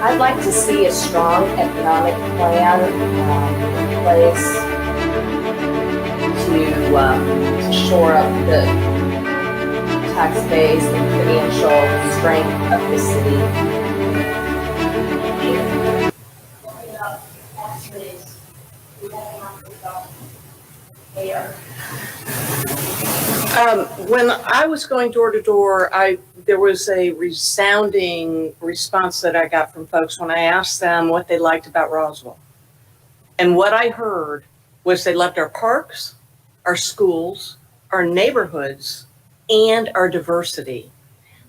I'd like to see a strong economic plan in place to shore up the tax base and financial strength of the city. When I was going door to door, there was a resounding response that I got from folks when I asked them what they liked about Roswell. And what I heard was they loved our parks, our schools, our neighborhoods, and our diversity.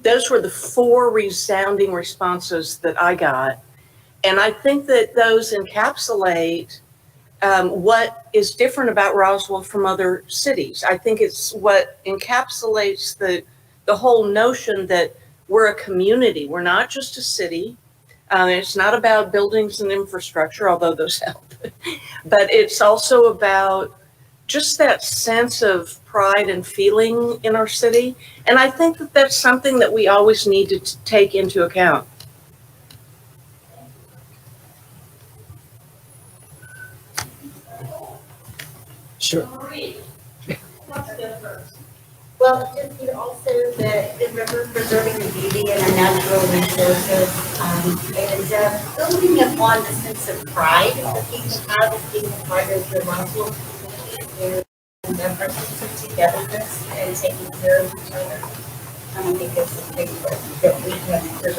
Those were the 4 resounding responses that I got. And I think that those encapsulate what is different about Roswell from other cities. I think it's what encapsulates the whole notion that we're a community. We're not just a city. It's not about buildings and infrastructure, although those help. But it's also about just that sense of pride and feeling in our city. And I think that that's something that we always need to take into account. Sure. Well, just also the river preserving the beauty and our natural resources, and building upon the sense of pride that people have of being a part of the Roswell community and the sense of togetherness and taking care of each other. I think it's a big thing that we have to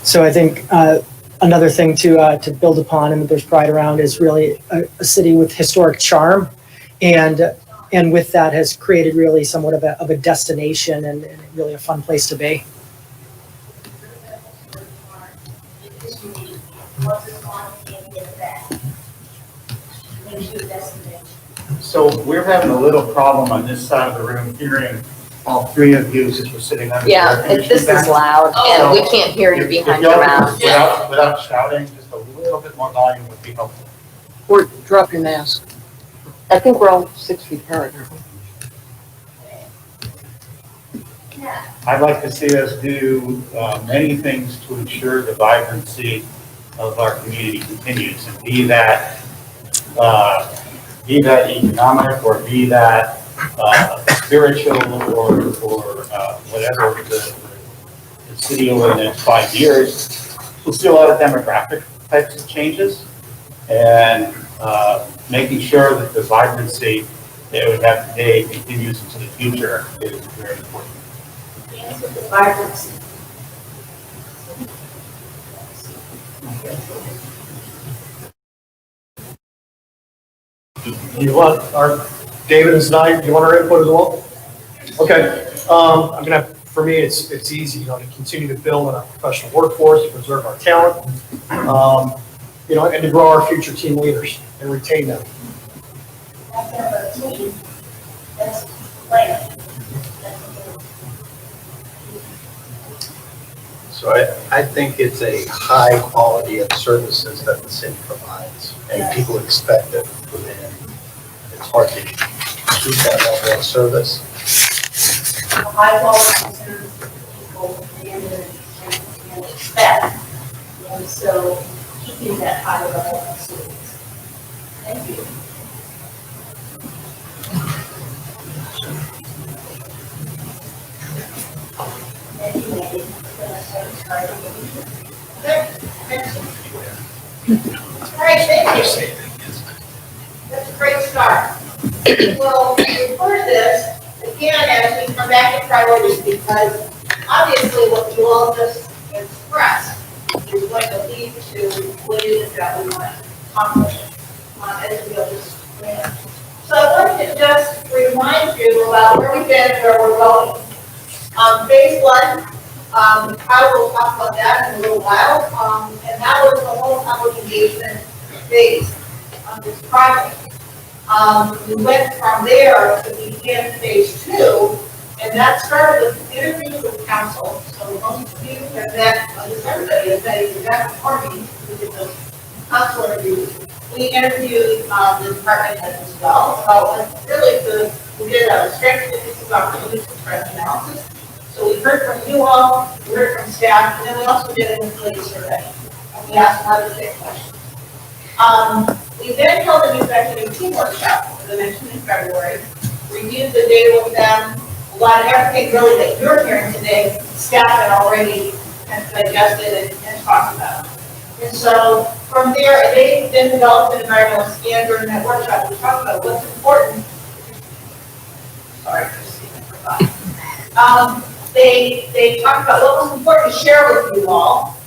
So I think another thing to build upon and that there's pride around is really a city with historic charm, and with that has created really somewhat of a destination and really a fun place to be. So we're having a little problem on this side of the room hearing all 3 of you since we're sitting under. Yeah, this is loud, and we can't hear you behind your mouth. Without shouting, just a little bit more volume would be helpful. Or drop your mask. I think we're all 6 feet apart. I'd like to see us do many things to ensure the vibrancy of our community continues, and be that economic or be that spiritual or whatever the city over the next 5 years. We'll see a lot of demographic types of changes, and making sure that the vibrancy that we have today continues into the future is very important. vibrancy. You want David and Snyder, do you want our input as well? Okay, for me, it's easy, to continue to build on our professional workforce, to preserve our talent, and to grow our future team leaders and retain them. That's a team. That's plan. So I think it's a high quality of services that the city provides, and people expect it within. It's hard to keep that level of service. High quality service people and expect. And so keeping that high level of service. Thank you. Thank you, Andy. All right, thank you. That's a great start. We'll refer to this again as we come back to priorities, because obviously what you all just expressed is going to lead to what it is that we want to accomplish as we go this plan. So I wanted to just remind you about where we've been and where we're going. Phase 1, I will talk about that in a little while, and that was the whole public engagement phase of this project. We went from there to begin phase 2, and that started with interviews with council. So most of you have met, almost everybody has met either that or me, who did those council interviews. We interviewed the department heads as well about what really the We did a strength statistics opportunities for trend analysis. So we heard from you all, we heard from staff, and then we also did an employee survey. And we asked another 6 questions. We then held an executive team workshop, as I mentioned in February, reviewed the data with them. A lot of everything really that you're hearing today, staff had already digested and talked about. And so from there, they then developed an environmental scan during that workshop. We talked about what's important. Sorry, they talked about what was important to share with you all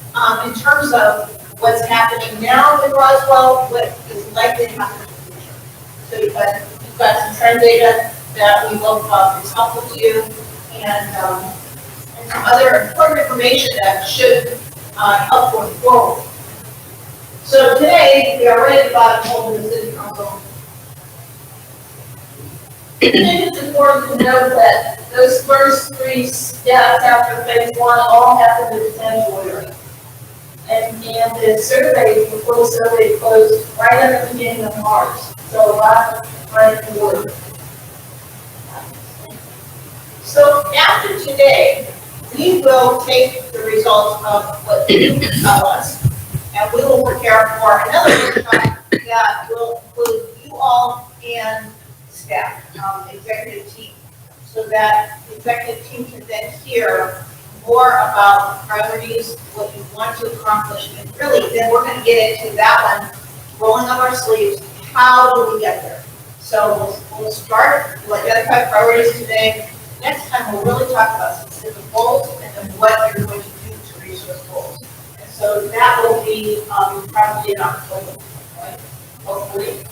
in terms of what's happening now in Roswell, what is likely to happen in the future. So you've got some trend data that we hope is helpful to you, and some other important information that should help going forward. So today, we are ready to hold in the City Council. I think it's important to note that those first 3 steps after phase 1 all happened in the central area. And the survey, before the survey closed right at the beginning of March. So a lot right in the work. So after today, we will take the results of what you tell us, and we will prepare for another workshop that will include you all and staff, executive team, so that the executive team can then hear more about priorities, what you want to accomplish, and really then we're going to get into that one, rolling up our sleeves, how do we get there? So we'll start, we'll identify priorities today. Next time we'll really talk about specific goals and then what you're going to do to reach those goals. And so that will be probably in October, right? Hopefully.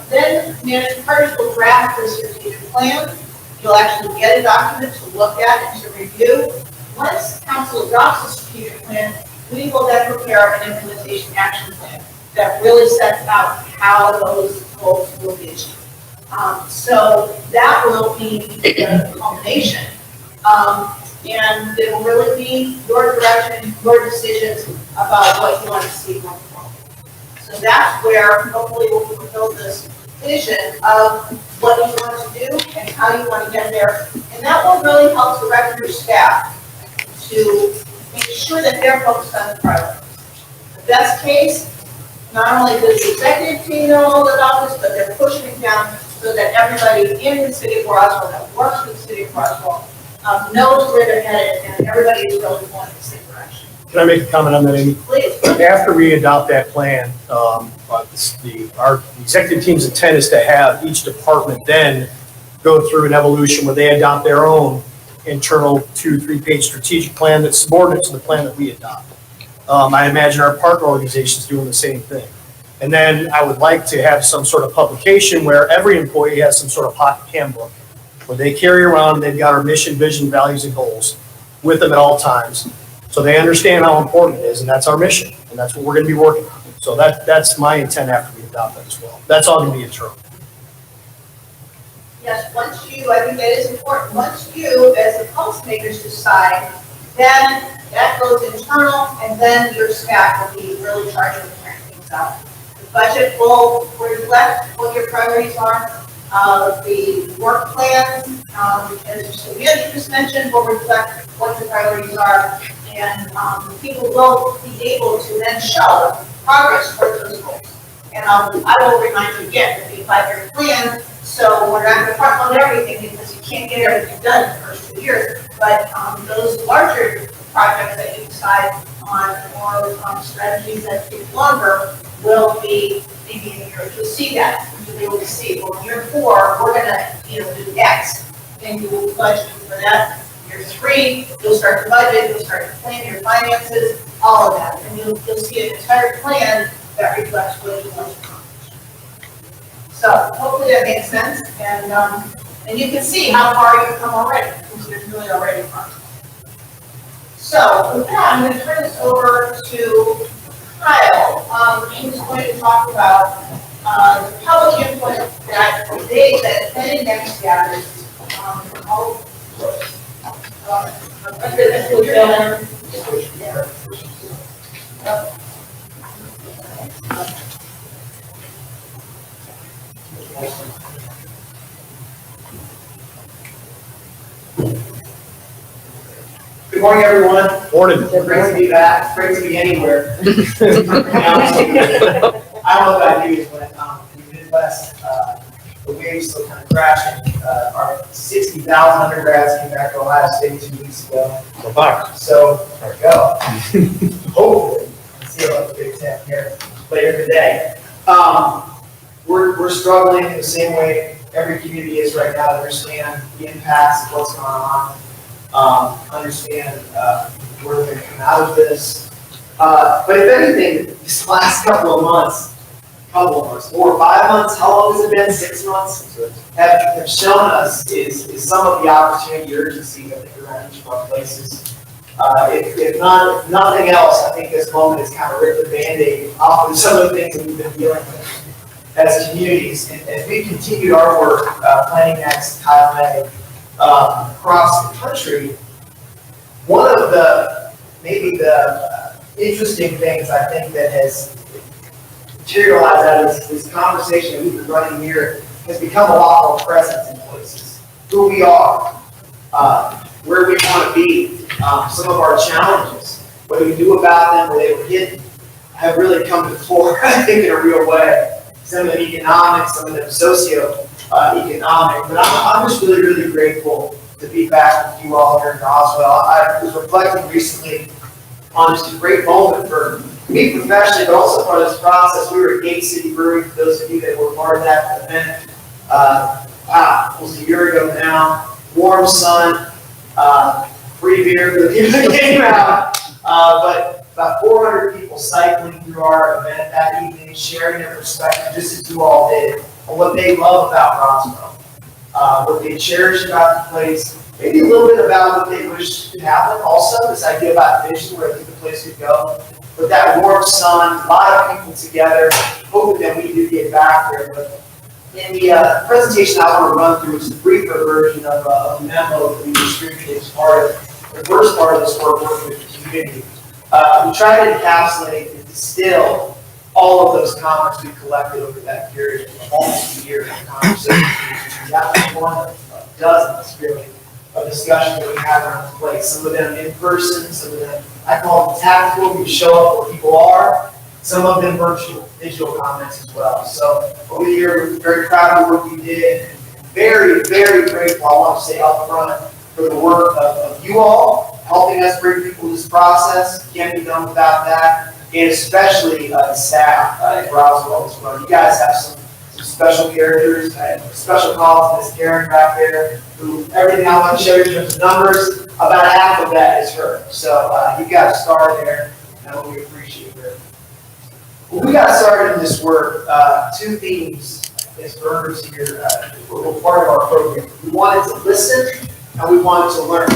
Then management partners will draft the strategic plan. You'll actually get a document to look at and to review. Once council adopts the strategic plan, we will then prepare an implementation action plan that really sets out how those goals will be achieved. So that will be the culmination. And it will really be your direction, your decisions about what you want to see going forward. So that's where hopefully we'll fulfill this vision of what you want to do and how you want to get there. And that will really help direct your staff to make sure that they're focused on the priorities. The best case, not only does the executive team know all about this, but they're pushing it down so that everybody in the city of Roswell that works with the city of Roswell knows where they're headed, and everybody is really going in the same direction. Can I make a comment on that, Amy? Please. After we adopt that plan, our executive team's intent is to have each department then go through an evolution where they adopt their own internal 2-3-page strategic plan that's subordinate to the plan that we adopt. I imagine our partner organizations doing the same thing. And then I would like to have some sort of publication where every employee has some sort of pocket handbook where they carry around, they've got our mission, vision, values, and goals with them at all times. So they understand how important it is, and that's our mission, and that's what we're going to be working on. So that's my intent after we adopt that as well. That's all going to be internal. Yes, once you, I think that is important, once you, as the policymakers decide, then that goes internal, and then your staff will be really charged with carrying things out. The budget will reflect what your priorities are. The work plans, as Amanda just mentioned, will reflect what the priorities are, and people will be able to then show progress towards those goals. And I will remind you again that the 5-year plan, so we're not going to front load everything because you can't get everything done in the first 2 years, but those larger projects that you decide on or strategies that take longer will be maybe in year. You'll see that. You'll be able to see, well, in year 4, we're going to do X, and you will budget for that. Year 3, you'll start to budget, you'll start to plan your finances, all of that, and you'll see an entire plan that reflects what you want to accomplish. So hopefully that makes sense, and you can see how far you've come already, because you're really already far. So with that, I'm going to turn this over to Kyle, who's going to talk about the public input that attending next gathers from all sorts. morning, everyone. Morning. Great to be back. Great to be anywhere. I don't know about you, but in the Midwest, the waves still kind of crashing. Our 60,000 undergrads came back to Ohio State 2 weeks ago. We're back. So there we go. Hopefully, we'll see about the Big Ten here later today. We're struggling in the same way every community is right now to understand the impacts of what's going on, understand where we're going to come out of this. But if anything, this last couple of months, 4 or 5 months, how long has it been? 6 months? Have shown us is some of the opportunity, urgency that they around each of our places. If nothing else, I think this moment has kind of ripped the Band-Aid off of some of the things that we've been dealing with as communities. And as we continued our work, Planning Next, Kyle May, across the country, one of maybe the interesting things I think that has materialized out of this conversation that we've been running here has become a lot more present in places. Who we are, where we want to be, some of our challenges, what we do about them, where they were hidden, have really come to the fore, I think, in a real way. Some of them economic, some of them socio-economic. But I'm just really, really grateful to be back with you all here in Roswell. I was reflecting recently on just a great moment for me professionally, but also part of this process. We were at Gate City Brewery, for those of you that were part of that event. It was a year ago now. Warm sun, free beer for the people that came out. But about 400 people cycling through our event that evening, sharing their perspective, just as you all did, on what they love about Roswell, what they cherish about the place, maybe a little bit about what they wish could happen also, this idea about vision, where I think the place could go. But that warm sun, a lot of people together, hoping that we do get back there. But in the presentation I want to run through is a briefer version of a memo that we distributed as part of the first part of this work, working with the community. We try to encapsulate and distill all of those comments we collected over that period of almost a year of conversations. That was one of dozens, really, of discussions that we had around the place. Some of them in person, some of them, I call them tactical, we show up where people are. Some of them virtual, digital comments as well. So over the year, we're very proud of the work you did. Very, very grateful, I want to say up front, for the work of you all, helping us bring people to this process. Can't be done without that. And especially the staff at Roswell as well. You guys have some special characters. I have a special call to Miss Karen back there, who everything I want to show you in terms of numbers, about half of that is her. So you got a star there, and we appreciate her. When we got started in this work, 2 themes as burners here were part of our program. We wanted to listen and we wanted to learn.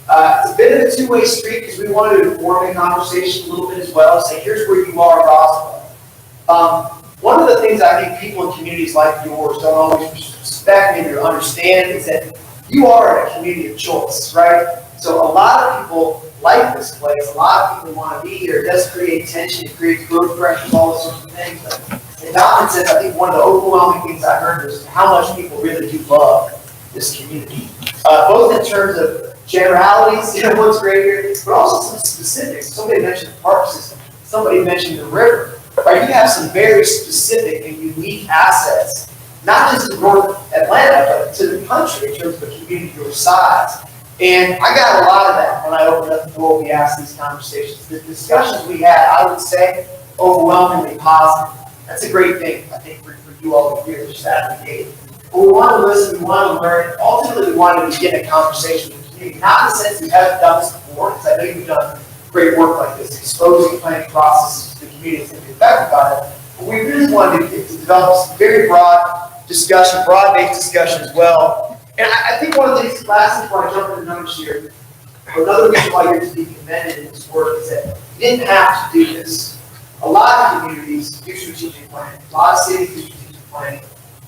It's a bit of a two-way street because we wanted to inform the conversation a little bit as well. Say, here's where you are, Roswell. One of the things I think people in communities like yours don't always respect maybe or understand is that you are in a community of choice, right? So a lot of people like this place. A lot of people want to be here. It does create tension. It creates growth pressures, all those sorts of things. But in Dalton says, I think one of the overwhelming things I heard was how much people really do love this community, both in terms of generalities, what's great here, but also some specifics. Somebody mentioned the park system. Somebody mentioned the river. Right? You have some very specific and unique assets, not just in North Atlanta, but to the country in terms of a community your size. And I got a lot of that when I opened up the door. We asked these conversations. The discussions we had, I would say, overwhelmingly positive. That's a great thing, I think, for you all to hear, just out of the gate. But we want to listen, we want to learn. Ultimately, we want to begin a conversation with the community, not in the sense we haven't done this before, because I know you've done great work like this, exposing planning processes to the community that's going to be affected by it. But we really wanted to develop some very broad discussion, broad-based discussion as well. And I think one of the things, last before I jump into the numbers here, another reason why you're to be commended in this work is that you didn't have to do this. A lot of communities do strategic planning. A lot of cities do strategic planning.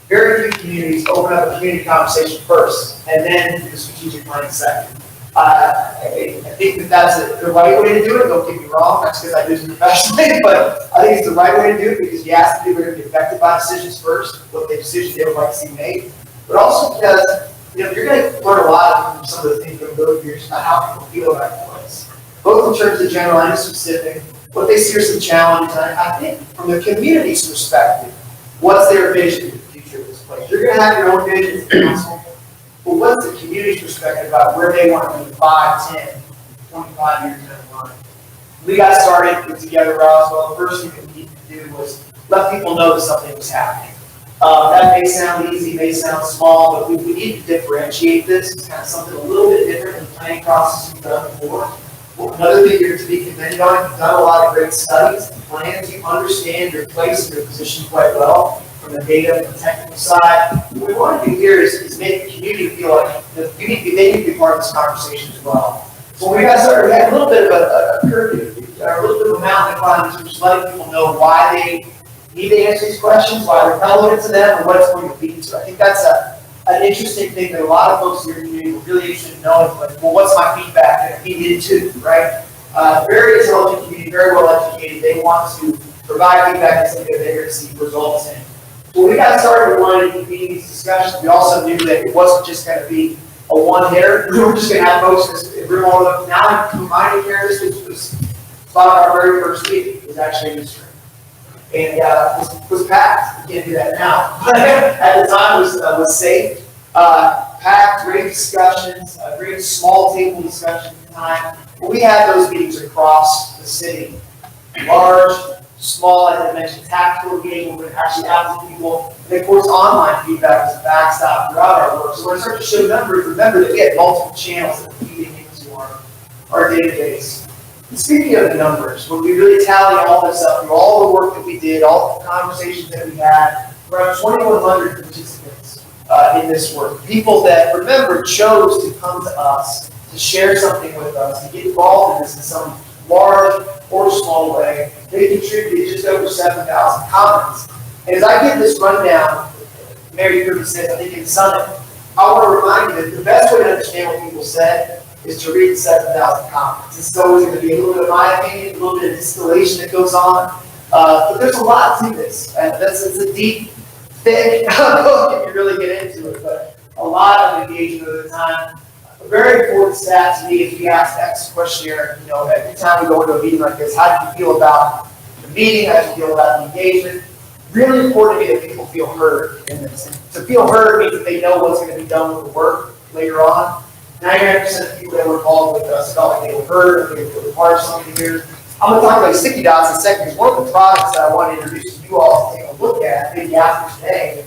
Very few communities open up a community conversation first, and then do the strategic planning second. I think that that's the right way to do it. Don't get me wrong, that's because I do it professionally, but I think it's the right way to do it because you ask the people who are going to be affected by decisions first, what the decisions they would like to see made, but also because you're going to learn a lot from some of the things you're going to go through, just about how people feel about it. both in terms of general and specific, what they see are some challenges. And I think from the community's perspective, what's their vision for the future of this place? You're gonna have your own vision as a council, but what's the community's perspective about where they want to be 5, 10, 25 years down the line? We got started, put together Roswell. The first thing we needed to do was let people know that something was happening. That may sound easy, may sound small, but we need to differentiate this. It's kind of something a little bit different than the planning process we've done before. Well, another thing you're to be commended on, you've done a lot of great studies and plans. You understand your place and your position quite well from the data and the technical side. What we want to do here is make the community feel like they need to be part of this conversation as well. So when we got started, we had a little bit of a curve, a little bit of a mountain to climb, in terms of letting people know why they need to answer these questions, why they're relevant to them, and what it's going to be. So I think that's an interesting thing that a lot of folks in your community were really interested in knowing, like, well, what's my feedback going to feed into, right? Very intelligent community, very well educated. They want to provide feedback and something that they're going to see results in. So when we got started, we wanted to convene these discussions. We also knew that it wasn't just going to be a one-hitter. We were just going to have folks in room all the now. Reminding here, this was about our very first meeting. It was actually in this room. And was packed. We can't do that now. But at the time, was safe. Packed, great discussions, great small table discussion at the time. But we had those meetings across the city. Large, small, as I mentioned, tactical engagement with actually asking people. And of course, online feedback is a backstop throughout our work. So when I start to show numbers, remember that we had multiple channels that we're feeding into our database. And speaking of the numbers, when we really tally all this up, through all the work that we did, all the conversations that we had, around 2,100 participants in this work. People that, remember, chose to come to us, to share something with us, to get involved in this in some large or small way. They contributed just over 7,000 comments. And as I give this rundown, Mary Kirby says, I think in the summit, I want to remind you that the best way to understand what people said is to read the 7,000 comments. It's always going to be a little bit of my opinion, a little bit of distillation that goes on. But there's a lot to this. And it's a deep, thick book if you really get into it. But a lot of engagement over the time. A very important stat to me is we ask X questionnaire, every time we go into a meeting like this, how do you feel about the meeting? How do you feel about the engagement? Really important to me that people feel heard in this. To feel heard means that they know what's going to be done with the work later on. 99% of people that were involved with us felt like they were heard, or they were part of something here. I'm going to talk about sticky dots in a second, because one of the products that I want to introduce to you all to take a look at, maybe after today,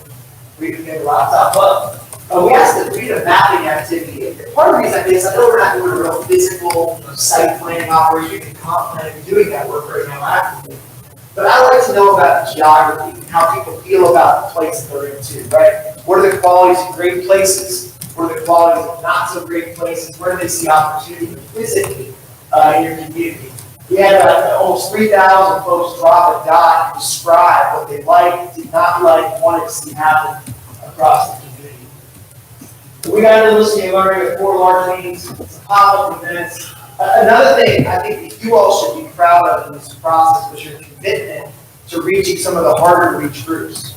we can get a laptop, but we asked them to read a mapping activity. And part of the reason I did is I know we're not doing a real physical site planning operation, you can comp plan if you're doing that work right now actively. But I like to know about geography and how people feel about the place that they're in too, right? What are the qualities of great places? What are the qualities of not so great places? Where do they see opportunity physically in your community? We had almost 3,000 folks drop a dot and describe what they liked, did not like, wanted to see happen across the community. So we got into listening and learning with 4 large meetings, some pop-up events. Another thing I think that you all should be proud of in this process was your commitment to reaching some of the harder to reach groups.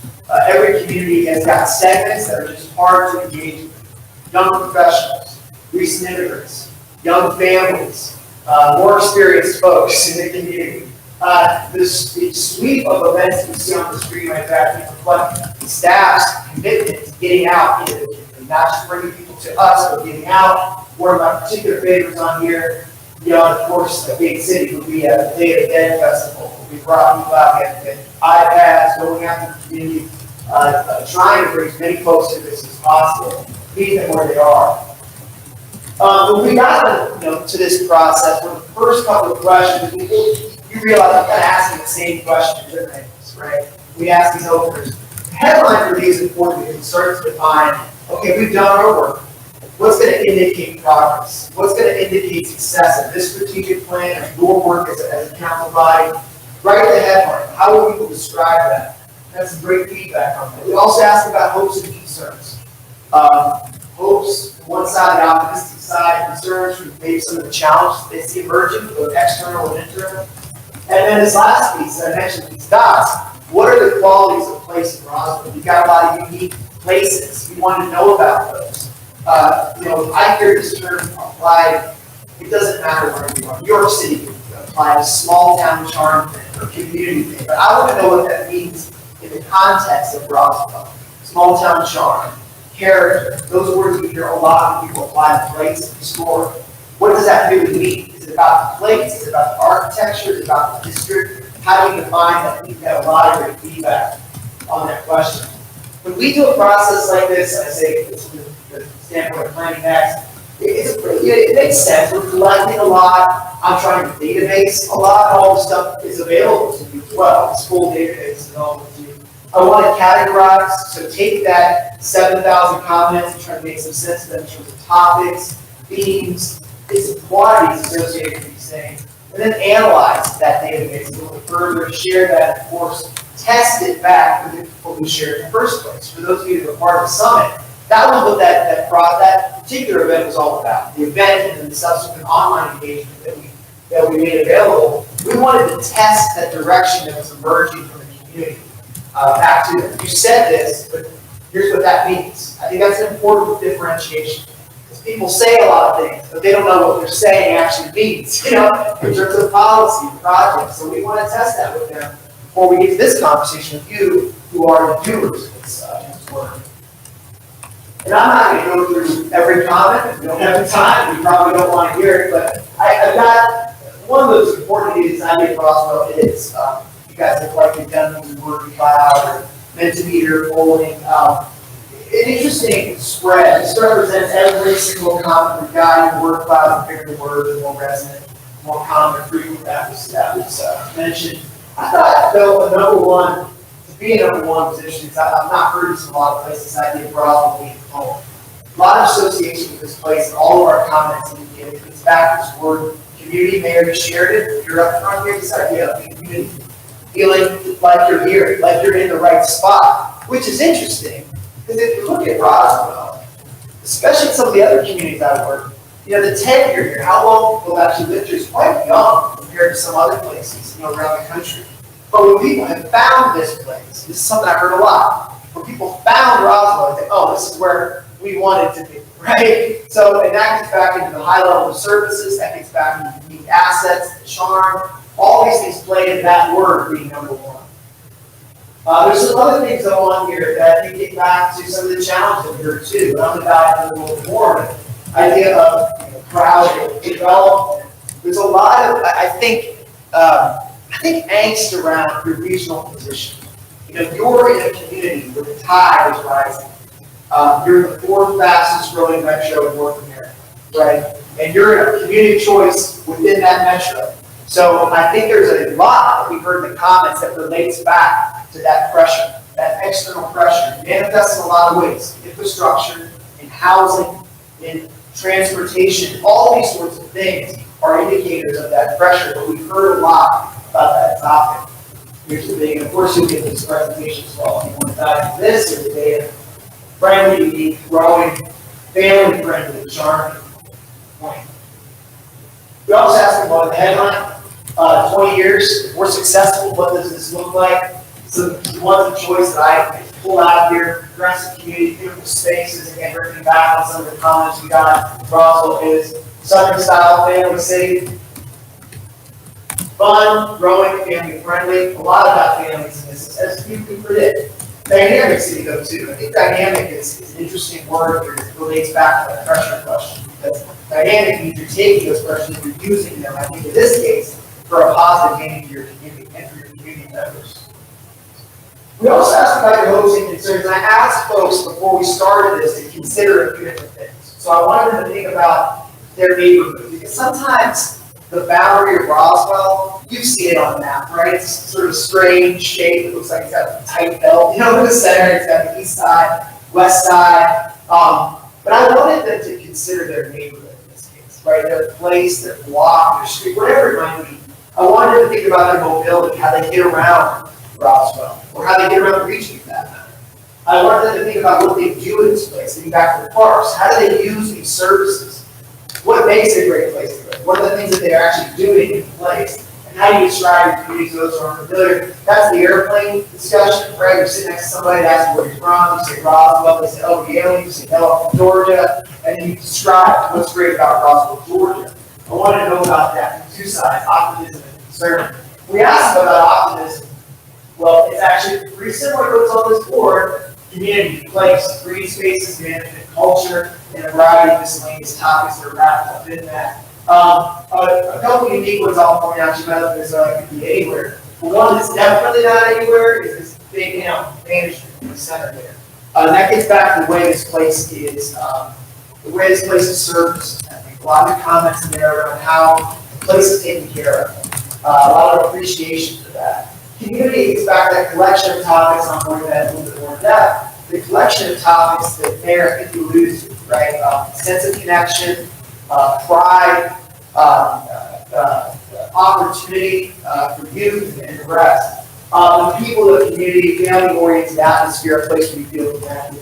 Every community has got segments that are just hard to engage with. Young professionals, recent immigrants, young families, more experienced folks in the community. The suite of events you see on the screen right there, I think reflect the staff's commitment to getting out into the community, not just bringing people to us, but getting out. One of my particular favorites on here, beyond, of course, the big city, would be the Day of the Dead Festival. We brought people out, we had iPads, going out to the community, trying to bring as many folks to this as possible, meet them where they are. When we got to this process, one of the first couple of questions, you realize I'm kind of asking the same question to different angles, right? We ask these openers. The headline for these is important because it starts to define, okay, we've done our work. What's going to indicate progress? What's going to indicate success of this strategic plan and your work as a council body? Write the headline. How will people describe that? That's some great feedback on that. We also asked about hopes and concerns. Hopes, one side, the optimistic side, concerns for maybe some of the challenges they see emerging, both external and internal. And then this last piece that I mentioned, these dots, what are the qualities of a place in Roswell? You've got a lot of unique places. We want to know about those. I hear this term applied It doesn't matter where you are. New York City can apply a small town charm or community thing, but I want to know what that means in the context of Roswell. Small town charm, character, those words we hear a lot of people apply to places in the store. What does that really mean? Is it about the plates? Is it about the architecture? Is it about the district? How do you define that? We've got a lot of great feedback on that question. When we do a process like this, I say it's from the standpoint of planning next, it makes sense. We're collecting a lot. I'm trying to database a lot. All the stuff is available to you as well. It's full database available to you. I want to categorize, so take that 7,000 comments and try to make some sense of them in terms of topics, themes, its quantities associated with these things, and then analyze that database a little bit further, share that, of course, test it back with what we shared in the first place. For those of you that were part of the summit, that was what that particular event was all about. The event and then the subsequent online engagement that we made available. We wanted to test that direction that was emerging from the community. Back to them. You said this, but here's what that means. I think that's an important differentiation. Because people say a lot of things, but they don't know what they're saying actually means, in terms of policy and projects. So we want to test that with them before we get to this conversation with you, who are the doers of this work. And I'm not going to go through every comment. We don't have the time. We probably don't want to hear it, but I've got one of those important things I did Roswell is you guys have likely done them in Word Cloud or Mentimeter, polling. An interesting spread. This represents every single comment we've got in Word Cloud. The bigger the word, the more resonant, more common and frequent that was mentioned. I thought, though, the number one, to be a number one position, because I've not heard this in a lot of places, I did Roswell being home. A lot of association with this place, and all of our comments indicate it. It's back to this word community. Mayor, you shared it. If you're up front here, this idea of community. Feeling like you're here, like you're in the right spot, which is interesting, because if you look at Roswell, especially some of the other communities I've worked, the tenure here, how long people have actually lived here is quite young compared to some other places, around the country. But when people have found this place, this is something I heard a lot, when people found Roswell, they think, oh, this is where we wanted to be, right? So, and that gets back into the high level of services, that gets back into the unique assets, the charm, all these things play into that word being number one. There's some other things though on here that I think get back to some of the challenges here too. I'm going to dive into a little more, but idea of crowd development. There's a lot of, I think angst around your regional position. You're in a community where the tide is rising. You're the fourth fastest growing metro in North America, right? And you're a community choice within that metro. So I think there's a lot that we've heard in the comments that relates back to that pressure, that external pressure. It manifests in a lot of ways: infrastructure, in housing, in transportation. All these sorts of things are indicators of that pressure, but we've heard a lot about that topic. Here's the thing, and of course you'll get this presentation as well. If you want to dive into this, or the data, friendly, unique, growing, family-friendly, charming point. We also asked about the headline. 20 years, if we're successful, what does this look like? So ones of choice that I pulled out here: progressive community, beautiful spaces. Again, working back on some of the comments we got. Roswell is Southern style, family city, fun, growing, family friendly. A lot about families in this, as you can predict. Dynamic city though too. I think dynamic is an interesting word here. It relates back to that pressure question. Because dynamic means you're taking those pressures, you're using them. I think in this case, for a positive gain to your community and for your community members. We also asked about your hopes and concerns, and I asked folks before we started this to consider a few different things. So I wanted them to think about their neighborhood, because sometimes the boundary of Roswell, you see it on the map, right? It's sort of a strange shape. It looks like it's got a tight belt, in the center. It's got the east side, west side. But I wanted them to consider their neighborhood in this case, right? Their place, their block, their street, whatever it might be. I wanted them to think about their mobility, how they get around Roswell, or how they get around the region for that matter. I wanted them to think about what they do in this place, thinking back to the parks. How do they use these services? What makes it a great place to live? What are the things that they're actually doing in the place? And how do you describe your community to those who aren't familiar? That's the airplane discussion, right? You're sitting next to somebody that asks where you're from. You say Roswell, they say, oh, Yale. You say, no, I'm from Georgia. And you describe what's great about Roswell, Georgia. I wanted to know about that from two sides, optimism and concern. We asked them about optimism. Well, it's actually pretty similar to what's on this board: community, place, green spaces, management, culture, and a variety of miscellaneous topics that are wrapped up in that. A couple of unique ones I'll point out to you about is could be anywhere. But one that's definitely not anywhere is this big management in the center there. And that gets back to the way this place is, the way this place is serviced. I think a lot of comments in there around how the place is taken care of. A lot of appreciation for that. Community gets back to that collection of topics. I'm going to that a little bit more in depth. The collection of topics that Mayor, I think you alluded to, right? Sense of connection, pride, opportunity for youth and the rest. The people of the community, family-oriented atmosphere, a place where you feel connected.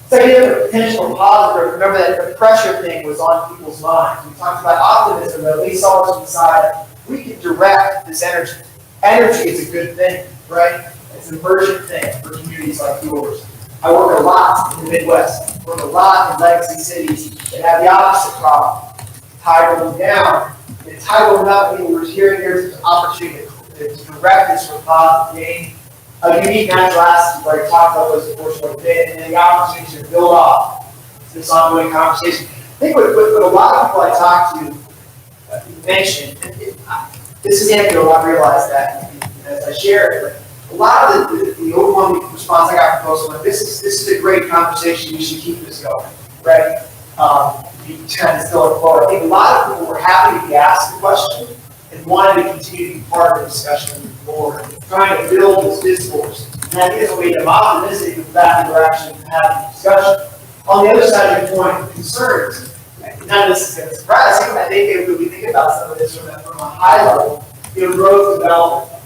So you have the potential positive. Remember that the pressure thing was on people's minds. We talked about optimism, but at least all of us decide we can direct this energy. Energy is a good thing, right? It's an emergent thing for communities like yours. I work a lot in the Midwest, work a lot in legacy cities that have the opposite problem. Tide going down. The tide going up, people were hearing there's an opportunity to direct this for positive gain. A unique natural asset, where I talked about those before a bit, and then the opportunity to build off this ongoing conversation. I think what a lot of people I talk to mention, this is anecdotal, I realize that as I share it, but a lot of the overwhelming response I got from folks was, this is a great conversation, we should keep this going, right? You kind of still look forward. I think a lot of people were happy to be asked the question and wanted to continue to be part of the discussion moving forward, trying to build this discourse. And I think it's a way to optimistic with that direction of having the discussion. On the other side of your point, concerns. None of this is going to surprise you. I think if we think about some of this from a high level, growth development.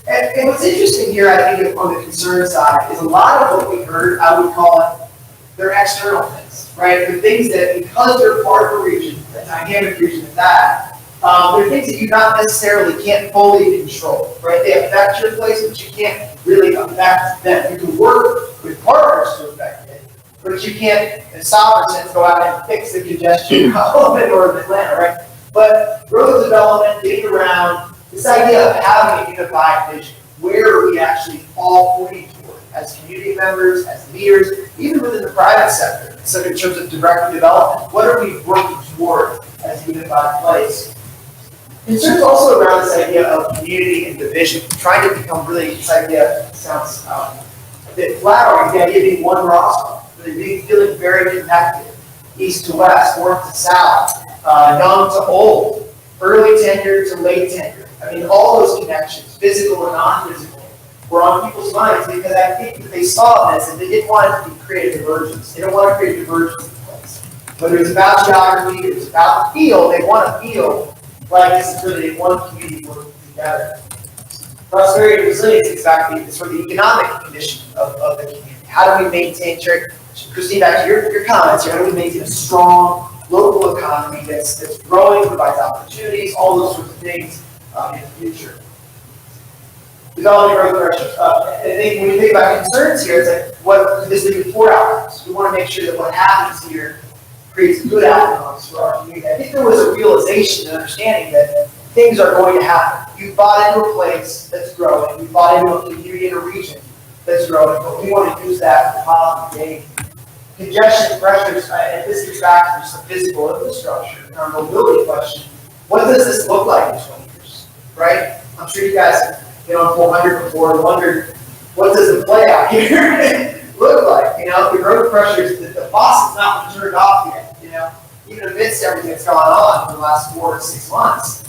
And what's interesting here, I think, on the concern side, is a lot of what we heard, I would call it, they're external things, right? They're things that, because they're part of a region, a dynamic region at that, they're things that you not necessarily can't fully control, right? They affect your place, but you can't really affect them. You can work with partners to affect it, but you can't, in a soccer sense, go out and fix the congestion problem in northern Atlanta, right? But growth development, getting around, this idea of having a unified vision, where are we actually all pointing toward as community members, as leaders, even within the private sector, so in terms of direct development, what are we working toward as a unified place? Concerns also around this idea of community and division, trying to become really, this idea sounds a bit flattering, the idea of being one Roswell, really feeling very connected, east to west, north to south, young to old, early tenure to late tenure. I mean, all those connections, physical and non-physical, were on people's minds because I think that they saw this and they didn't want it to be create a divergence. They don't want to create a divergence in place. Whether it's about geography, it's about the field, they want to feel like this is really one community working together. Prosperity and resilience is exactly sort of the economic condition of the community. How do we maintain, Christine, back to your comments here, how do we maintain a strong local economy that's growing, provides opportunities, all those sorts of things in the future. Developing growth pressures. I think when you think about concerns here, it's like, what this leave 4 outcomes. We want to make sure that what happens here creates good outcomes for our community. I think there was a realization and understanding that things are going to happen. You bought into a place that's growing. You bought into a community in a region that's growing, but we want to use that for positive gain. Congestion pressures, and this gets back to just the physical infrastructure and our mobility question. What does this look like in 20 years, right? I'm sure you guys have been on 400 before and wondered, what does the play out here look like? The growth pressures, the faucet's not been turned off yet, even amidst everything that's gone on for the last 4 to 6 months.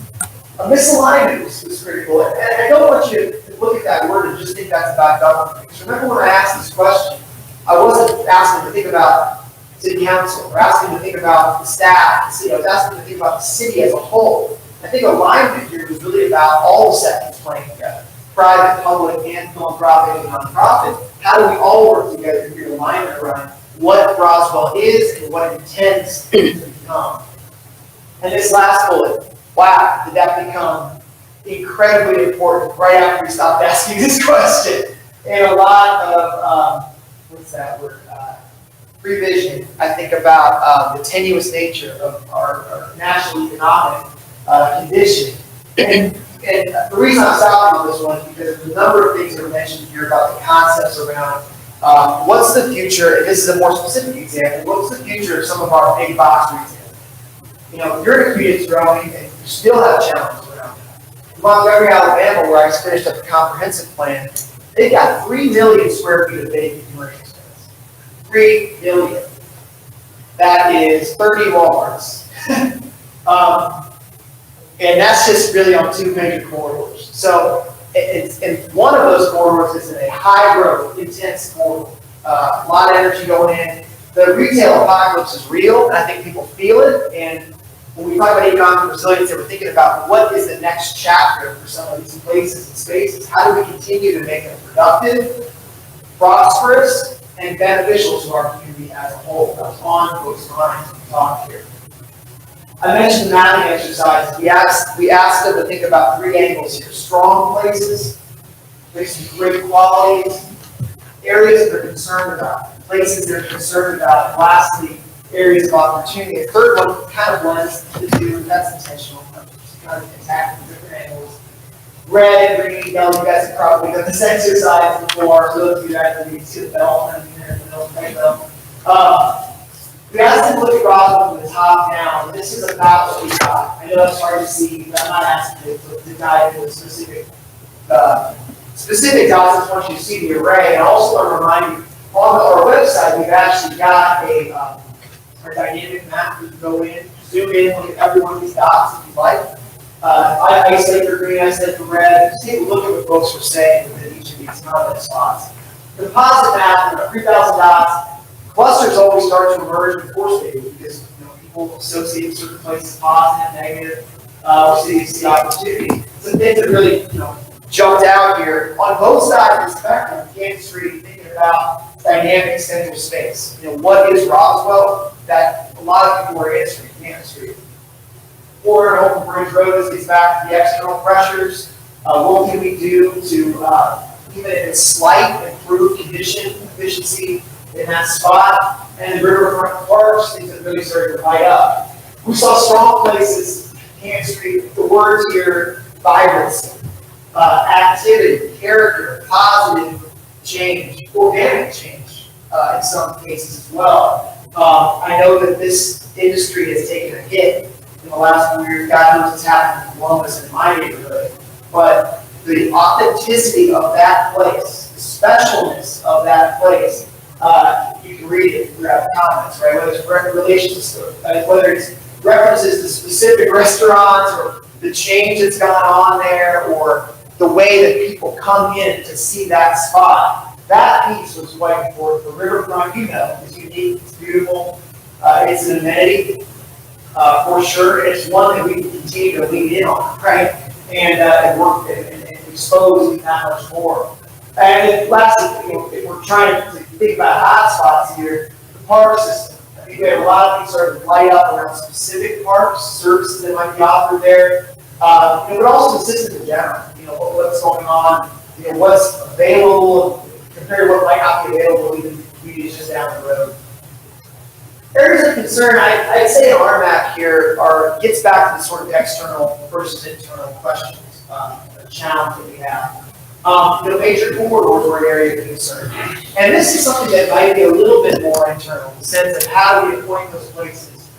A misalignment was critical, and I don't want you to look at that word and just think that's about government. Because remember when I asked this question, I wasn't asking to think about city council, or asking to think about the staff, the city. I was asking to think about the city as a whole. I think alignment here was really about all the sectors playing together, private, public, and philanthropic and nonprofit. How do we all work together to create alignment around what Roswell is and what it intends to become? And this last bullet, wow, did that become incredibly important right after we stopped asking this question. And a lot of, what's that word? revision, I think about the tenuous nature of our national economic condition. And the reason I'm stopping on this one is because there's a number of things that are mentioned here about the concepts around what's the future, and this is a more specific example, what's the future of some of our big box retailers? You know, if you're in a community that's growing and you still have challenges around that. Montgomery, Alabama, where I finished up a comprehensive plan, they've got 3 million square feet of vacant commercial space. 3 million. That is 30 Walmarts. And that's just really on 2 major corridors. So and one of those corridors is in a high growth, intense corridor. A lot of energy going in. The retail apocalypse is real, and I think people feel it. And when we talk about economic resilience, we're thinking about what is the next chapter for some of these places and spaces. How do we continue to make them productive, prosperous, and beneficial to our community as a whole? That's on folks' minds when we talk here. I mentioned the mapping exercise. We asked them to think about 3 angles here. Strong places, places with great qualities, areas that they're concerned about, places they're concerned about, and lastly, areas of opportunity. The third one kind of blends the two. That's intentional. Just kind of attacking different angles. Red and green, yellow, you guys have probably done this exercise before. So those of you guys that see the bell, and there in the middle, right bell. We asked them to look at Roswell from the top down. This is about what we got. I know that's hard to see, but I'm not asking you to dive into specific dots. I just want you to see the array. And I also want to remind you, on our website, we've actually got a dynamic map. You can go in, zoom in, look at every one of these dots if you'd like. I said for green, I said for red. Just take a look at what folks were saying within each of these comment spots. The composite map, 3,000 dots. Clusters always start to emerge before they do because people associate certain places positive, negative, or see opportunity. Some things that really jumped out here on both sides of the spectrum. Kansas Street, thinking about dynamic central space. What is Roswell? That a lot of people are answering Kansas Street. Or an open bridge road. This gets back to the external pressures. What can we do to even if it's slight, improve condition, efficiency in that spot? And the riverfront parks, things that really started to light up. We saw strong places, Kansas Street, the words here, vibrancy, activity, character, positive change, organic change in some cases as well. I know that this industry has taken a hit in the last few years. God knows what's happened in Columbus and in my neighborhood. But the authenticity of that place, the specialness of that place, you can read it throughout the comments, right? Whether it's relations, whether it's references to specific restaurants or the change that's gone on there or the way that people come in to see that spot. That piece was quite important. The riverfront, is unique, it's beautiful, it's an amenity for sure. It's one that we can continue to lean in on, right? And work and expose that much more. And lastly, if we're trying to think about hotspots here, the park system. I think we have a lot of things starting to light up around specific parks, services that might be offered there, but also the system in general. What's going on, what's available compared to what might not be available even communities just down the road. Areas of concern, I'd say in our map here gets back to the sort of external versus internal questions, challenge that we have. Major corridors were an area of concern. And this is something that might be a little bit more internal, in the sense of how do we appoint those places,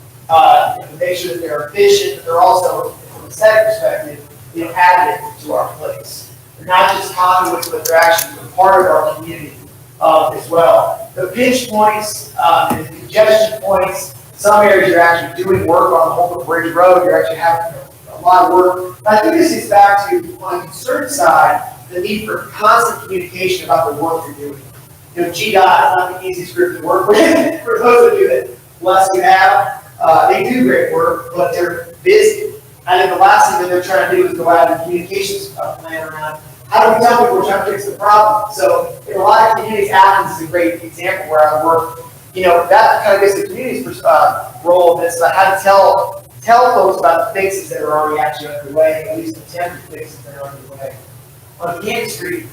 make sure that they're efficient, but they're also, from a aesthetic perspective, additive to our place. They're not just conduits, but they're actually part of our community as well. The pinch points and the congestion points, some areas you're actually doing work on the whole Bridge Road, you're actually having a lot of work. And I think this gets back to, on the concern side, the need for constant communication about the work you're doing. GDOT is not the easiest group to work with. For those of you that bless you have, they do great work, but they're busy. I think the last thing that they're trying to do is go out and communications plan around how do we tell people we're trying to fix the problem. So in a lot of communities, Athens is a great example where I work. That kind of gets the community's role in this, about how to tell folks about the fixes that are already actually underway, at least the temporary fixes that are underway. On Kansas Street,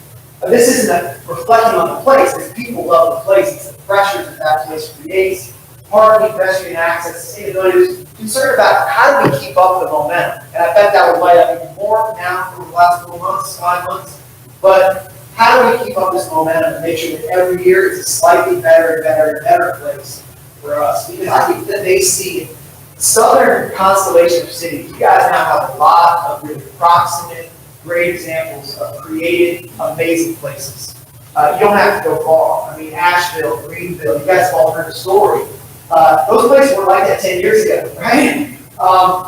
this isn't reflecting on the place, because people love the place, it's the pressures that have to place creates parking, pedestrian access, sustainability, was concerned about how do we keep up the momentum. And I bet that would light up even more now for the last couple months, 5 months. But how do we keep up this momentum and make sure that every year it's a slightly better and better and better place for us? Because I think that they see Southern constellation of cities. You guys now have a lot of really proximate, great examples of created, amazing places. You don't have to go far. I mean, Asheville, Greenville, you guys have all heard the story. Those places were like that 10 years ago, right?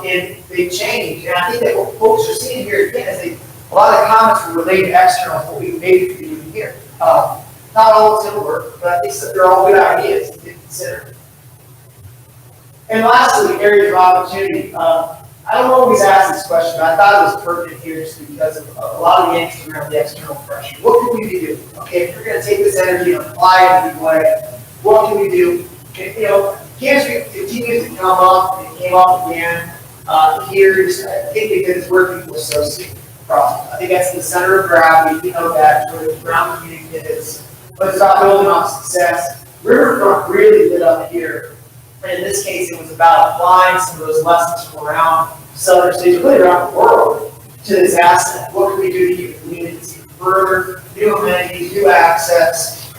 And they've changed. And I think that what folks are seeing here again is a lot of comments were related to external, what we maybe could be doing here. Not all it's going to work, but I think that they're all good ideas to consider. And lastly, areas of opportunity. I don't always ask this question, but I thought it was pertinent here just because of a lot of the angst around the external pressure. What can we do? Okay, if we're going to take this energy and apply it in a way, what can we do? And, cancer continues to come up, and it came up again here. I think because it's where people associate problems. I think that's the center of gravity. You know that, where the ground community is. But it's about building on success. Riverfront really lit up here. And in this case, it was about applying some of those lessons from around southern states, really around the world, to this asset. What can we do to keep communities even further? New amenities, new access,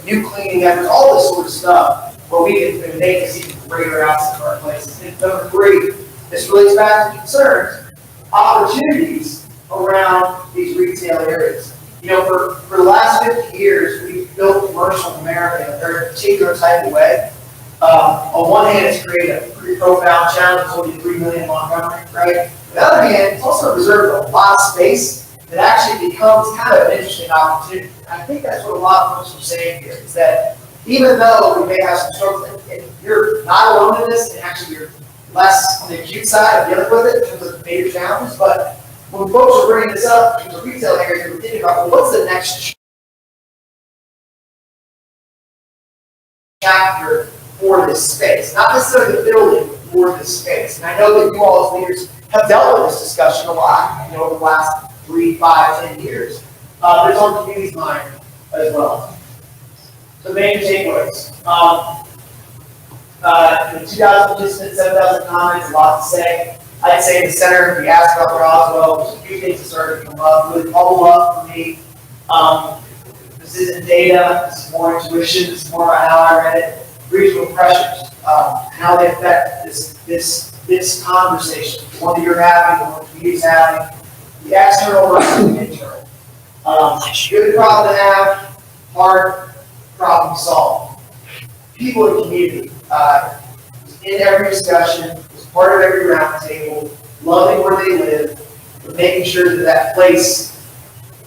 new cleaning efforts, all this sort of stuff, where we can make this even greater asset for our places. And number 3, this relates back to concerns, opportunities around these retail areas. For the last 50 years, we've built commercial in America in a very particular type of way. On one hand, it's created a pretty profound challenge, only 3 million in Montgomery, right? On the other hand, it's also reserved a lot of space that actually becomes kind of an interesting opportunity. And I think that's what a lot of folks are saying here, is that even though we may have some struggles, and you're not alone in this, and actually you're less on the acute side of dealing with it in terms of major challenges, but when folks are bringing this up in the retail areas, we're thinking about, well, what's the next chapter for this space? Not necessarily the building, but for this space. And I know that you all as leaders have dealt with this discussion a lot, over the last 3, 5, 10 years. But it's on the community's mind as well. So main takeaways. 2,000 participants, 7,000 comments, a lot to say. I'd say in the center, if you ask about Roswell, there's a few things that started to come up, really bubble up for me. This isn't data, this is more intuition, this is more about how I read it. Regional pressures, how they affect this conversation, the one that you're having, the one the community's having, the external versus the internal. Good problem to have, hard problem to solve. People in the community, in every discussion, as part of every roundtable, loving where they live, but making sure that that place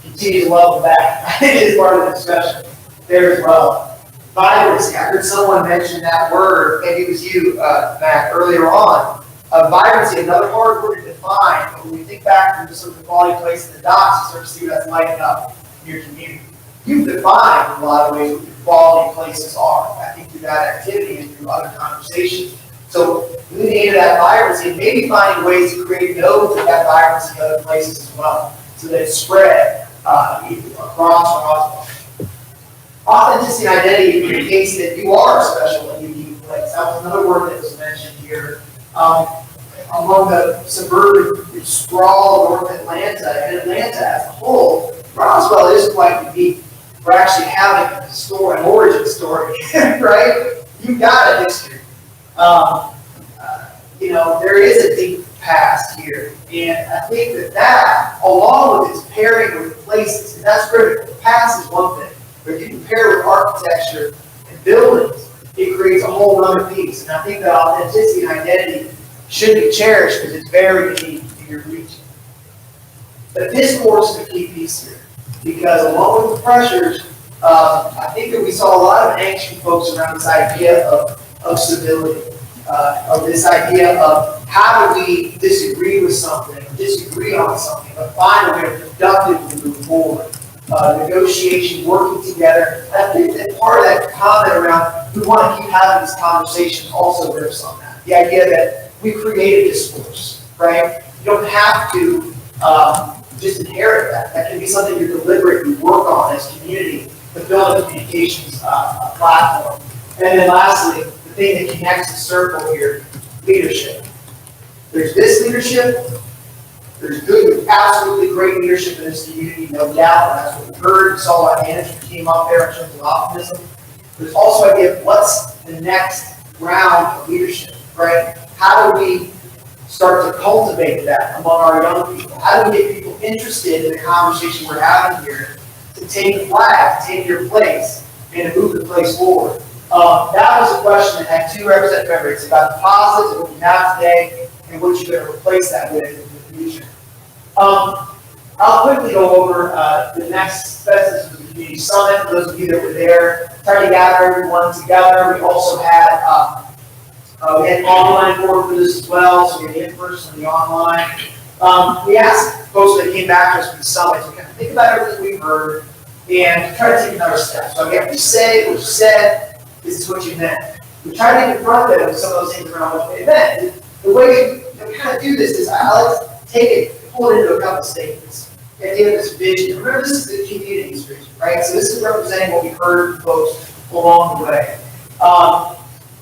continues to love them back. I think is part of the discussion there as well. Vibrancy. I heard someone mention that word, maybe it was you, Matt, earlier on. Vibrancy, another hard word to define, but when we think back to some of the quality places in the docks, you start to see what that's lighting up in your community. You've defined in a lot of ways what your quality places are. I think through that activity and through other conversations. So leaning into that vibrancy and maybe finding ways to create nodes of that vibrancy in other places as well, so that it's spread across Roswell. Authenticity and identity indicates that you are a special and unique place. That was another word that was mentioned here. Among the suburban sprawl of North Atlanta and Atlanta as a whole, Roswell is quite unique for actually having a story, an origin story, right? You've got a history. There is a deep past here, and I think that along with its pairing with places, and that's critical. The past is one thing. But if you compare with architecture and buildings, it creates a whole other piece. And I think that authenticity and identity should be cherished because it's very unique in your region. But discourse is a key piece here. Because along with the pressures, I think that we saw a lot of anxious folks around this idea of civility, of this idea of how do we disagree with something, or disagree on something, but find a way to productively move forward. Negotiation, working together. I think that part of that comment around we want to keep having this conversation also riffs on that. The idea that we create a discourse, right? You don't have to just inherit that. That can be something you're deliberate, you work on as a community to build a communications platform. And then lastly, the thing that connects the circle here, leadership. There's this leadership, there's good, absolutely great leadership in this community, no doubt, and that's what we heard. We saw our manager came up there in terms of optimism. There's also idea of what's the next round of leadership, right? How do we start to cultivate that among our young people? How do we get people interested in the conversation we're having here to take the flag, to take your place, and to move the place forward? That was a question that had two representative members about the positives, what we have today, and what you're going to replace that with in the future. I'll quickly go over the next business of the community summit. For those of you that were there, trying to gather everyone together. We also had we had an online board for this as well, so we had the in-person and the online. We asked folks that came back to us from the summit to kind of think about everything we've heard and try to take another step. So again, we say what you said, this is what you meant. We try to get in front of them with some of those things around what they meant. The way we kind of do this is I like to take it, pull it into a couple statements. The idea of this vision. Remember, this is the community's vision, right? So this is representing what we heard from folks along the way.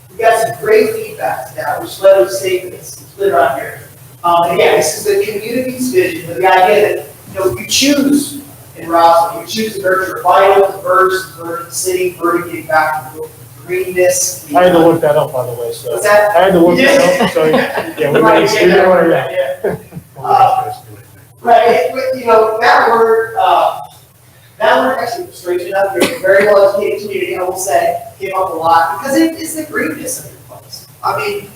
We got some great feedback to that, which led to statements split around here. Again, this is the community's vision, but the idea that you choose in Roswell, you choose to nurture vital, diverse, verdant city, verdant, getting back to greenness. I had to look that up, by the way, so. What's that? I had to look that up, so, yeah, we Right, made yeah. Right, that word actually, strangely enough, you're very well educated community, I will say, came up a lot, because it is the greenness of your place. I mean,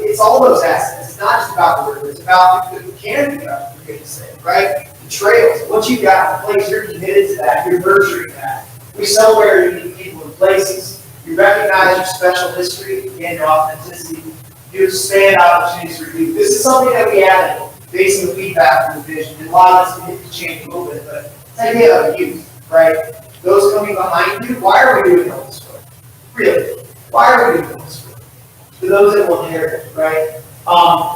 it's all those assets. It's not just about the river, it's about the canopy, for goodness sake, right? The trails, what you got in place, you're committed to that, you're nurturing that. We celebrate unique people and places. You recognize your special history and your authenticity. You expand opportunities for youth. This is something that we added based on the feedback from the vision. And a lot of this can change a little bit, but it's the idea of youth, right? Those coming behind you, why are we doing all this work? Really, why are we doing all this work? For those that will inherit it, right?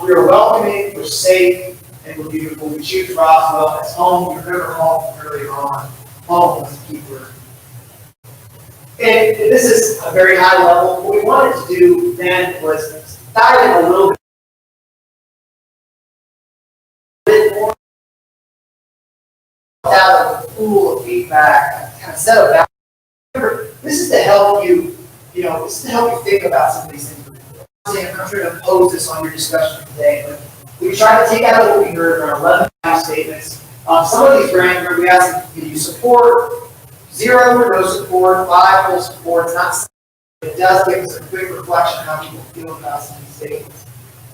We are welcoming, we're safe, and we're beautiful. We choose Roswell as home. We remember home from earlier on. Home was the key word. And this is a very high level. What we wanted to do then was dive in a little bit more out of the pool of feedback, kind of set up. Remember, this is to help you, this is to help you think about some of these things. I'm not trying to impose this on your discussion today, but we tried to take out what we heard around 11 value statements. Some of these rank, we asked, do you support? 0 or no support, 5 full support. It's not. It does give us a quick reflection of how people feel about some of these statements.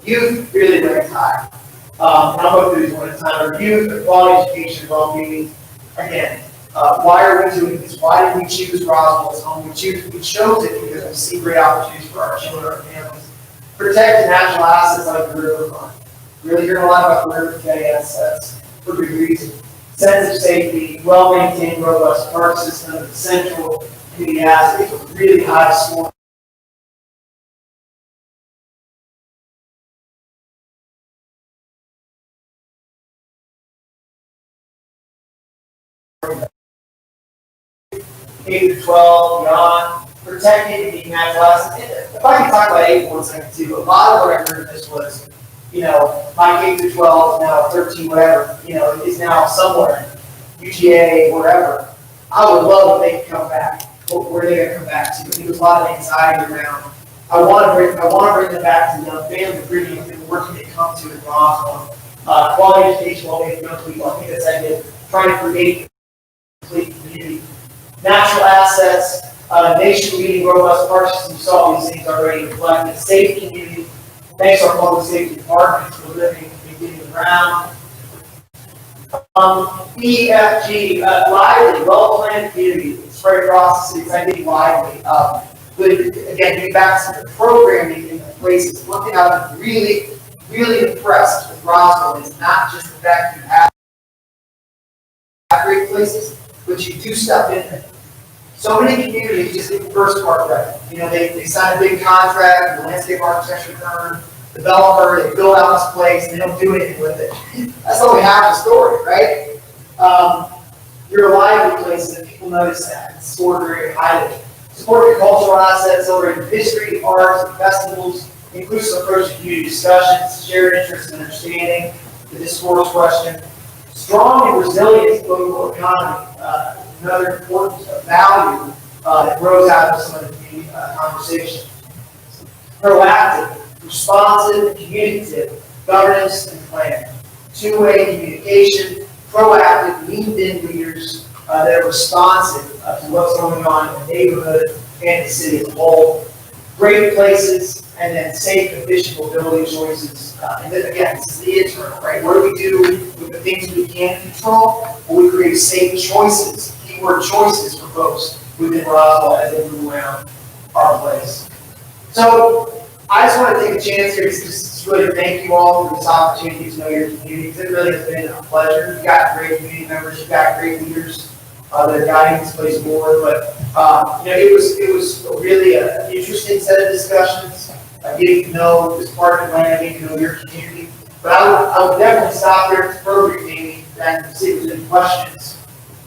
Youth really ranked high. And I'll go through these one at a time. Youth, quality education, well-being. Again, why are we doing this? Why did we choose Roswell as home? We chose it because we see great opportunities for our children, our families. Protect the natural assets like the riverfront. Really hearing a lot about the river today assets for good reason. Sense of safety, well-maintained, robust park system, the central community assets, a really high score. K through 12, beyond, protecting the natural assets. If I can talk about 8 for one second too, a lot of what I heard this was, my K through 12 is now 13, whatever, is now somewhere, UGA, wherever. I would love if they could come back. Where are they going to come back to? I think there's a lot of anxiety around. I want to bring them back to young families, bringing them where can they come to in Roswell. Quality education, well-being for young people. I think that's the idea. Trying to create a complete community. Natural assets, nation-leading robust park system. You saw these things already reflected. Safe community. Thanks to our public safety departments for living and getting around. EFG, lively, well-planned community, spread across the city, I think lively. Again, getting back to the programming in the places. One thing I've been really, really impressed with Roswell is not just the fact that you have great places, but you do stuff in them. So many communities just get the first part right. They sign a big contract, the landscape architecture firm, developer, they build out this place, and they don't do anything with it. That's all we have the story, right? You're a lively place, and people notice that. It's scored very highly. Support the cultural assets, celebrating history, arts, and festivals, inclusive approach to community discussions, shared interest and understanding, the discourse question. Strong and resilient local economy, another important value that grows out of some of the conversation. Proactive, responsive, and communicative governance and planning. Two-way communication, proactive, leaned-in leaders that are responsive to what's going on in the neighborhood and the city as a whole. Great places, and then safe, efficient mobility choices. And then again, this is the internal, right? What do we do with the things we can't control? Well, we create safe choices, keyword choices for folks within Roswell as they move around our place. So I just want to take a chance here to just really thank you all for this opportunity to know your communities. It really has been a pleasure. You've got great community members, you've got great leaders that are guiding this place forward. But it was really an interesting set of discussions. Getting to know this part of Atlanta, getting to know your community. But I would definitely stop there at the program meeting and see if there's any questions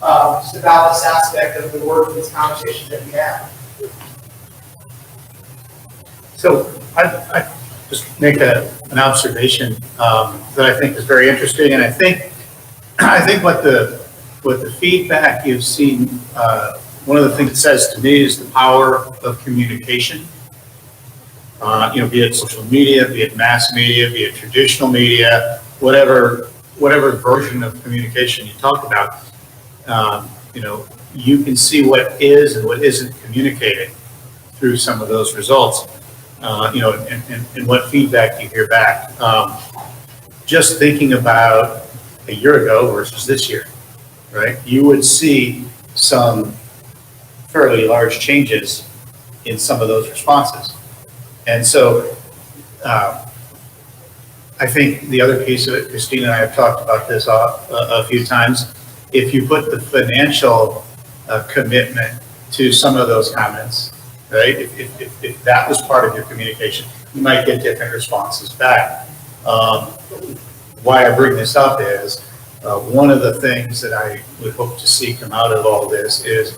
just about this aspect of the work and this conversation that we have. So I just make an observation that I think is very interesting, and I think what the feedback you've seen, one of the things it says to me is the power of communication. Be it social media, be it mass media, be it traditional media, whatever version of communication you talk about, you can see what is and what isn't communicated through some of those results, and what feedback you hear back. Just thinking about a year ago versus this year, right? You would see some fairly large changes in some of those responses. And so I think the other piece of it, Christina and I have talked about this a few times, if you put the financial commitment to some of those comments, right? If that was part of your communication, you might get different responses back. Why I bring this up is one of the things that I would hope to see come out of all this is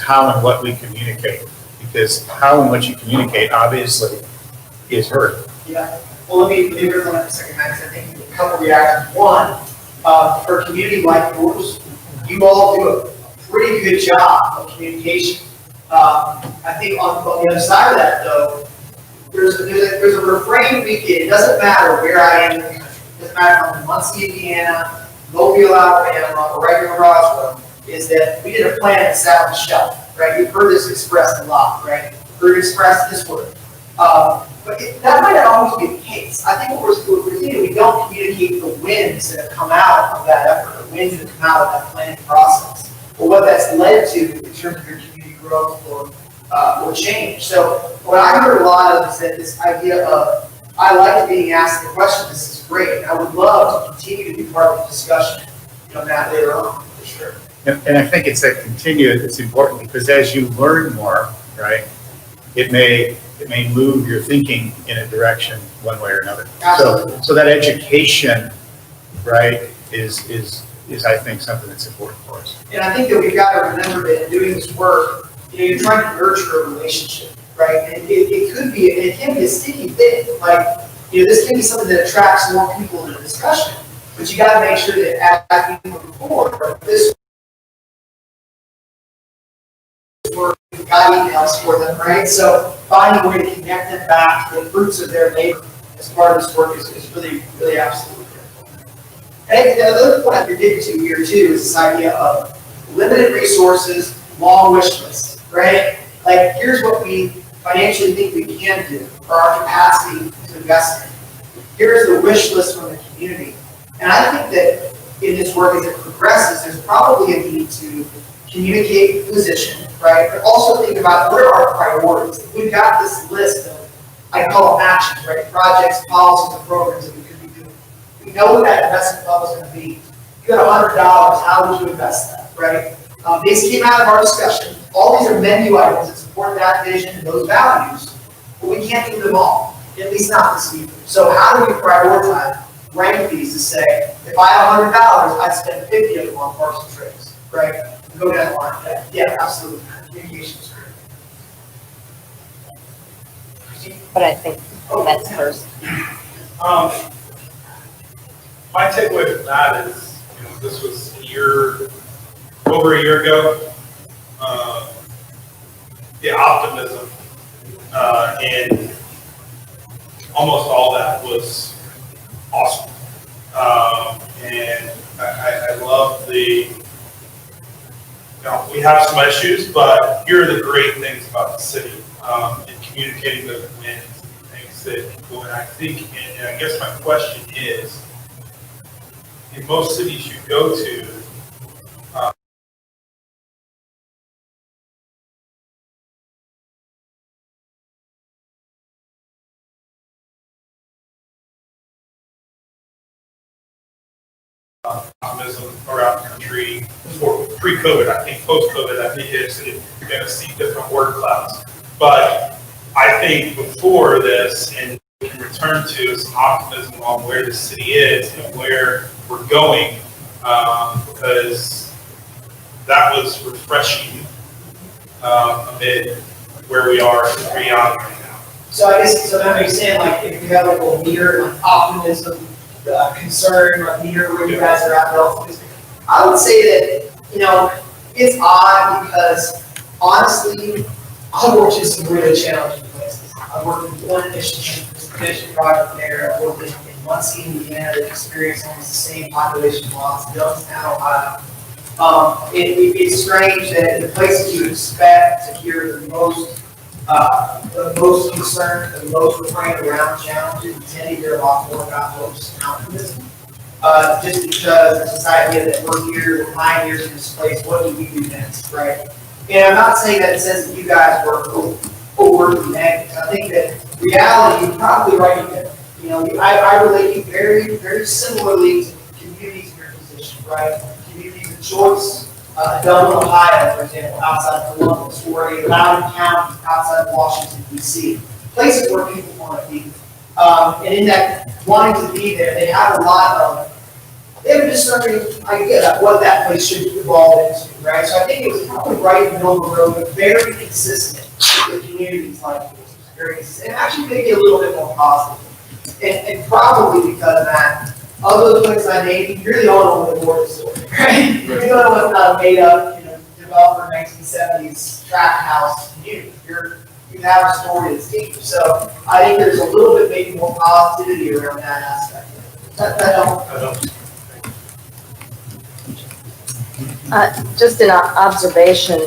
how and what we communicate. Because how and what you communicate obviously is heard. Yeah. Well, let me riff on that for a second, Max. I think a couple reactions. One, for a community like yours, you all do a pretty good job of communication. I think on the other side of that, though, there's a refrain we get. It doesn't matter where I am in the country. It doesn't matter if I'm in Muncie, Indiana, Mobile, Alabama, or right here in Roswell, is that we did a plan that sat on the shelf. Right, you've heard this expressed a lot, right? You've heard it expressed this word. But that might not always be the case. I think what we're doing, we don't communicate the wins that have come out of that effort, the wins that have come out of that planning process, or what that's led to in terms of your community growth or change. So what I heard a lot of is that this idea of, I like being asked the question, this is great, and I would love to continue to be part of the discussion, Matt, later on, for sure. And I think it's that continued, it's important because as you learn more, right, it may move your thinking in a direction one way or another. So that education, right, is I think something that's important for us. And I think that we've got to remember that in doing this work, you're trying to nurture a relationship, right? And it could be, and it can be a sticky thing. Like, this can be something that attracts more people in the discussion, but you got to make sure that as we move forward, this work, we've got emails for them, right? So finding a way to connect them back to the fruits of their labor as part of this work is really, really absolutely critical. And the other point you're getting to here too is this idea of limited resources, long wish lists, right? Like, here's what we financially think we can do, or our capacity to invest in. Here's the wish list from the community. And I think that in this work, as it progresses, there's probably a need to communicate position, right? But also think about what are our priorities. We've got this list of, I call them actions, right? Projects, policies, and programs that we could be doing. We know what that investment level is going to be. You got $100, how would you invest that, right? These came out of our discussion. All these are menu items that support that vision and those values, but we can't do them all, at least not this week. So how do we prioritize, rank these to say, if I have $100, I'd spend 50 of them on parks and trails, right? go down the line. Yeah, absolutely. Communication is great. But I think that's first. My takeaway from that is, this was over a year ago. The optimism, and almost all that was awesome. And I love we have some issues, but here are the great things about the city, and communicating those wins and things that people, and I think, and I guess my question is, in most cities you go to, optimism around the country for pre-COVID. I think post-COVID, I think you're going to see different word clouds. But I think before this, and we can return to some optimism on where the city is and where we're going, because that was refreshing amid where we are in reality right now. So I guess, so that makes sense, like, if you have like a meter, like optimism, concern, like meter where you guys are at relative. I would say that, it's odd because honestly, I've worked in some really challenging places. I've worked in one mission project there. I've worked in Muncie, Indiana, that experienced almost the same population loss, Youngstown, Ohio. It's strange that the places you expect to hear the most concern, the most refrain around challenges, you tend to hear a lot more about hopes and optimism. Just because it's this idea that we're here, we're pioneers in this place, what do we do next, right? And I'm not saying that it says that you guys were overtly negative. I think that reality, you're probably right in there. I relate you very, very similarly to communities in your position, right? Communities of choice, Dublin, Ohio, for example, outside Columbus, or a Loudoun County outside Washington, D.C. Places where people want to be. And in that wanting to be there, they have a discerning idea of what that place should evolve into, right? So I think it was probably right in the middle of the road, but very consistent with communities like this. Very consistent, and actually maybe a little bit more positive. And probably because of that, of those places I named, you really don't know what the Lord is doing, right? You don't know what's not made up, developer 1970s tract house community. You have a story that's deep. So I think there's a little bit maybe more positivity around that aspect. That helps. Just an observation,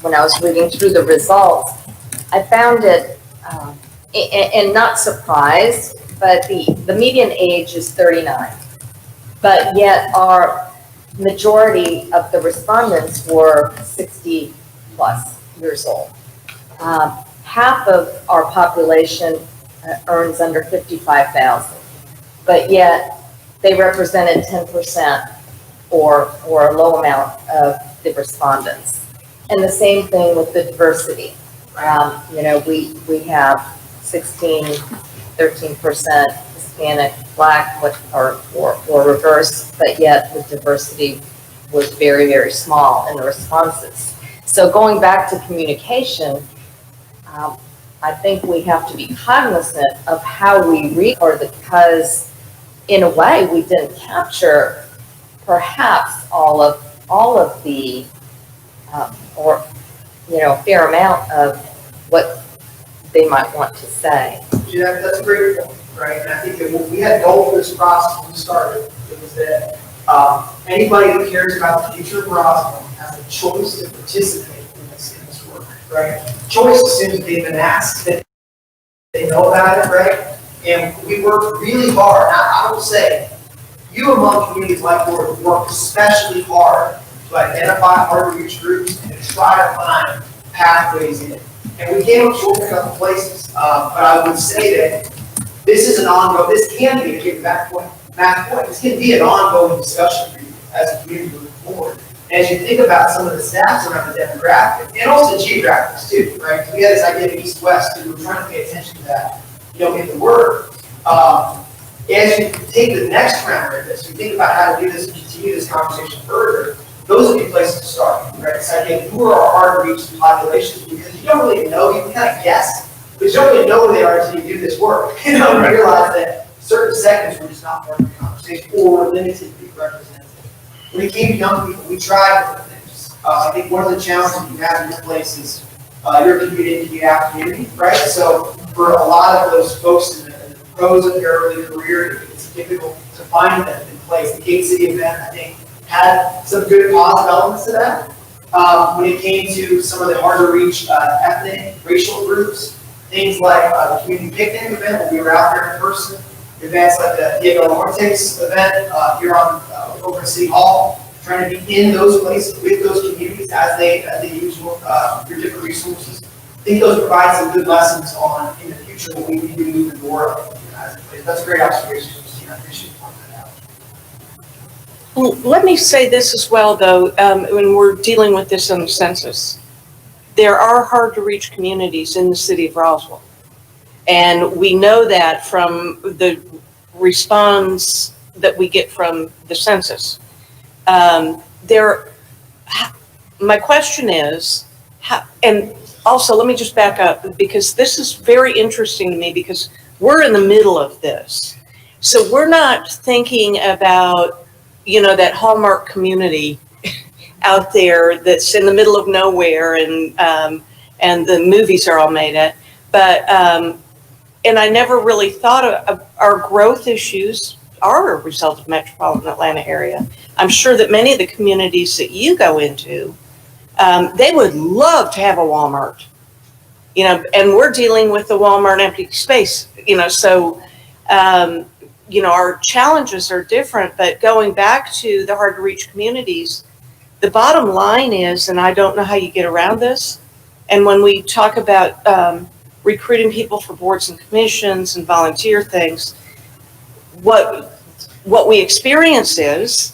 when I was reading through the results, I found it, and not surprised, but the median age is 39. But yet our majority of the respondents were 60 plus years old. Half of our population earns under 55,000, but yet they represented 10% or a low amount of the respondents. And the same thing with the diversity. We have 13% Hispanic, Black, or reverse, but yet the diversity was very, very small in the responses. So going back to communication, I think we have to be cognizant of how we record it, because in a way we didn't capture perhaps all of the fair amount of what they might want to say. Yeah, that's a great point, right? And I think that when we had a goal for this process when we started, it was that anybody who cares about the future of Roswell has a choice to participate in this work, right? Choice assumes they've been asked, that they know about it, right? And we worked really hard. I will say, you among communities like yours work especially hard to identify hard-to-reach groups and to try to find pathways in. And we came up short in a couple places, but I would say that this is an ongoing, this can be a getting back point, this can be an ongoing discussion for you as a community moving forward. And as you think about some of the stats around the demographic, and also geographics too, right? We had this idea of east-west, and we were trying to pay attention to that, in the work. As you take the next round of this, you think about how to do this and continue this conversation further, those would be places to start, right? So again, who are our hard to reach populations? Because you don't really know, you can kind of guess, but you don't really know who they are until you do this work. You know, and realize that certain segments were just not part of the conversation or were limited to be represented. When it came to young people, we tried different things. I think one of the challenges you have in your place is your community, right? So for a lot of those folks in the pros of their early career, it's difficult to find them in place. The Gate City event, I think, had some good positive elements to that. When it came to some of the harder to reach ethnic, racial groups, things like the community picnic event where we were out there in person, events like the Diego Ortiz event here on over at City Hall, trying to be in those places with those communities as they use your different resources. I think those provide some good lessons on in the future what we need to do moving forward as a place. That's a great observation, Christine. I appreciate you pointing that out. Well, let me say this as well, though, when we're dealing with this in the census. There are hard to reach communities in the city of Roswell. And we know that from the response that we get from the census. My question is, and also let me just back up because this is very interesting to me because we're in the middle of this. So we're not thinking about, that Hallmark community out there that's in the middle of nowhere and the movies are all made at. But, and I never really thought of our growth issues are a result of metropolitan Atlanta area. I'm sure that many of the communities that you go into, they would love to have a Walmart, and we're dealing with the Walmart empty space, so, our challenges are different, but going back to the hard to reach communities, the bottom line is, and I don't know how you get around this, and when we talk about recruiting people for boards and commissions and volunteer things, what we experience is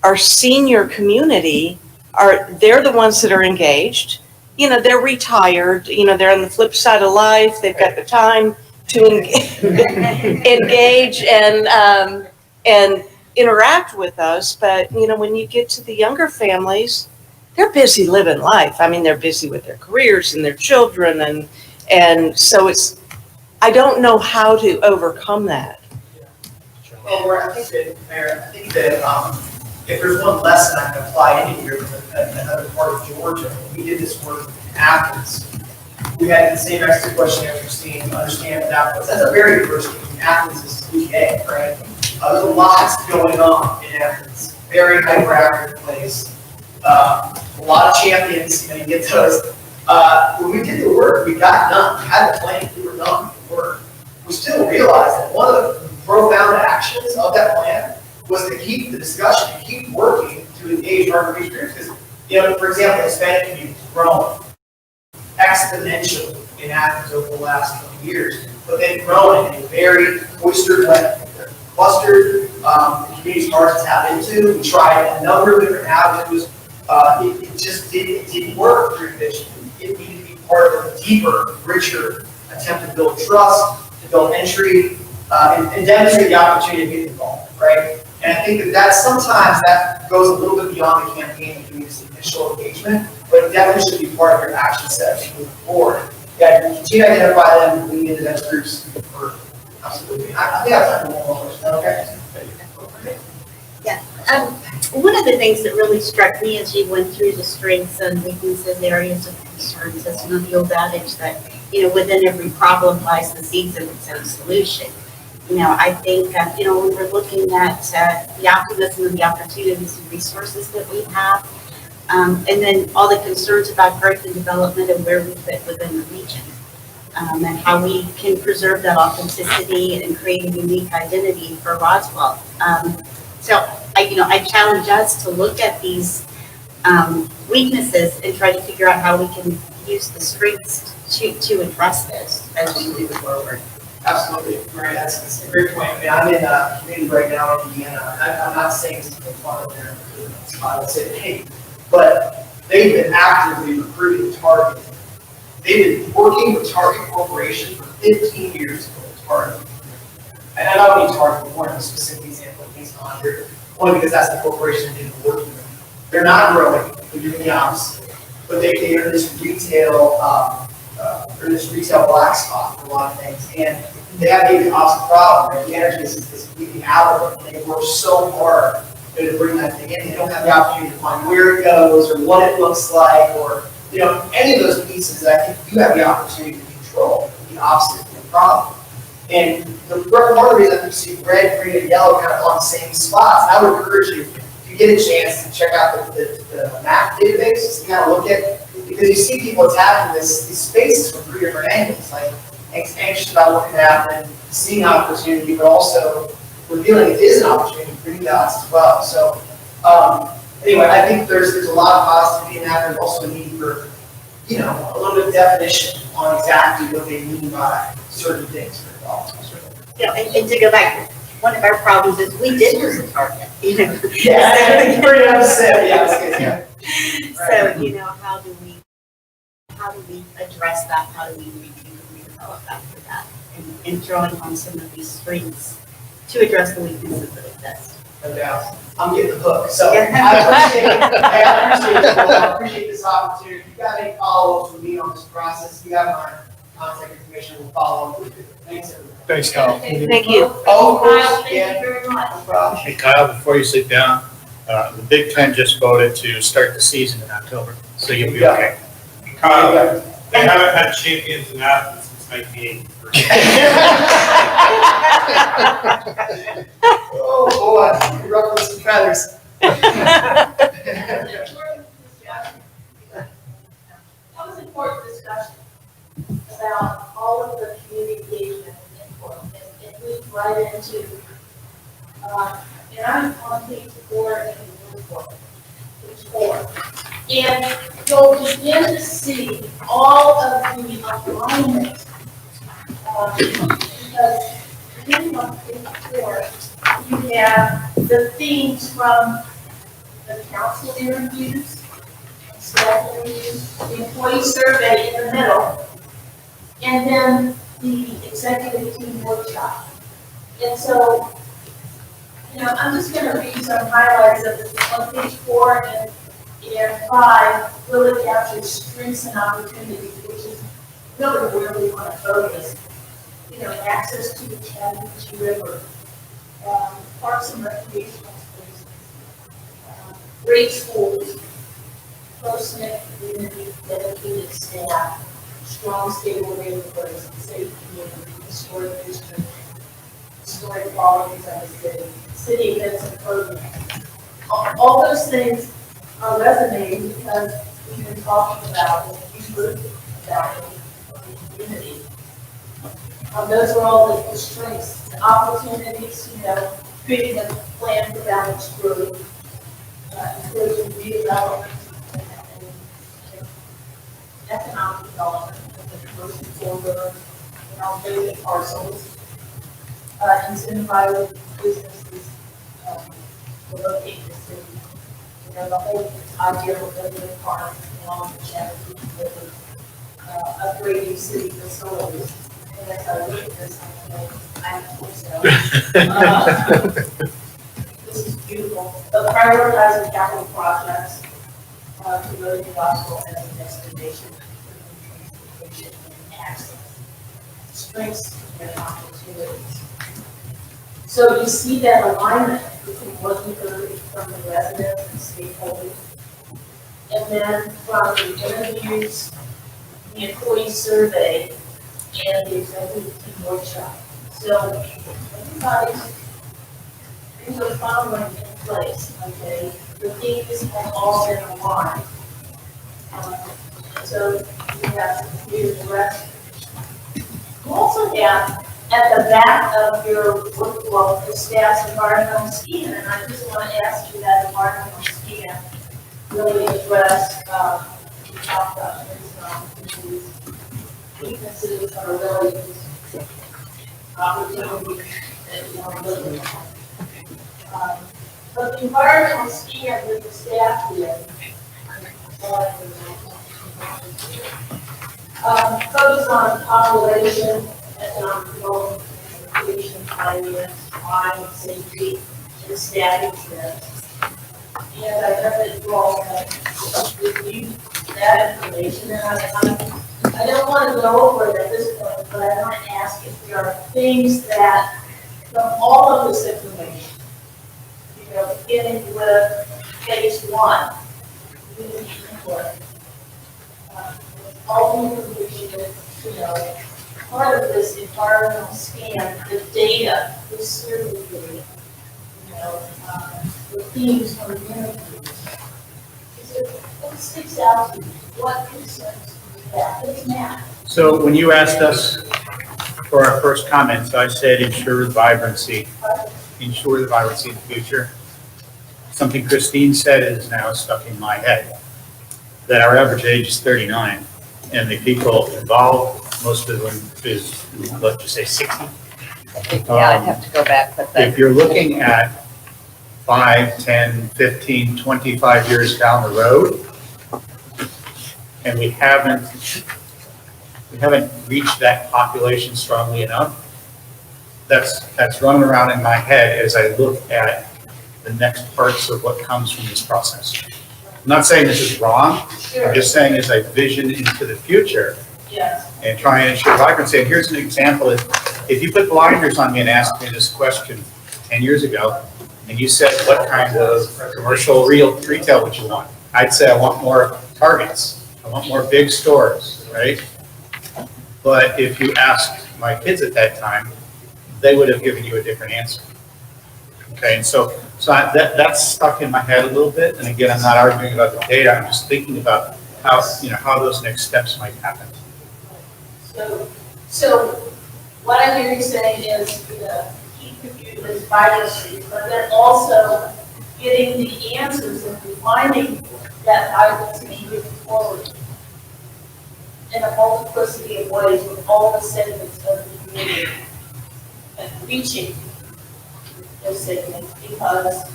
our senior community they're the ones that are engaged. They're retired, they're on the flip side of life, they've got the time to engage and interact with us, but when you get to the younger families, they're busy living life. I mean, they're busy with their careers and their children, and so I don't know how to overcome that. Well, I think that if there's one lesson I can apply in here with another part of Georgia, when we did this work in Athens, we had the same exit questionnaire for Christine to understand what that was. That's a very diverse community. Athens is UK, right? There's a lot going on in Athens. Very hyperactive place. A lot of champions, you get those. When we did the work, we got done. We had the plan, we were done with the work. We still realized that one of the profound actions of that plan was to keep the discussion and keep working to engage hard to reach groups. Because, for example, the Hispanic community has grown exponentially in Athens over the last 20 years, but they've grown in a very oyster way. They're clustered, the community's hard to tap into. We tried a number of different avenues. It just didn't work through vision. It needed to be part of a deeper, richer attempt to build trust, to build entry, and demonstrate the opportunity to get involved, right? And I think that sometimes that goes a little bit beyond the campaign and doing this initial engagement, but it definitely should be part of your action set moving forward. Yeah, you continue to identify them and lean into those groups for absolutely. I think I have time for one more question. Okay. Yeah. One of the things that really struck me as you went through the strengths and weaknesses, areas of concerns, is the old adage that within every problem lies the seeds of its own solution. I think when we're looking at the optimism and the opportunities and resources that we have, and then all the concerns about growth and development and where we fit within the region, and how we can preserve that authenticity and create a unique identity for Roswell. So I challenge us to look at these weaknesses and try to figure out how we can use the strengths to address this as we move forward. Absolutely, right. That's a great point. I mean, I'm in a community right now in Indiana. I'm not saying this to make fun of them. I would say, hey, but they've been actively recruiting Target. They've been working with Target Corporation for 15 years with Target. And I don't mean Target, but more of a specific example of things on here. Only because that's the corporation they've been working with. They're not growing, they're doing the opposite. But they are this retail, or this retail black spot for a lot of things. And they have the opposite problem, right? The energy is leaving out of it. They work so hard to bring that thing in. They don't have the opportunity to find where it goes or what it looks like or, any of those pieces that I think you have the opportunity to control, the opposite of the problem. And one of the reasons you see red, green, and yellow kind of on the same spots, I would encourage you, if you get a chance to check out the map database, just to kind of look at, because you see people attacking these spaces from 3 different angles, like anxious about what can happen, seeing opportunity, but also revealing it is an opportunity for green dots as well. So anyway, I think there's a lot of positivity in that. There's also a need for, a little bit of definition on exactly what they mean by certain things. And to go back, one of our problems is we did lose a target, Yeah, pretty upset, yeah. So, how do we address that? How do we redevelop after that? And drawing on some of these strengths to address the weaknesses that exist. No doubt. I'm getting the hook. So I appreciate this opportunity. If you got any follow-ups with me on this process, you have my contact information. We'll follow up with you. Thanks, everybody. Thanks, Kyle. Thank you. Oh, of course. Kyle, thank Yeah. you very much. No problem. Hey Kyle, before you sit down, the Big Ten just voted to start the season in October, so you'll be Yeah. okay. Kyle, they haven't had champions in Athens since 1983. Oh, boy. You're ruffling some feathers. That was an important discussion about all of the community engagement and input. And moved right into, and I'm on page 4 in the report, page 4. And you'll begin to see all of the alignment, because beginning on page 4, you have the themes from the council interviews, staff interviews, the employee survey in the middle, and then the executive team workshop. And so, I'm just going to read some highlights of this on page 4 and 5 really captures strengths and opportunities, which is really where we want to focus. Access to the Chattahoochee River, parks and recreational spaces, great schools, close-knit community, dedicated staff, strong, stable neighborhoods, safe community, historic district, historic qualities of the city events and programs. All those things are resonating because we've been talking about and you've heard about the community. Those are all the strengths, the opportunities, creating a plan for balanced growth, including redevelopment and economic development of the commercial corridor and all vacant parcels, incentivize businesses to locate the city. The whole idea of building a park along the Chattahoochee River, upgrading city facilities. And as I look at this, I think so. This is beautiful. Prioritizing capital projects, promoting Roswell as a destination for transportation and access, strengths and opportunities. So you see that alignment between what you heard from the residents and stakeholders, and then from the interviews, the employee survey, and the executive team workshop. So everybody's things are following in place, okay? The themes have all been aligned. So we have some clear direction. You also have at the back of your workflow the staff's environmental scan, and I just want to ask you that environmental scan really address we talked about these weaknesses are really opportunities that you want to look at. But the environmental scan with the staff did, focus on population, economic development, education, finance, crime, safety, and staffing trends. and I know that you all have reviewed that information, and I don't want to go over it at this point, but I want to ask if there are things that, from all of this information, you know, beginning with phase one, unit report, all the information that, you know, part of this environmental scan, the data, the survey data, you know, the themes from the interviews. Is it, what sticks out to you? What concerns you? That is Matt. So when you asked us for our first comments, I said ensure the vibrancy in the future. Something Christine said is now stuck in my head, that our average age is 39, and the people involved, most of them is, let's just say 60. Yeah, I'd have to go back, but If you're looking at 5, 10, 15, 25 years down the road, and we haven't reached that population strongly enough, that's running around in my head as I look at the next parts of what comes from this process. I'm not saying this is wrong, I'm just saying as I vision into the future Yes. and try and ensure vibrancy. And here's an example, if you put blinders on me and asked me this question 10 years ago, and you said, what kind of commercial retail would you want? I'd say I want more Targets, I want more big stores, right? But if you asked my kids at that time, they would have given you a different answer. Okay, and so that's stuck in my head a little bit. And again, I'm not arguing about the data. I'm just thinking about how those next steps might happen. So what I'm hearing saying is, keep computing this vibrancy, but then also getting the answers and defining that vibrancy moving forward in a multiplicity of ways with all the segments of the community and reaching those segments, because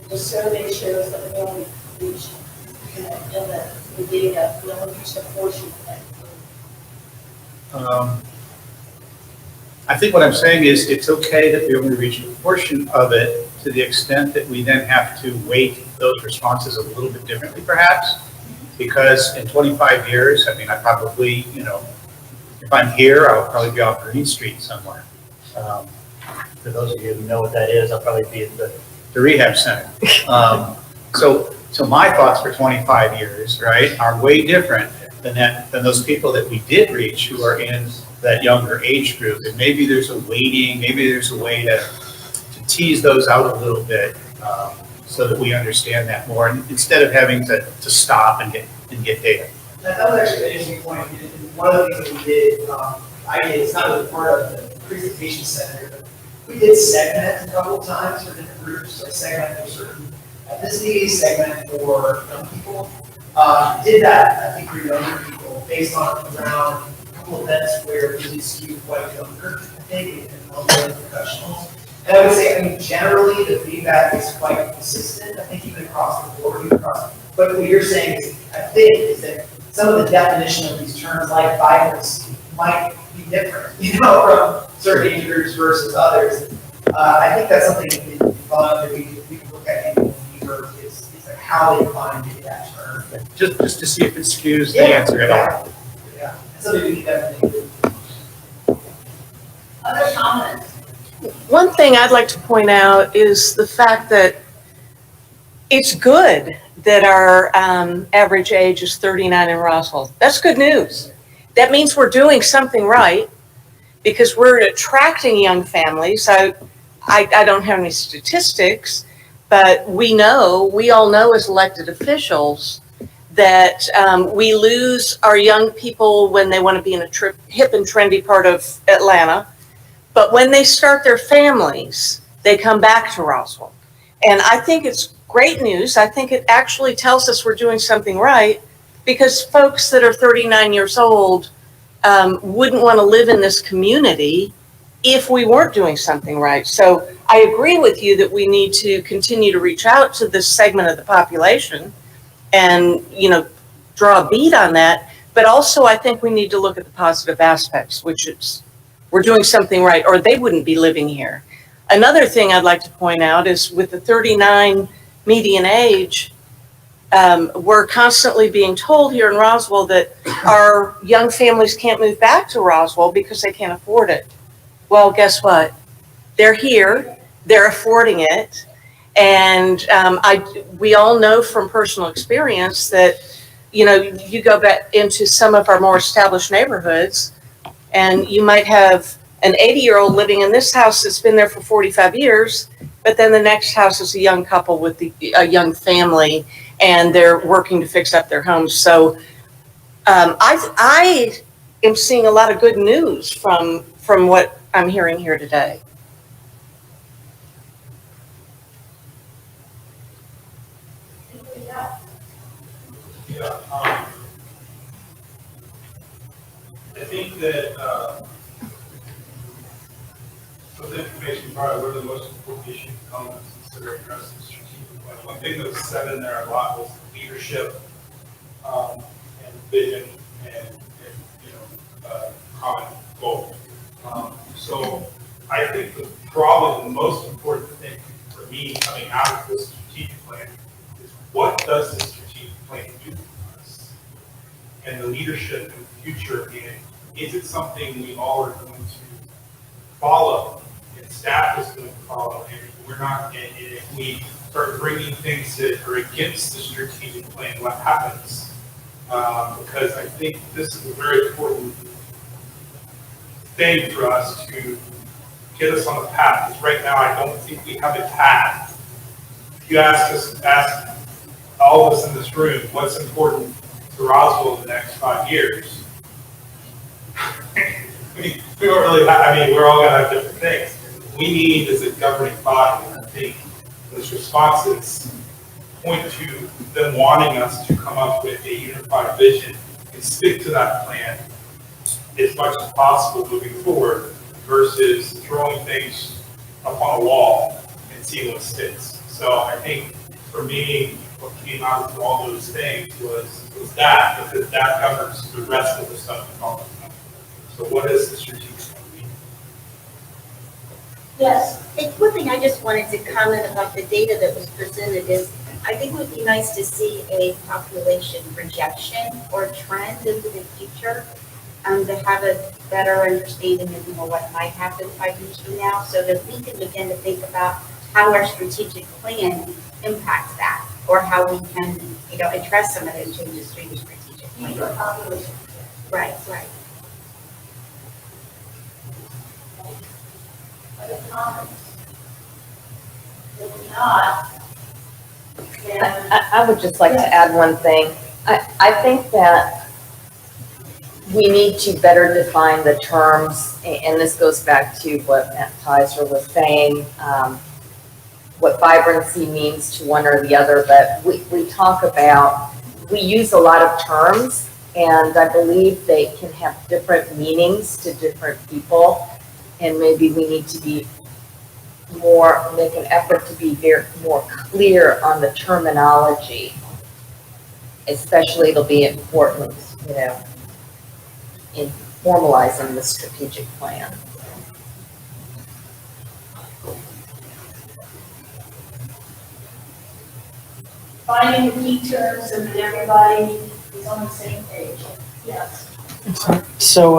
the survey shows that we only reach, in the data, we only reach a portion of that. I think what I'm saying is it's okay that we only reach a portion of it, to the extent that we then have to weight those responses a little bit differently perhaps, because in 25 years, I mean, I probably, if I'm here, I'll probably be off Green Street somewhere. For those of you who know what that is, I'll probably be at the rehab center. So my thoughts for 25 years, right, are way different than those people that we did reach who are in that younger age group. And maybe there's a weighting, maybe there's a way to tease those out a little bit, so that we understand that more, and instead of having to stop and get data. That was actually an interesting point. One of the things that we did, I did, it's not really part of the presentation center, but we did segment a couple of times for different groups, like segment for certain ethnicity, segment for young people. Did that, I think, for younger people, based on around a couple of events where it really skewed quite younger, I think, and also professionals. And I would say, I mean, generally, the feedback is quite consistent, I think, even across the board, but what you're saying is, I think, is that some of the definition of these terms, like vibrancy, might be different, from certain age groups versus others. I think that's something that would be fun, that we can look at in deeper, is like how they define that term. Just to see if it skews the answer at all. Yeah, that's something we can definitely do. Other comments? One thing I'd like to point out is the fact that it's good that our average age is 39 in Roswell. That's good news. That means we're doing something right, because we're attracting young families. I don't have any statistics, but we all know as elected officials that we lose our young people when they want to be in a hip and trendy part of Atlanta. But when they start their families, they come back to Roswell. And I think it's great news. I think it actually tells us we're doing something right, because folks that are 39 years old wouldn't want to live in this community if we weren't doing something right. So I agree with you that we need to continue to reach out to this segment of the population and, draw a bead on that. But also I think we need to look at the positive aspects, which is we're doing something right, or they wouldn't be living here. Another thing I'd like to point out is with the 39 median age, we're constantly being told here in Roswell that our young families can't move back to Roswell because they can't afford it. Well, guess what? They're here, they're affording it, and we all know from personal experience that, you know, you go back into some of our more established neighborhoods, and you might have an 80-year-old living in this house that's been there for 45 years, but then the next house is a young couple with a young family, and they're working to fix up their homes. So I am seeing a lot of good news from what I'm hearing here today. Yeah, I think that, with information, probably one of the most important issues components consider addressing strategic plan. One thing that was said in there a lot was leadership, and vision and you know, common goal. So I think probably the most important thing for me coming out of this strategic plan is what does this strategic plan do for us? And the leadership in the future, and is it something we all are going to follow, and staff is going to follow, and we're not, and if we start bringing things that are against the strategic plan, what happens? Because I think this is a very important thing for us to get us on the path, because right now I don't think we have a path. If you ask all of us in this room, what's important to Roswell in the next 5 years? we don't really have, I mean, we're all gonna have different things. We need as a governing body, and I think those responses point to them wanting us to come up with a unified vision and stick to that plan as much as possible moving forward versus throwing things up on a wall and seeing what sticks. So I think for me, what came out of all those things was that, because that governs the rest of the stuff we're talking about. So what is the strategic plan? Yes, and one thing I just wanted to comment about the data that was presented is, I think it would be nice to see a population projection or trend into the future, to have a better understanding of, you know, what might happen 5 years from now, so that we can begin to think about how our strategic plan impacts that, or how we can, you know, address some of those changes through the strategic plan. Right, right. Other comments? If not, then I would just like to add one thing. I think that we need to better define the terms, and this goes back to what Matt Kaiser was saying, what vibrancy means to one or the other, but we talk about, we use a lot of terms, and I believe they can have different meanings to different people, and maybe we need to be make an effort to be more clear on the terminology. Especially it'll be important, you know, in formalizing the strategic plan. finding the key terms and that everybody is on the same page. Yes. So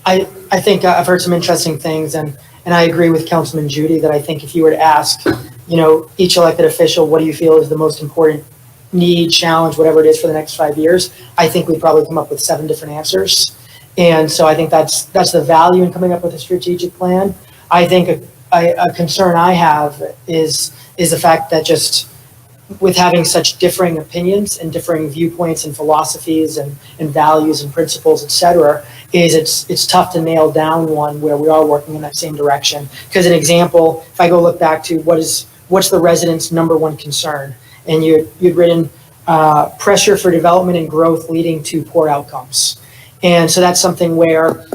I think I've heard some interesting things, and I agree with Councilman Judy that I think if you were to ask, you know, each elected official, what do you feel is the most important need, challenge, whatever it is for the next 5 years, I think we'd probably come up with 7 different answers. And so I think that's the value in coming up with a strategic plan. I think a concern I have is the fact that just with having such differing opinions and differing viewpoints and philosophies and values and principles, et cetera, is it's tough to nail down one where we are working in that same direction. Because an example, if I go look back to what's the residents' number one concern, and you'd written pressure for development and growth leading to poor outcomes. And so that's something where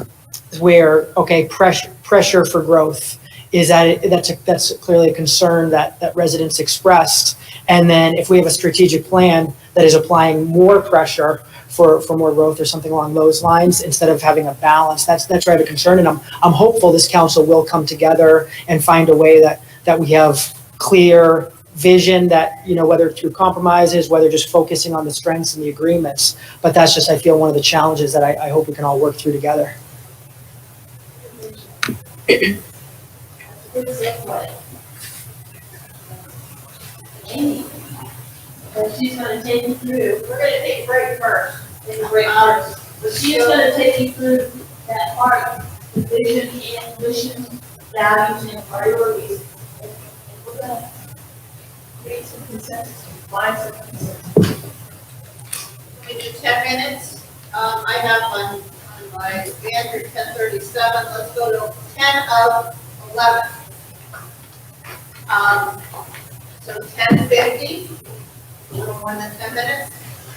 okay, pressure for growth is that's clearly a concern that residents expressed. And then if we have a strategic plan that is applying more pressure for more growth or something along those lines, instead of having a balance. That's right, a concern, and I'm hopeful this council will come together and find a way that we have clear vision, that, you know, whether through compromises, whether just focusing on the strengths and the agreements. But that's just, I feel, one of the challenges that I hope we can all work through together. Amy, and she's gonna take you through, we're gonna take a break first. Take a break first. But she's gonna take you through that part, the vision and mission, values and priorities. And we're gonna create some consensus, find some consensus. We do 10 minutes. I have on my standard 10:37. Let's go to 10 of 11. So 10:50, a little more than 10 minutes.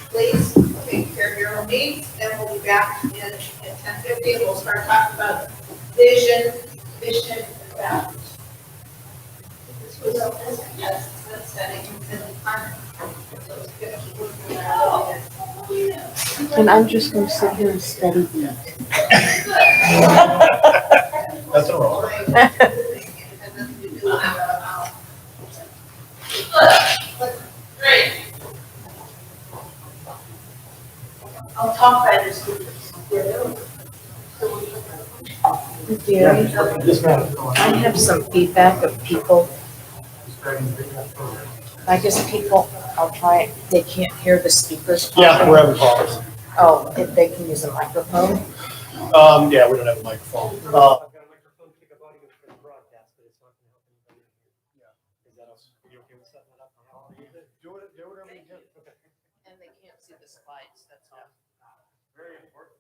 Please take care of your own needs, and we'll be back in at 10:50. We'll start talking about vision, mission, and values. This was a, yes, that's setting and the time. So it's good to keep looking at it. And I'm just gonna sit here and study eat. That's all wrong. Great. I'll talk by this. Gary, Yes, ma'am. I have some feedback of people. I guess people, I'll try, they can't hear the speakers. Yeah, we're having problems. Oh, if they can use a microphone. Yeah, we don't have a microphone. And they can't see the slides, that's all. Very important.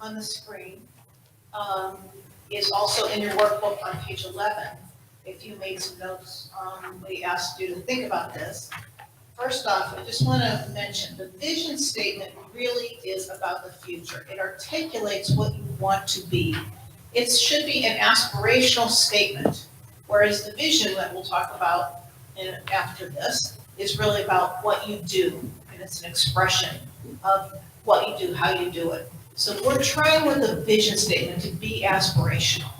on the screen is also in your workbook on page 11. If you made some notes, we asked you to think about this. First off, I just want to mention the vision statement really is about the future. It articulates what you want to be. It should be an aspirational statement, whereas the vision that we'll talk about after this is really about what you do, and it's an expression of what you do, how you do it. So we're trying with the vision statement to be aspirational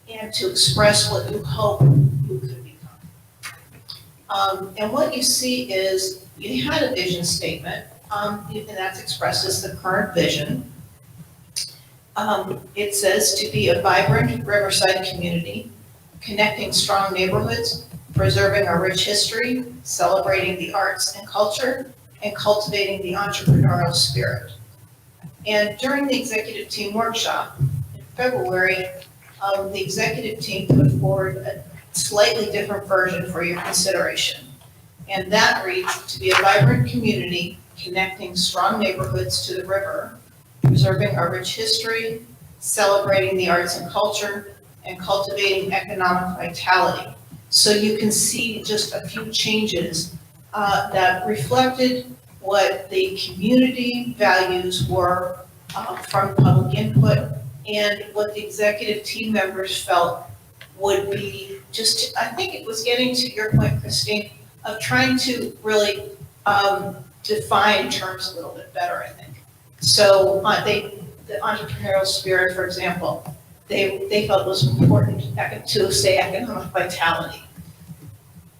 and to express what you hope you could become. And what you see is you had a vision statement, and that's expressed as the current vision. It says to be a vibrant riverside community, connecting strong neighborhoods, preserving our rich history, celebrating the arts and culture, and cultivating the entrepreneurial spirit. And during the executive team workshop in February, the executive team put forward a slightly different version for your consideration. And that reads, to be a vibrant community, connecting strong neighborhoods to the river, preserving our rich history, celebrating the arts and culture, and cultivating economic vitality. So you can see just a few changes that reflected what the community values were from public input and what the executive team members felt would be just, I think it was getting to your point, Christine, of trying to really define terms a little bit better, I think. So the entrepreneurial spirit, for example, they felt was important to say economic vitality.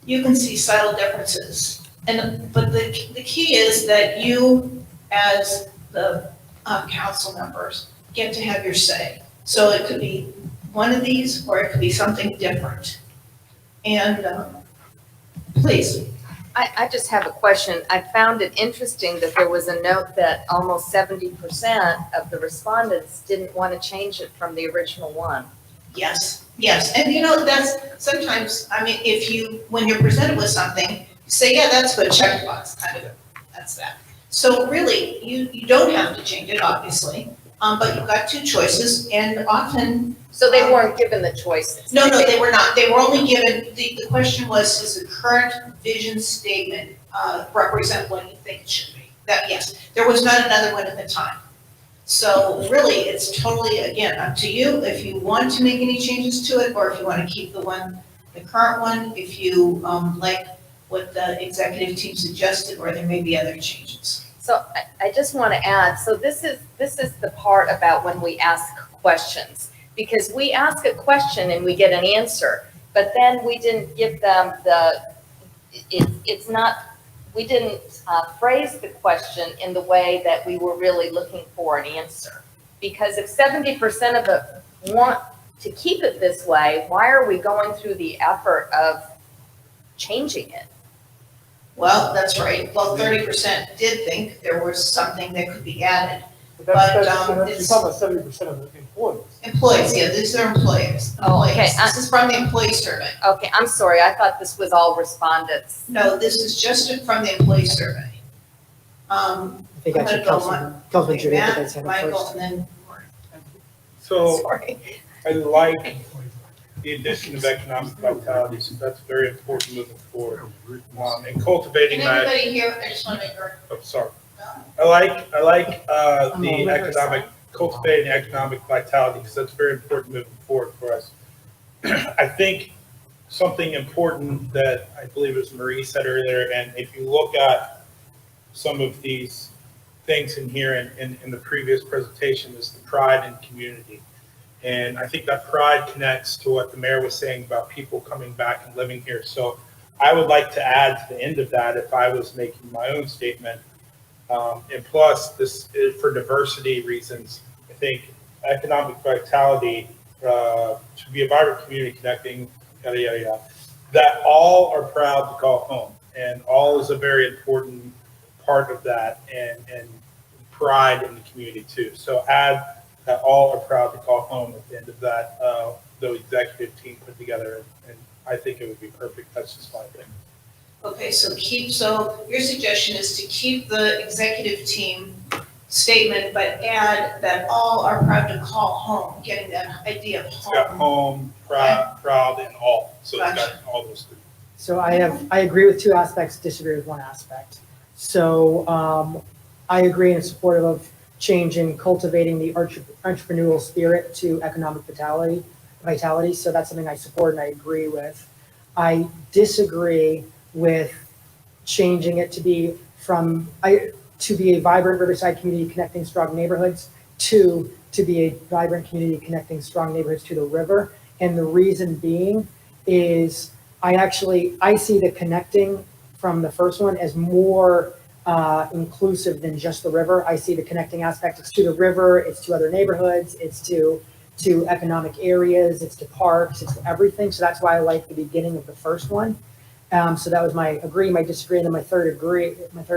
You can see subtle differences. But the key is that you, as the council members, get to have your say. So it could be one of these, or it could be something different. And please. I just have a question. I found it interesting that there was a note that almost 70% of the respondents didn't want to change it from the original one. Yes, yes. And you know, that's sometimes, I mean, when you're presented with something, say, yeah, that's good, check the box, kind of, that's that. So really, you don't have to change it, obviously, but you've got two choices, and often. So they weren't given the choices? No, they were not. They were only given, the question was, does the current vision statement represent what you think it should be? That, yes, there was not another one at the time. So really, it's totally, again, up to you if you want to make any changes to it, or if you want to keep the current one, if you like what the executive team suggested, or there may be other changes. So I just want to add, so this is the part about when we ask questions, because we ask a question and we get an answer, but then we didn't give them we didn't phrase the question in the way that we were really looking for an answer. Because if 70% of it want to keep it this way, why are we going through the effort of changing it? Well, that's right. Well, 30% did think there was something that could be added. You're talking about 70% of the employees. Employees, yeah, these are employers. Oh, okay. This is from the employee survey. Okay, I'm sorry. I thought this was all respondents. No, this is just from the employee survey. I think I'm actually gonna go Councilman Judy Matt, has hand up Michael, first. and then So Sorry. I like the addition of economic vitality, so that's very important moving forward. And cultivating can that, everybody hear? I just want to make sure. oh, sorry. I like the economic, cultivating economic vitality, because that's very important moving forward for us. I think something important that I believe as Marie said earlier, and if you look at some of these things in here in the previous presentation, is the pride in community. And I think that pride connects to what the mayor was saying about people coming back and living here. So I would like to add to the end of that, if I was making my own statement, and plus this is for diversity reasons, I think economic vitality should be a vibrant community connecting, yada, yada, yada, that all are proud to call home. And all is a very important part of that, and pride in the community too. So add that all are proud to call home at the end of that, the executive team put together, and I think it would be perfect. That's just my opinion. Okay, so your suggestion is to keep the executive team statement, but add that all are proud to call home, getting that idea of It's got home. home, proud, and all, so it's got all those things. So I agree with two aspects, disagree with one aspect. So I agree and supportive of change in cultivating the entrepreneurial spirit to economic vitality. So that's something I support and I agree with. I disagree with changing it to be to be a vibrant riverside community connecting strong neighborhoods to be a vibrant community connecting strong neighborhoods to the river. And the reason being is I see the connecting from the first one as more inclusive than just the river. I see the connecting aspect. It's to the river, it's to other neighborhoods, it's to economic areas, it's to parks, it's to everything. So that's why I like the beginning of the first one. So that was my agree, my disagree, and then my third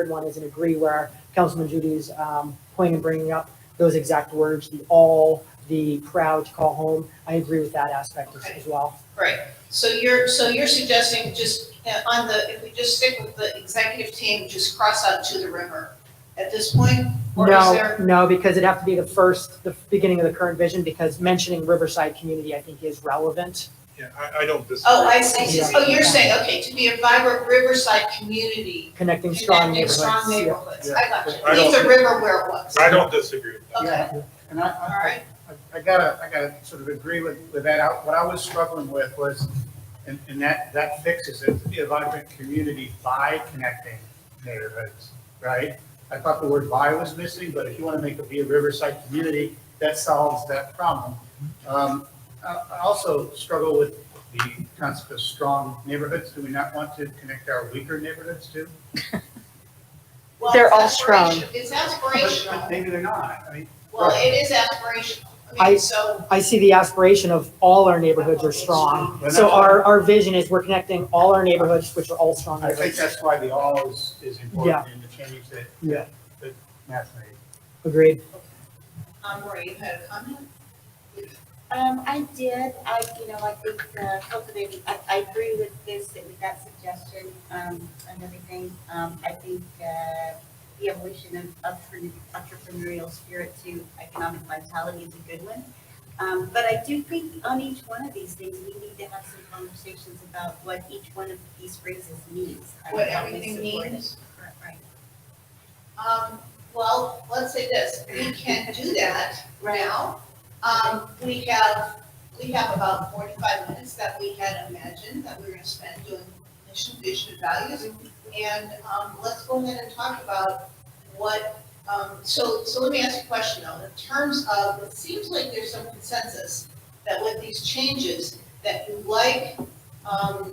one is an agree, where Councilman Judy's point in bringing up those exact words, the proud to call home. I agree with that aspect as well. Right, so you're suggesting just if we just stick with the executive team, just cross out to the river at this point? Or is there? No, because it'd have to be the beginning of the current vision, because mentioning Riverside community, I think, is relevant. Yeah, I don't disagree. Oh, I see. Yeah. Oh, you're saying, okay, to be a vibrant riverside community, Connecting strong connecting neighborhoods. strong Yeah. neighborhoods. Yeah. I got you. I Leave don't- the river where it was. I don't disagree with that. Okay, And all I right. gotta sort of agree with that. What I was struggling with was, and that fixes it, to be a vibrant community by connecting neighborhoods, right? I thought the word by was missing, but if you want to make it be a riverside community, that solves that problem. I also struggle with the concept of strong neighborhoods. Do we not want to connect our weaker neighborhoods too? Well, They're it's all strong. It's But aspirational. maybe they're not. I mean, Well, it is aspirational. So, I see the aspiration of all our neighborhoods are strong. So our vision is we're connecting all our neighborhoods, which are all strong I think neighborhoods. that's why the all is important in the change Yeah. that Matt's made. Agreed. Marie, you had a comment? I did, I think cultivating, I agree with that suggestion, and everything. I think, the evolution of entrepreneurial spirit to economic vitality is a good one. But I do think on each one of these things, we need to have some conversations about what each one of these phrases means. What everything means? Right. Well, let's say this, we can do that now. We have about 45 minutes that we had imagined that we were gonna spend doing mission, vision, and values. And, let's go ahead and talk about what, so let me ask you a question though. In terms of, it seems like there's some consensus that with these changes, that you like,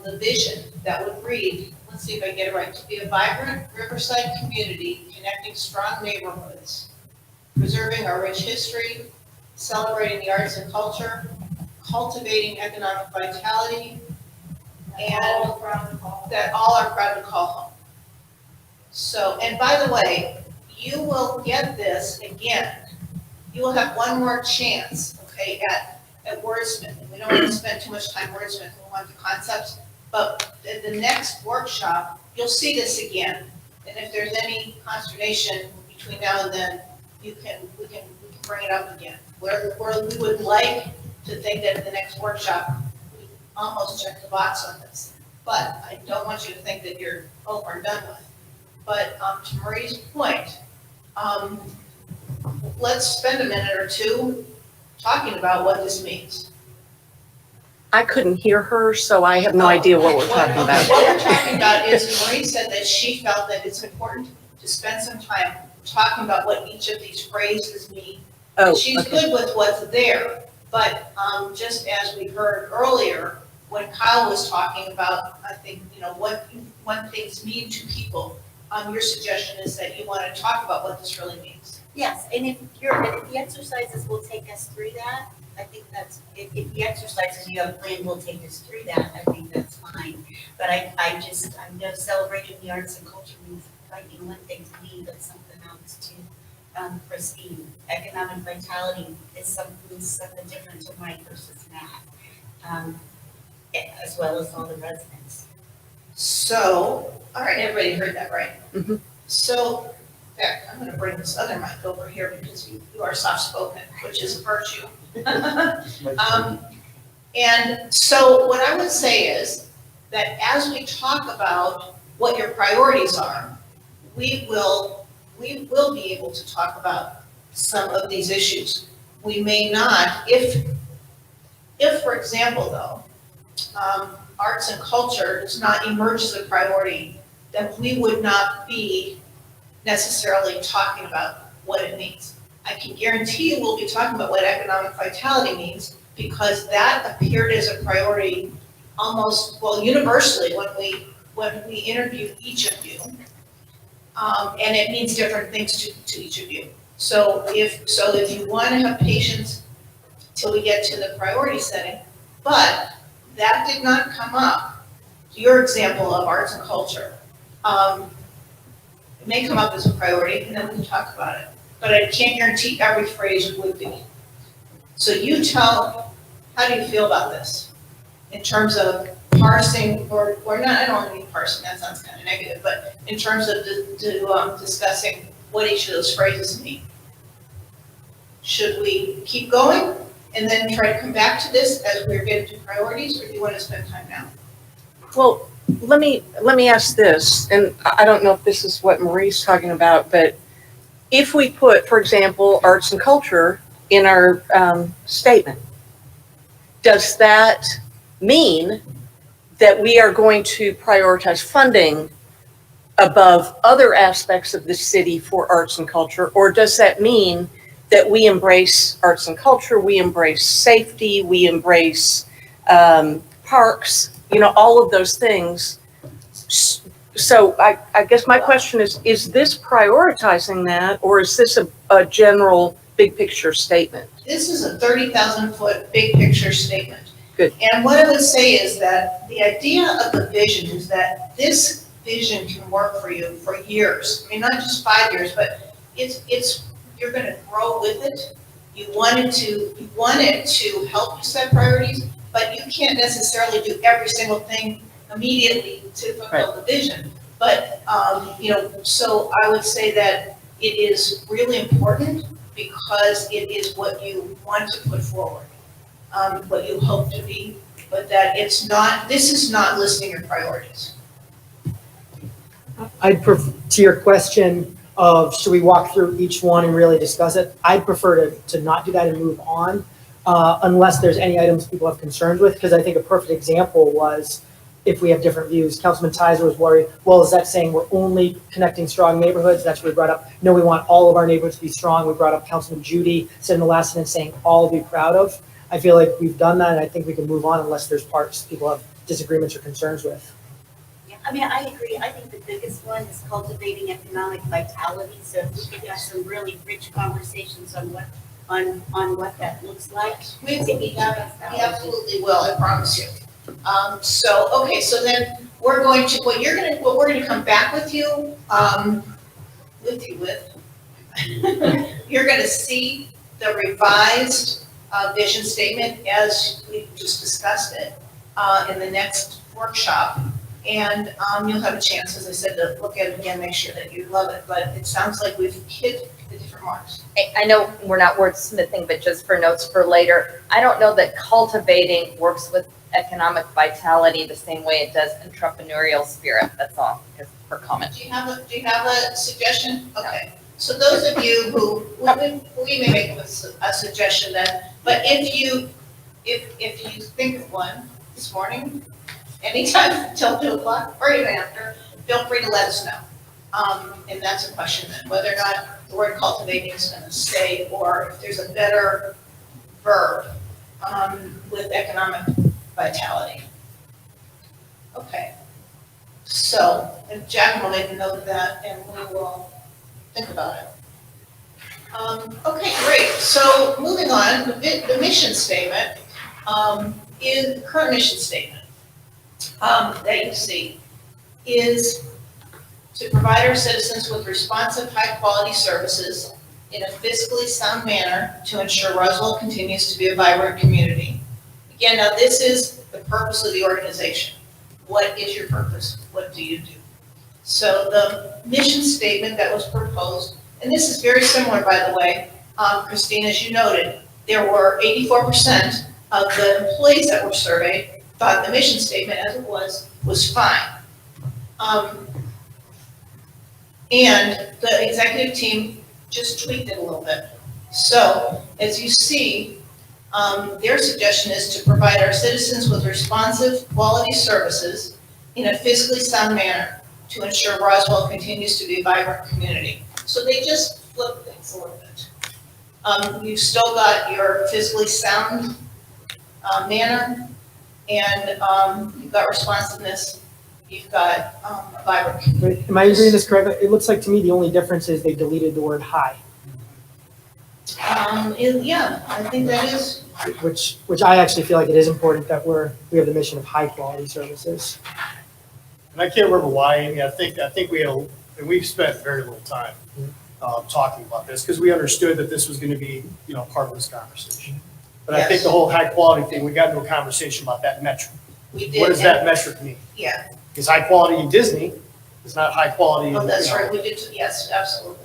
the vision that would read, let's see if I get it right, to be a vibrant riverside community connecting strong neighborhoods, preserving our rich history, celebrating the arts and culture, cultivating economic vitality, and that all are proud to call home. So, and by the way, you will get this again. You will have one more chance, okay, at wordsmithing. We don't want to spend too much time wordsmithing, we want the concepts. But at the next workshop, you'll see this again. And if there's any consternation between now and then, we can bring it up again. Where we would like to think that at the next workshop, we almost check the box on this. But I don't want you to think that you're over and done with. But to Marie's point, let's spend a minute or two talking about what this means. I couldn't hear her, so I have no idea what we're talking about. What we're talking about is Marie said that she felt that it's important to spend some time talking about what each of these phrases mean. Oh, She's okay. good with what's there, but just as we heard earlier, when Kyle was talking about, I think, what things mean to people, your suggestion is that you want to talk about what this really means. Yes, and if the exercises will take us through that, I think that's, if the exercises you have planned will take us through that, I think that's fine. But I know celebrating the arts and culture means finding one thing to me, but something else to Christine. Economic vitality is something different to Mike versus Matt, as well as all the residents. So, all right, everybody heard that, right? Mhm. So, In fact, I'm gonna bring this other mic over here because you are soft-spoken, which is a virtue. And so what I would say is that as we talk about what your priorities are, we will be able to talk about some of these issues. We may not, if for example, though, arts and culture does not emerge as a priority, then we would not be necessarily talking about what it means. I can guarantee you we'll be talking about what economic vitality means, because that appeared as a priority almost, well, universally when we interviewed each of you. And it means different things to each of you. So if you want to have patience till we get to the priority setting, but that did not come up, your example of arts and culture. It may come up as a priority, and then we can talk about it. But I can't guarantee every phrase would be. So you tell, how do you feel about this? In terms of parsing, or not, I don't want to be parsing, that sounds kind of negative, but in terms of discussing what each of those phrases mean. Should we keep going and then try to come back to this as we're getting to priorities, or do you want to spend time now? Well, let me ask this, and I don't know if this is what Marie's talking about, but if we put, for example, arts and culture in our statement, does that mean that we are going to prioritize funding above other aspects of the city for arts and culture? Or does that mean that we embrace arts and culture, we embrace safety, we embrace parks, all of those things? So I guess my question is this prioritizing that, or is this a general big picture statement? This is a 30,000-foot big picture statement. Good. And what I would say is that the idea of the vision is that this vision can work for you for years. I mean, not just 5 years, but you're going to grow with it. You want it to help you set priorities, but you can't necessarily do every single thing immediately to fulfill the vision. But, so I would say that it is really important because it is what you want to put forward, what you hope to be, but that this is not listing your priorities. To your question of should we walk through each one and really discuss it, I'd prefer to not do that and move on unless there's any items people have concerns with, because I think a perfect example was if we have different views. Councilman Tizer was worried, well, is that saying we're only connecting strong neighborhoods? That's what we brought up. No, we want all of our neighborhoods to be strong. We brought up Councilman Judy said in the last sentence saying all to be proud of. I feel like we've done that, and I think we can move on unless there's parts people have disagreements or concerns with. Yeah, I mean, I agree. I think the biggest one is cultivating economic vitality. So if we could have some really rich conversations on what that looks like. We absolutely will, I promise you. So then we're going to come back with you, you're going to see the revised vision statement as we just discussed it in the next workshop. And you'll have a chance, as I said, to look at it again, make sure that you love it. But it sounds like we've hit the different marks. I know we're not wordsmithing, but just for notes for later, I don't know that cultivating works with economic vitality the same way it does entrepreneurial spirit. That's all, just for comment. Do you have a suggestion? Okay. So those of you who, we may make a suggestion then, but if you think of one this morning, anytime until 2 o'clock or even after, feel free to let us know. And that's a question then, whether or not the word cultivating is going to stay, or if there's a better verb with economic vitality. Okay. So, and Jack will make a note of that, and we will think about it. Okay, great. So moving on, the mission statement is the current mission statement that you see is to provide our citizens with responsive, high-quality services in a fiscally sound manner to ensure Roswell continues to be a vibrant community. Again, now this is the purpose of the organization. What is your purpose? What do you do? So the mission statement that was proposed, and this is very similar, by the way, Christine, as you noted, there were 84% of the employees that were surveyed thought the mission statement as it was fine. And the executive team just tweaked it a little bit. So as you see, their suggestion is to provide our citizens with responsive, quality services in a fiscally sound manner to ensure Roswell continues to be a vibrant community. So they just flipped things a little bit. You've still got your fiscally sound manner, and you've got responsiveness, you've got a vibrant community. Wait, am I reading this correctly? It looks like to me the only difference is they deleted the word high, Yeah, I think that is, which I actually feel like it is important that we have the mission of high quality services. And I can't remember why, Amy, I think and we've spent very little time talking about this, because we understood that this was gonna be, part of this conversation. But I think the whole high quality thing, we got into a conversation about that metric. we did. What does that metric mean? Yeah, Because high quality in Disney is not high quality. oh, that's right, we did, yes, absolutely.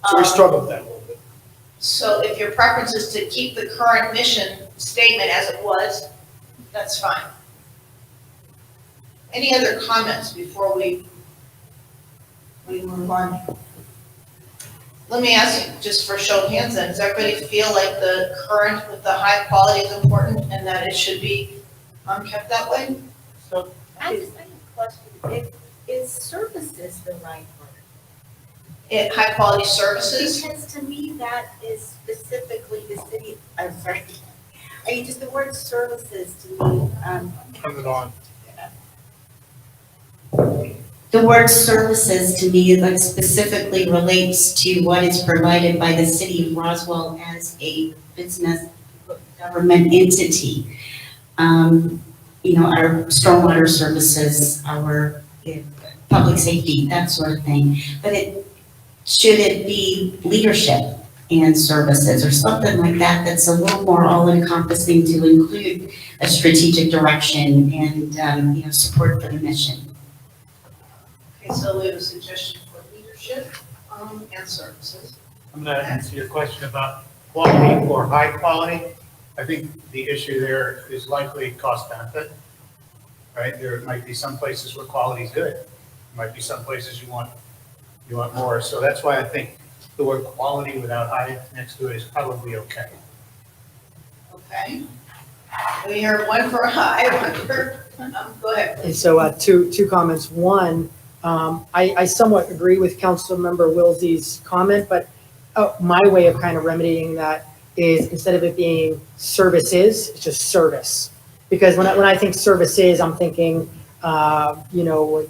So we struggled with that a little bit. So if your preference is to keep the current mission statement as it was, that's fine. Any other comments before we move on? Let me ask you, just for show of hands then, does everybody feel like the current with the high quality is important and that it should be kept that way? So I have a question. Is services the right word? High quality services? Because to me, that is specifically the city, I'm sorry. I mean, just the word services to me, Turn it on. the word services to me like specifically relates to what is provided by the city of Roswell as a business government entity. Our stormwater services, our public safety, that sort of thing. But should it be leadership and services or something like that that's a little more all-encompassing to include a strategic direction and, support for the mission? Okay, so we have a suggestion for leadership and services. I'm gonna answer your question about quality or high quality. I think the issue there is likely cost benefit, right? There might be some places where quality is good. There might be some places you want more. So that's why I think the word quality without high next to it is probably okay. Okay. We heard one for high, one for, go ahead, And please. so two comments. One, I somewhat agree with Councilmember Wilsey's comment, but my way of kind of remedying that is instead of it being services, it's just service. Because when I think services, I'm thinking, the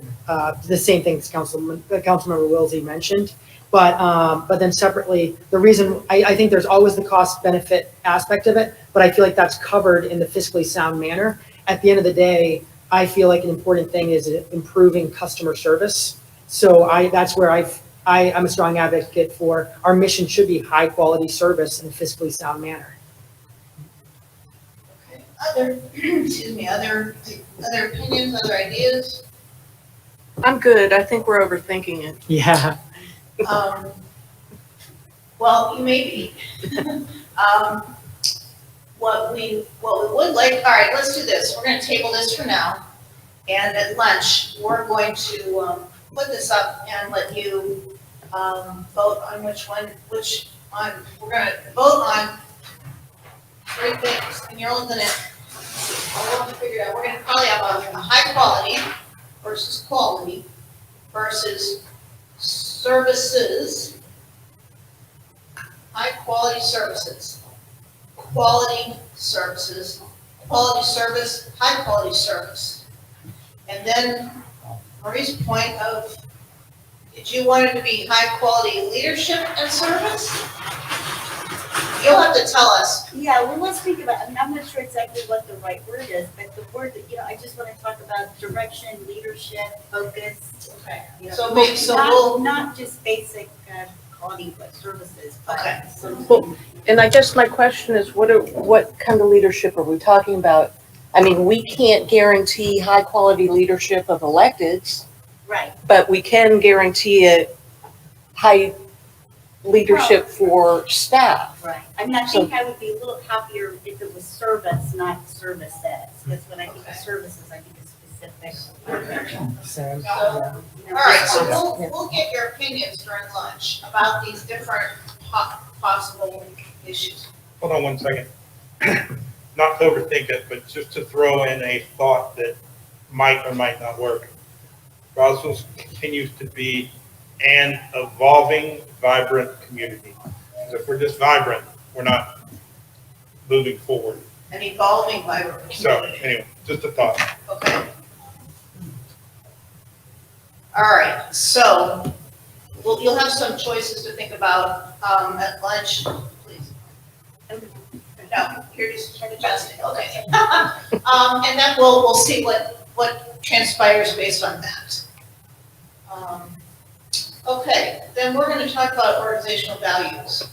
same things Councilmember Wilsey mentioned. But then separately, the reason, I think there's always the cost benefit aspect of it, but I feel like that's covered in the fiscally sound manner. At the end of the day, I feel like an important thing is improving customer service. So that's where I'm a strong advocate for our mission should be high quality service in a fiscally sound manner. Okay. Other opinions, other ideas? I'm good. I think we're overthinking it. Yeah. Well, you may be. What we would like, all right, let's do this. We're gonna table this for now. And at lunch, we're going to, put this up and let you, vote on we're gonna vote on three things. And you're looking at, I want to figure it out. We're gonna probably have a high quality versus quality versus services. High quality services, quality services, quality service, high quality service. And then Marie's point of, did you want it to be high quality leadership and service? You'll have to tell us. Yeah, well, let's think about it. I'm not sure exactly what the right word is, but the word that, I just want to talk about direction, leadership, focused. Okay. you know, So maybe, so we'll, Not just basic quality, but services. but Okay. some- Well, and I guess my question is, what kind of leadership are we talking about? I mean, we can't guarantee high quality leadership of electeds. Right. but we can guarantee it high leadership for staff. Right. I mean, I think I would be a little happier if it was service, not services, because when I think of services, I think it's specific. Sam, You All know, right, so responsible. we'll get your opinions during lunch about these different possible issues. Hold on one second. Not to overthink it, but just to throw in a thought that might or might not work. Roswell continues to be an evolving, vibrant community. Because if we're just vibrant, we're not moving forward. An evolving vibrant So community. anyway, just a thought. Okay. All right, so you'll have some choices to think about at lunch, please. No, you're just adjusting, okay. And then we'll see what transpires based on that. Okay, then we're gonna talk about organizational values.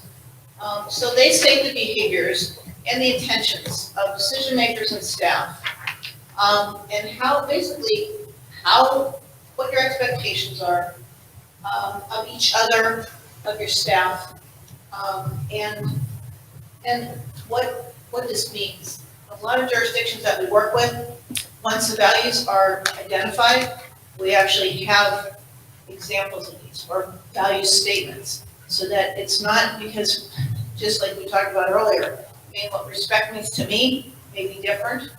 So they state the behaviors and the intentions of decision makers and staff. And what your expectations are of each other, of your staff, and what this means. A lot of jurisdictions that we work with, once the values are identified, we actually have examples of these, or value statements, so that it's not because, just like we talked about earlier, I mean, what respect means to me may be different,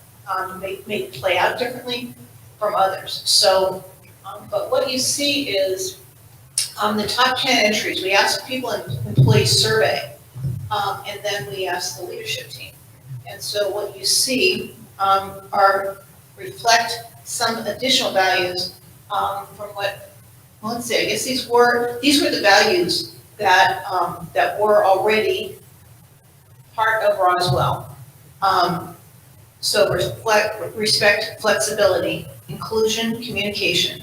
may play out differently from others. So, but what you see is the top 10 entries, we ask people in employee survey, and then we ask the leadership team. And so what you see reflect some additional values from what, well, let's see, I guess these were the values that were already part of Roswell. So respect, flexibility, inclusion, communication,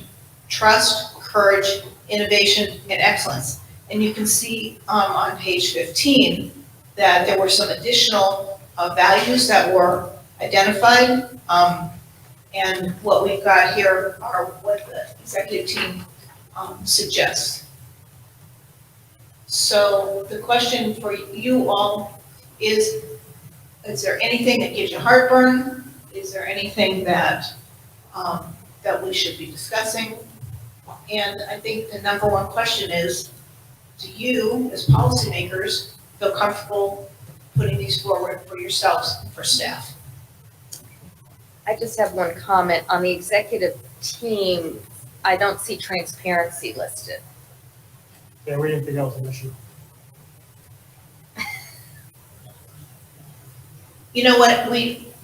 trust, courage, innovation, and excellence. And you can see on page 15 that there were some additional values that were identified. And what we've got here are what the executive team suggests. So the question for you all is there anything that gives you heartburn? Is there anything that we should be discussing? And I think the number one question is, do you, as policymakers, feel comfortable putting these forward for yourselves and for staff? I just have one comment. On the executive team, I don't see transparency listed. Yeah, we didn't think that was an issue. You know what,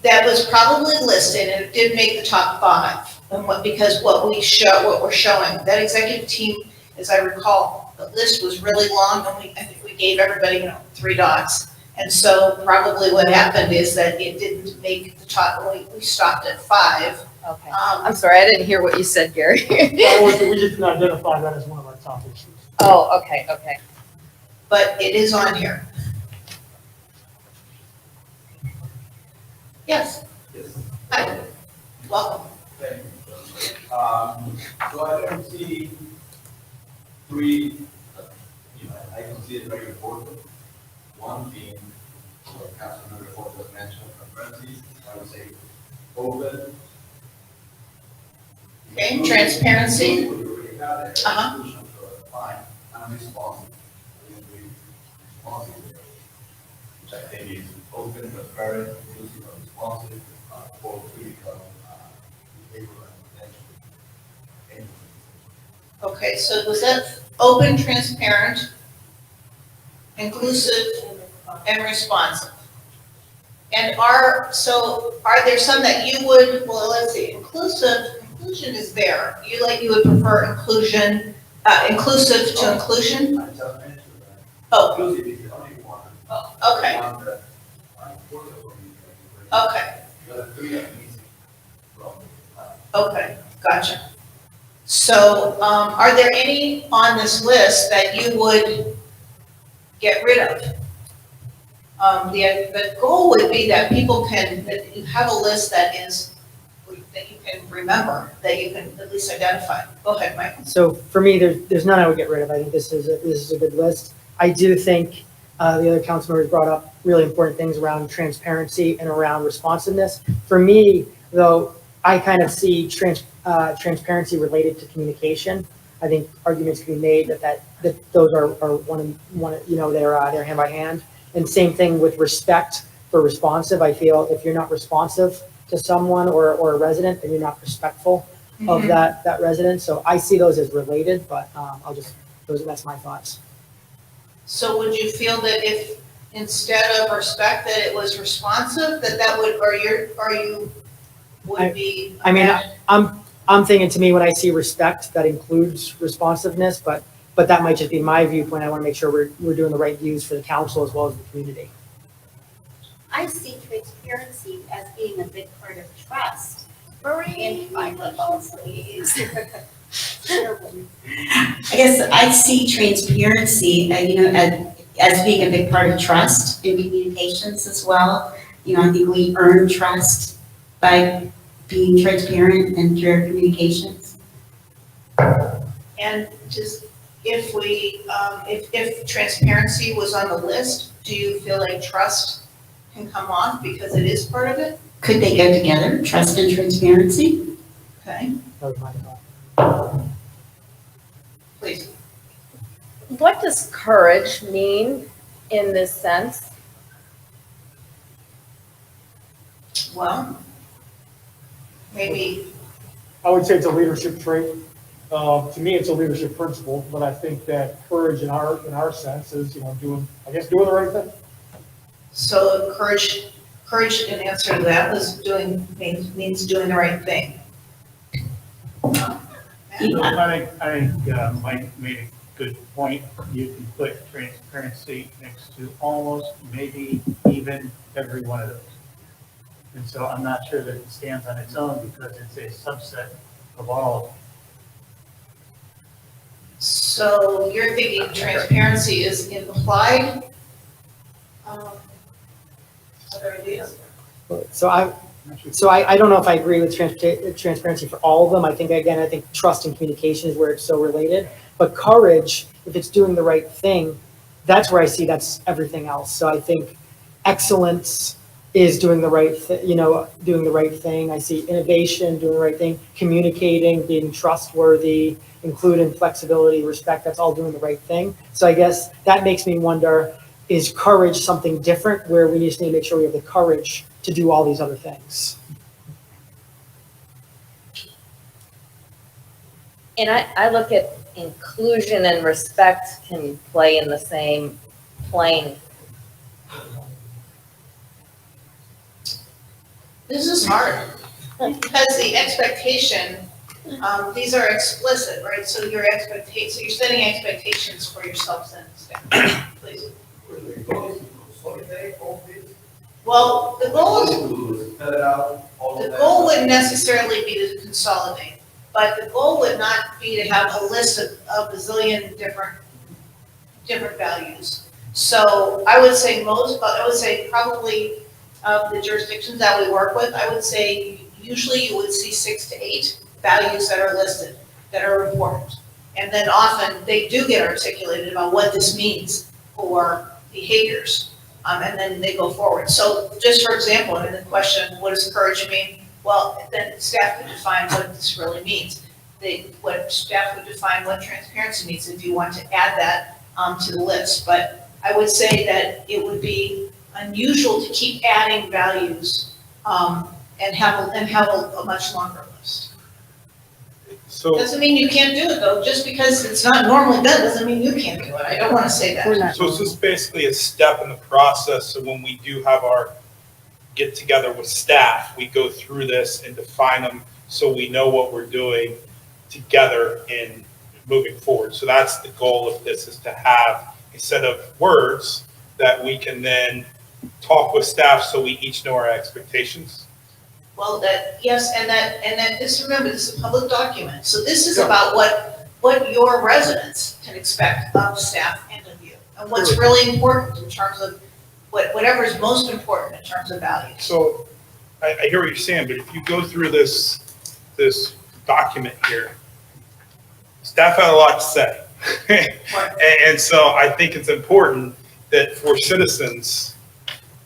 that was probably listed and it did make the top 5. And because what we're showing, that executive team, as I recall, the list was really long and I think we gave everybody, 3 dots. And so probably what happened is that it didn't make the top, we stopped at 5. Okay. I'm sorry, I didn't hear what you said, Gary. we just didn't identify that as one of our top issues. Oh, okay. But it is on here. Yes. Hi. Welcome. Thank you. So I don't see 3, I can see it very important. One being, what Councilmember Ford was mentioned, transparency, I would say open. Okay, transparency. We already have it. Uh-huh. Fine, and responsive. Responsive, which I think is open, transparent, inclusive, and responsive for critical behavior and potential. Okay, so was that open, transparent, inclusive, and responsive? And are there some that you would, well, let's see, inclusion is there. You would prefer inclusion, inclusive to inclusion? I just mentioned that. Oh, Inclusive is the only one. okay, One that I important for me. okay, The other 3 are easy from. okay, gotcha. So, are there any on this list that you would get rid of? The goal would be that that you have a list that you can remember, that you can at least identify. Go ahead, Mike. So for me, there's none I would get rid of. I think this is a good list. I do think the other council members brought up really important things around transparency and around responsiveness. For me, though, I kind of see transparency related to communication. I think arguments can be made that those are one, they're hand by hand. And same thing with respect for responsive. I feel if you're not responsive to someone or a resident, then you're not respectful of that resident. So I see those as related, but that's my thoughts. So would you feel that if instead of respect, that it was responsive, that would, or you would be? I mean, I'm thinking, to me, when I see respect, that includes responsiveness, but that might just be my viewpoint. I want to make sure we're doing the right views for the council as well as the community. I see transparency as being a big part of trust in financial please. I guess I see transparency, as being a big part of trust in communications as well. I think we earn trust by being transparent and through our communications. And just, if if transparency was on the list, do you feel like trust can come off because it is part of it? Could they go together, trust and transparency? Okay, That was my thought. please. What does courage mean in this sense? Well, maybe, I would say it's a leadership trait. To me, it's a leadership principle, but I think that courage in our sense is, doing the right thing. so courage in answer to that was means doing the right thing. I think Mike made a good point. You can put transparency next to almost, maybe even every one of those. And so I'm not sure that it stands on its own because it's a subset of all of them. So you're thinking transparency is implied? Other ideas? So I don't know if I agree with transparency for all of them. I think trust and communication is where it's so related. But courage, if it's doing the right thing, that's where I see that's everything else. So I think excellence is doing the right doing the right thing. I see innovation, doing the right thing, communicating, being trustworthy, including flexibility, respect, that's all doing the right thing. So I guess that makes me wonder, is courage something different where we just need to make sure we have the courage to do all these other things? And I look at inclusion and respect can play in the same plane. This is hard, because the expectation, these are explicit, right? So you're setting expectations for yourselves and staff, please. Well, the goal wouldn't necessarily be to consolidate, but the goal would not be to have a list of a bazillion different values. So I would say probably of the jurisdictions that we work with, I would say usually you would see 6 to 8 values that are listed, that are important. And then often they do get articulated about what this means for behaviors. And then they go forward. So just for example, in the question, what does courage mean? Well, then staff could define what this really means. Staff would define what transparency means if you want to add that to the list. But I would say that it would be unusual to keep adding values and have a much longer list. So, Doesn't mean you can't do it though. Just because it's not normally done doesn't mean you can't do it. I don't want to say that. so it's just basically a step in the process. So when we do have our get together with staff, we go through this and define them so we know what we're doing together in moving forward. So that's the goal of this, is to have a set of words that we can then talk with staff so we each know our expectations. Well, yes, and just remember, this is a public document. So this is about what your residents can expect of staff and of you. And what's really important in terms of whatever is most important in terms of values. So I hear what you're saying, but if you go through this this document here, staff had a lot to say. And so I think it's important that for citizens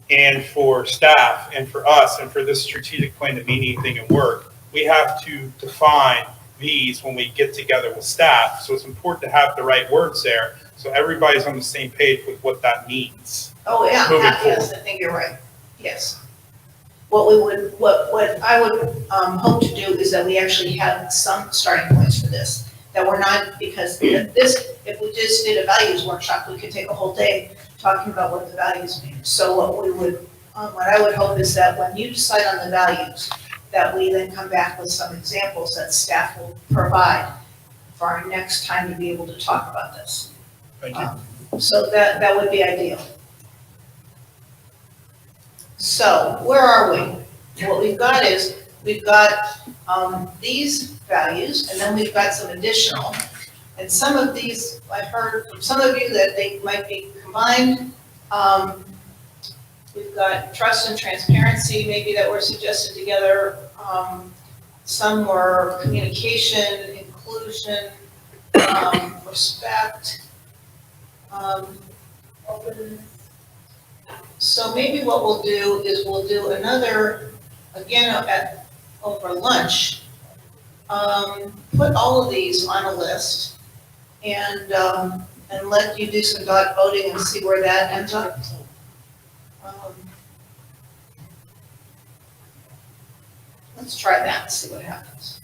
and for staff and for us and for this strategic plan to mean anything and work, we have to define these when we get together with staff. So it's important to have the right words there so everybody's on the same page with what that means. Oh, yeah, Moving yes, I think you're right, yes. What I would hope to do is that we actually have some starting points for this. That we're not, because if we just did a values workshop, we could take a whole day talking about what the values mean. So what I would hope is that when you decide on the values, that we then come back with some examples that staff will provide for our next time to be able to talk about this. Thank you. So that would be ideal. So where are we? What we've got is, we've got these values, and then we've got some additional. And some of these, I've heard from some of you that they might be combined. We've got trust and transparency, maybe that were suggested together. Some were communication, inclusion, respect, openness. So maybe what we'll do is we'll do another, again, over lunch, put all of these on a list and let you do some dot voting and see where that ends up. Let's try that and see what happens.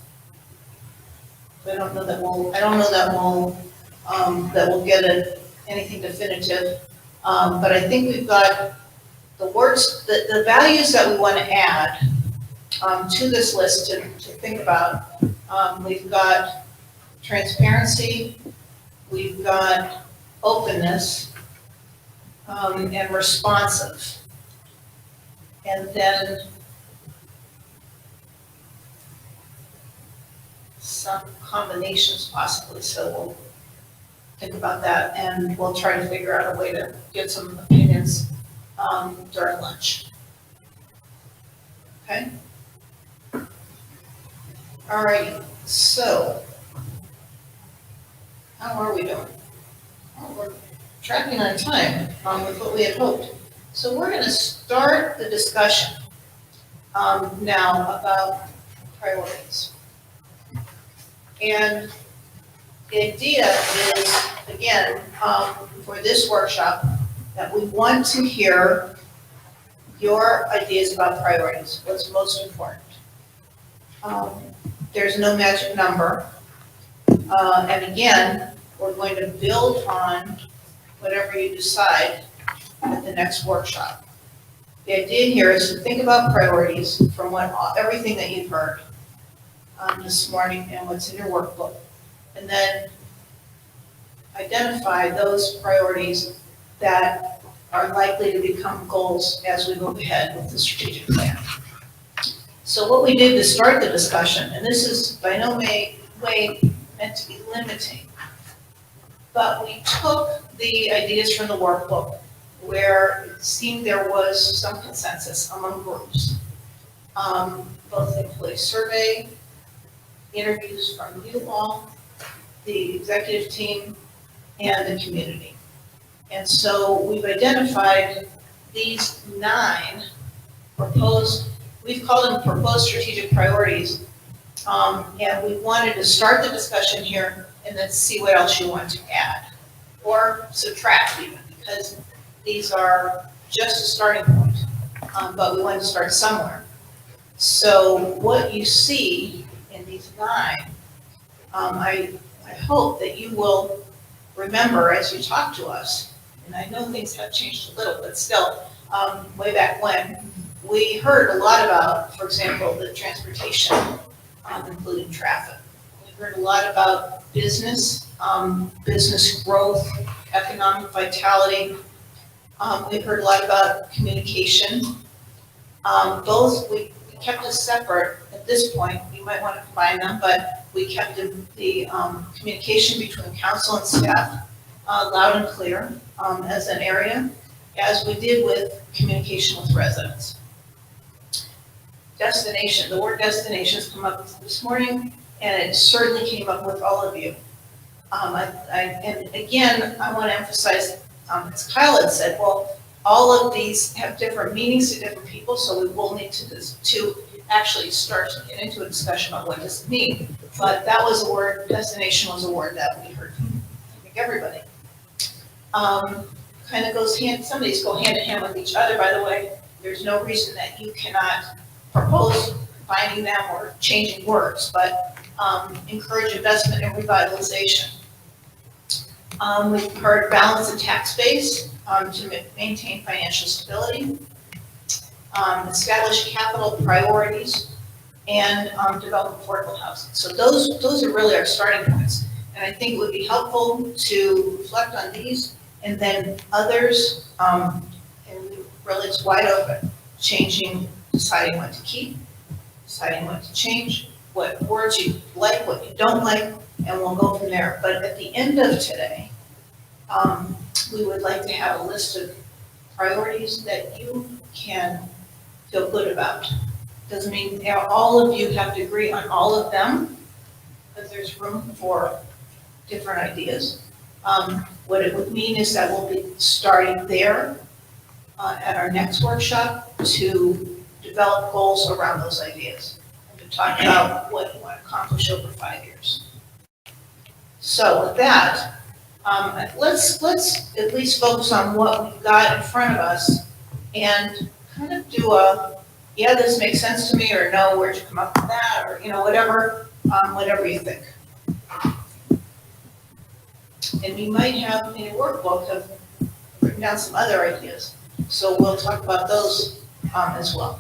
I don't know that we'll get anything definitive, but I think we've got the words, the values that we want to add to this list to think about. We've got transparency, we've got openness, and responsive. And then some combinations possibly, so we'll think about that and we'll try to figure out a way to get some opinions during lunch. Okay? All right, so how are we doing? Well, we're tracking on time with what we had hoped. So we're going to start the discussion now about priorities. And the idea is, again, for this workshop, that we want to hear your ideas about priorities, what's most important. There's no magic number. And again, we're going to build on whatever you decide at the next workshop. The idea here is to think about priorities from everything that you've heard this morning and what's in your workbook. And then identify those priorities that are likely to become goals as we move ahead with the strategic plan. So what we did to start the discussion, and this is by no way meant to be limiting, but we took the ideas from the workbook where it seemed there was some consensus among groups, both employee survey, interviews from you all, the executive team, and the community. And so we've identified these 9 proposed, we've called them proposed strategic priorities. And we wanted to start the discussion here and then see what else you want to add or subtract even, because these are just a starting point, but we want to start somewhere. So what you see in these 9, I hope that you will remember as you talk to us, and I know things have changed a little, but still, way back when, we heard a lot about, for example, the transportation, including traffic. We heard a lot about business, business growth, economic vitality. We've heard a lot about communication. Those, we kept it separate at this point. You might want to combine them, but we kept the communication between council and staff loud and clear as an area, as we did with communication with residents. destination, the word destinations come up this morning, and it certainly came up with all of you. And again, I want to emphasize, as Kyle had said, well, all of these have different meanings to different people, so we will need to actually start to get into a discussion on what does it mean. But that was a word, destination was a word that we heard from, I think, everybody. Kind of goes some of these go hand in hand with each other, by the way. There's no reason that you cannot propose finding them or changing words, but encourage investment and revitalization. We've heard balance the tax base to maintain financial stability, establish capital priorities, and develop affordable housing. So those are really our starting points. And I think it would be helpful to reflect on these, and then others, and really it's wide open, changing, deciding what to keep, deciding what to change, what words you like, what you don't like, and we'll go from there. But at the end of today, we would like to have a list of priorities that you can feel good about. Doesn't mean all of you have to agree on all of them, because there's room for different ideas. What it would mean is that we'll be starting there at our next workshop to develop goals around those ideas and to talk about what you want to accomplish over 5 years. So with that, let's at least focus on what we've got in front of us and kind of do a, yeah, this makes sense to me, or no, where'd you come up with that, or, whatever you think. And we might have in a workbook have written down some other ideas. So we'll talk about those as well.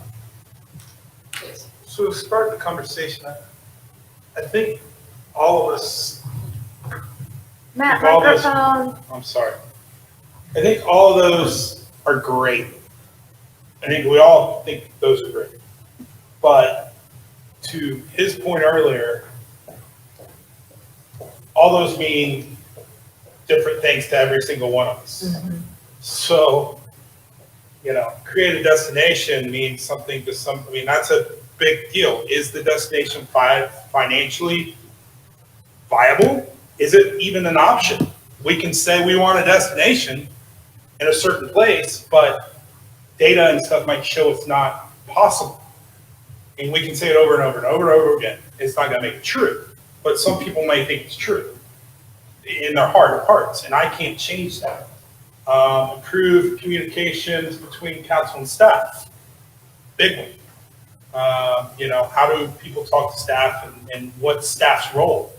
Please. So to start the conversation, I think all of us. Matt, all those- microphone. I'm sorry. I think all of those are great. I think we all think those are great. But to his point earlier, all those mean different things to every single one of us. Mm-hmm. So, create a destination means something to that's a big deal. Is the destination financially viable? Is it even an option? We can say we want a destination in a certain place, but data and stuff might show it's not possible. And we can say it over and over and over and over again. It's not gonna make it true, but some people may think it's true in their heart of hearts, and I can't change that. Improve communications between council and staff, big one. How do people talk to staff and what's staff's role?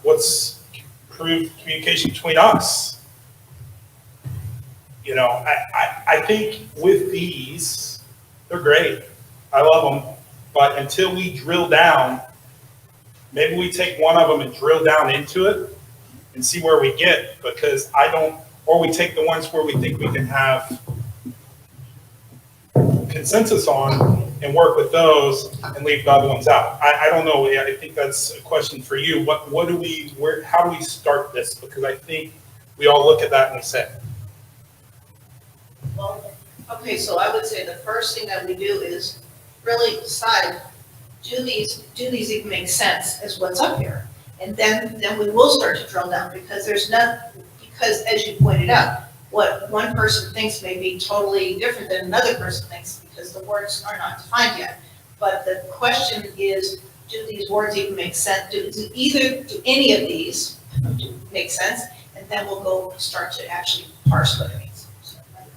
What's improved communication between us? I think with these, they're great. I love them, but until we drill down, maybe we take one of them and drill down into it and see where we get, because or we take the ones where we think we can have consensus on and work with those and leave the other ones out. I don't know. I think that's a question for you. How do we start this? Because I think we all look at that and we say. Well, okay, so I would say the first thing that we do is really decide, do these even make sense as what's up here? And then we will start to drill down, because because as you pointed out, what one person thinks may be totally different than another person thinks, because the words are not defined yet. But the question is, do these words even make sense? Do any of these make sense? And then we'll go start to actually parse what it means.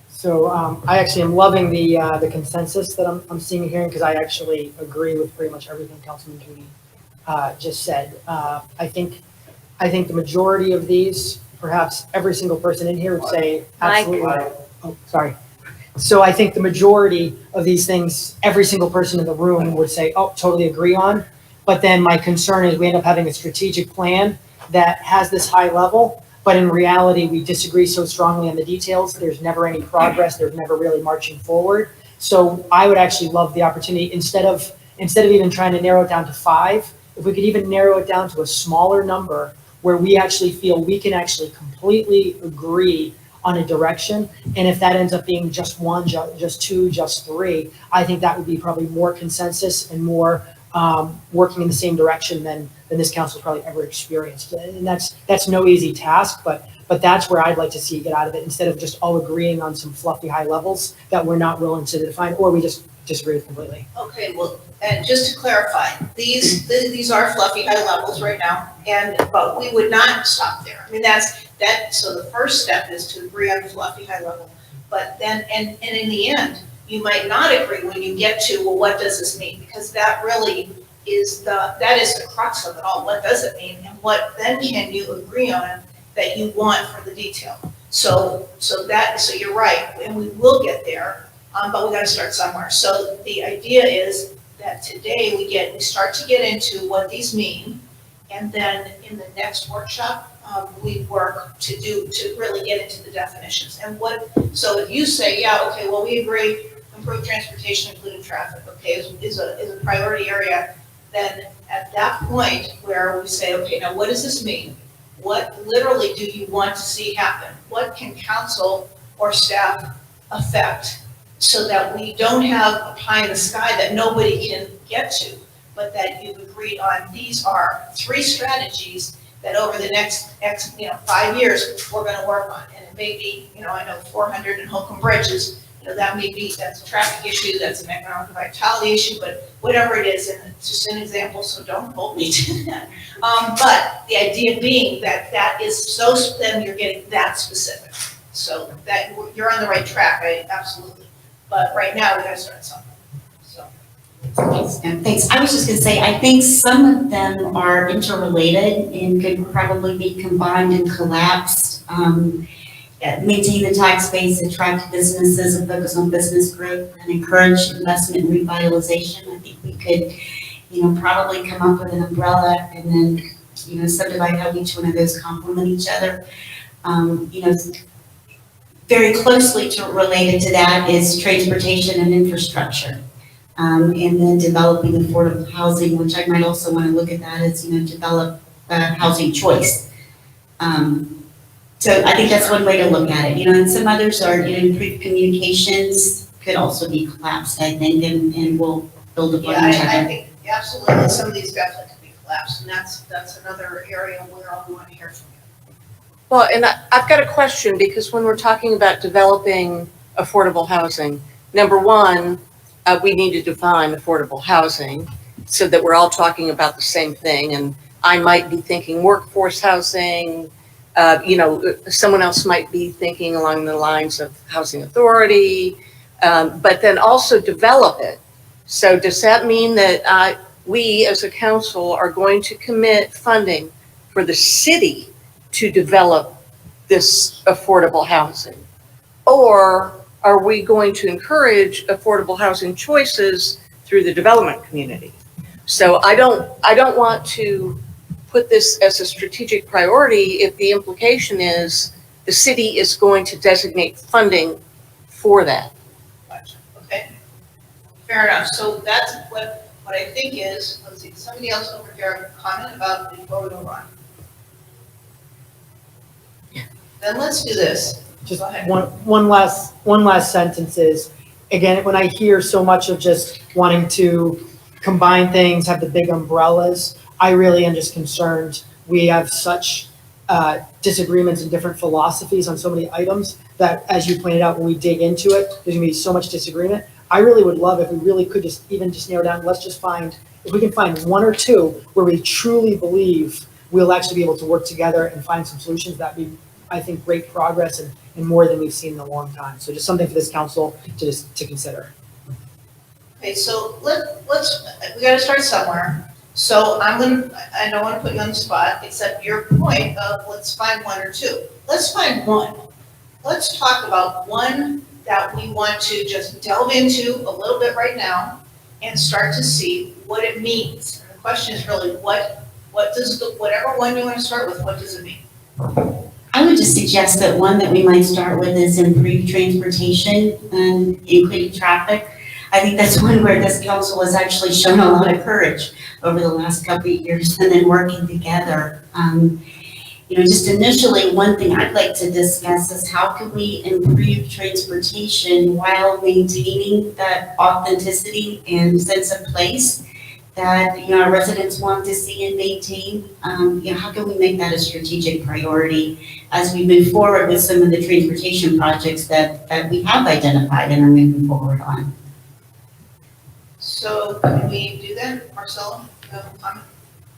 So I actually am loving the consensus that I'm seeing here, because I actually agree with pretty much everything Councilman Judy just said. I think the majority of these, perhaps every single person in here would say absolutely. Oh, sorry. So I think the majority of these things, every single person in the room would say, oh, totally agree on. But then my concern is we end up having a strategic plan that has this high level, but in reality, we disagree so strongly on the details. There's never any progress. There's never really marching forward. So I would actually love the opportunity, instead of even trying to narrow it down to 5, if we could even narrow it down to a smaller number where we actually feel we can actually completely agree on a direction. And if that ends up being just one, just two, just three, I think that would be probably more consensus and more working in the same direction than this council's probably ever experienced. And that's no easy task, but that's where I'd like to see you get out of it, instead of just all agreeing on some fluffy high levels that we're not willing to define, or we just disagree with completely. Okay, well, and just to clarify, these are fluffy high levels right now, but we would not stop there. I mean, so the first step is to agree on the fluffy high level. But then, and in the end, you might not agree when you get to, well, what does this mean? Because that really is that is the crux of it all. What does it mean? And what then can you agree on that you want for the detail? So you're right, and we will get there, but we gotta start somewhere. So the idea is that today we start to get into what these mean, and then in the next workshop, we work to really get into the definitions. And so if you say, yeah, okay, well, we agree, improve transportation, including traffic, okay, is a priority area, then at that point where we say, okay, now what does this mean? What literally do you want to see happen? What can council or staff affect so that we don't have a pie in the sky that nobody can get to, but that you've agreed on? These are 3 strategies that over the next 5 years we're going to work on. And it may be, I know 400 and Holcomb Bridge is, that's a traffic issue, that's an economic vitality issue, but whatever it is, and it's just an example, so don't hold me to that. But the idea being that is so, then you're getting that specific. So that you're on the right track, right? Absolutely. But right now we got to start something. So. Thanks. I was just going to say, I think some of them are interrelated and could probably be combined and collapsed. Maintain the tax base, attract businesses, and focus on business growth, and encourage investment and revitalization. I think we could, probably come up with an umbrella and then, subdivide how each one of those complement each other. Very closely related to that is transportation and infrastructure. And then developing affordable housing, which I might also want to look at that as, develop housing choice. So I think that's one way to look at it, and some others are, improved communications could also be collapsed, I think, and we'll build upon each other. I think absolutely some of these definitely could be collapsed, and that's another area where I want to hear from you. Well, and I've got a question, because when we're talking about developing affordable housing, number one, we need to define affordable housing so that we're all talking about the same thing. And I might be thinking workforce housing, someone else might be thinking along the lines of housing authority, but then also develop it. So does that mean that we as a council are going to commit funding for the city to develop this affordable housing? Or are we going to encourage affordable housing choices through the development community? So I don't want to put this as a strategic priority if the implication is the city is going to designate funding for that. Gotcha. Okay. Fair enough. So that's what I think is, let's see, somebody else over here have a comment about before we move on. Then let's do this. Just one last sentence is, again, when I hear so much of just wanting to combine things, have the big umbrellas, I really am just concerned. We have such disagreements and different philosophies on so many items that, as you pointed out, when we dig into it, there's gonna be so much disagreement. I really would love if we really could just narrow down, let's just find, if we can find 1 or 2 where we truly believe we'll actually be able to work together and find some solutions, that'd be, I think, great progress and more than we've seen in a long time. So just something for this council to consider. Okay, so we gotta start somewhere. So I don't want to put you on the spot, except your point of let's find 1 or 2. Let's find 1. Let's talk about 1 that we want to just delve into a little bit right now and start to see what it means. And the question is really what does whatever one you want to start with, what does it mean? I would just suggest that one that we might start with is improved transportation and including traffic. I think that's one where this council has actually shown a lot of courage over the last couple of years and then working together. just initially, one thing I'd like to discuss is how can we improve transportation while maintaining that authenticity and sense of place that, our residents want to see and maintain. How can we make that a strategic priority as we move forward with some of the transportation projects that we have identified and are moving forward on? So can we do that, Marcelo?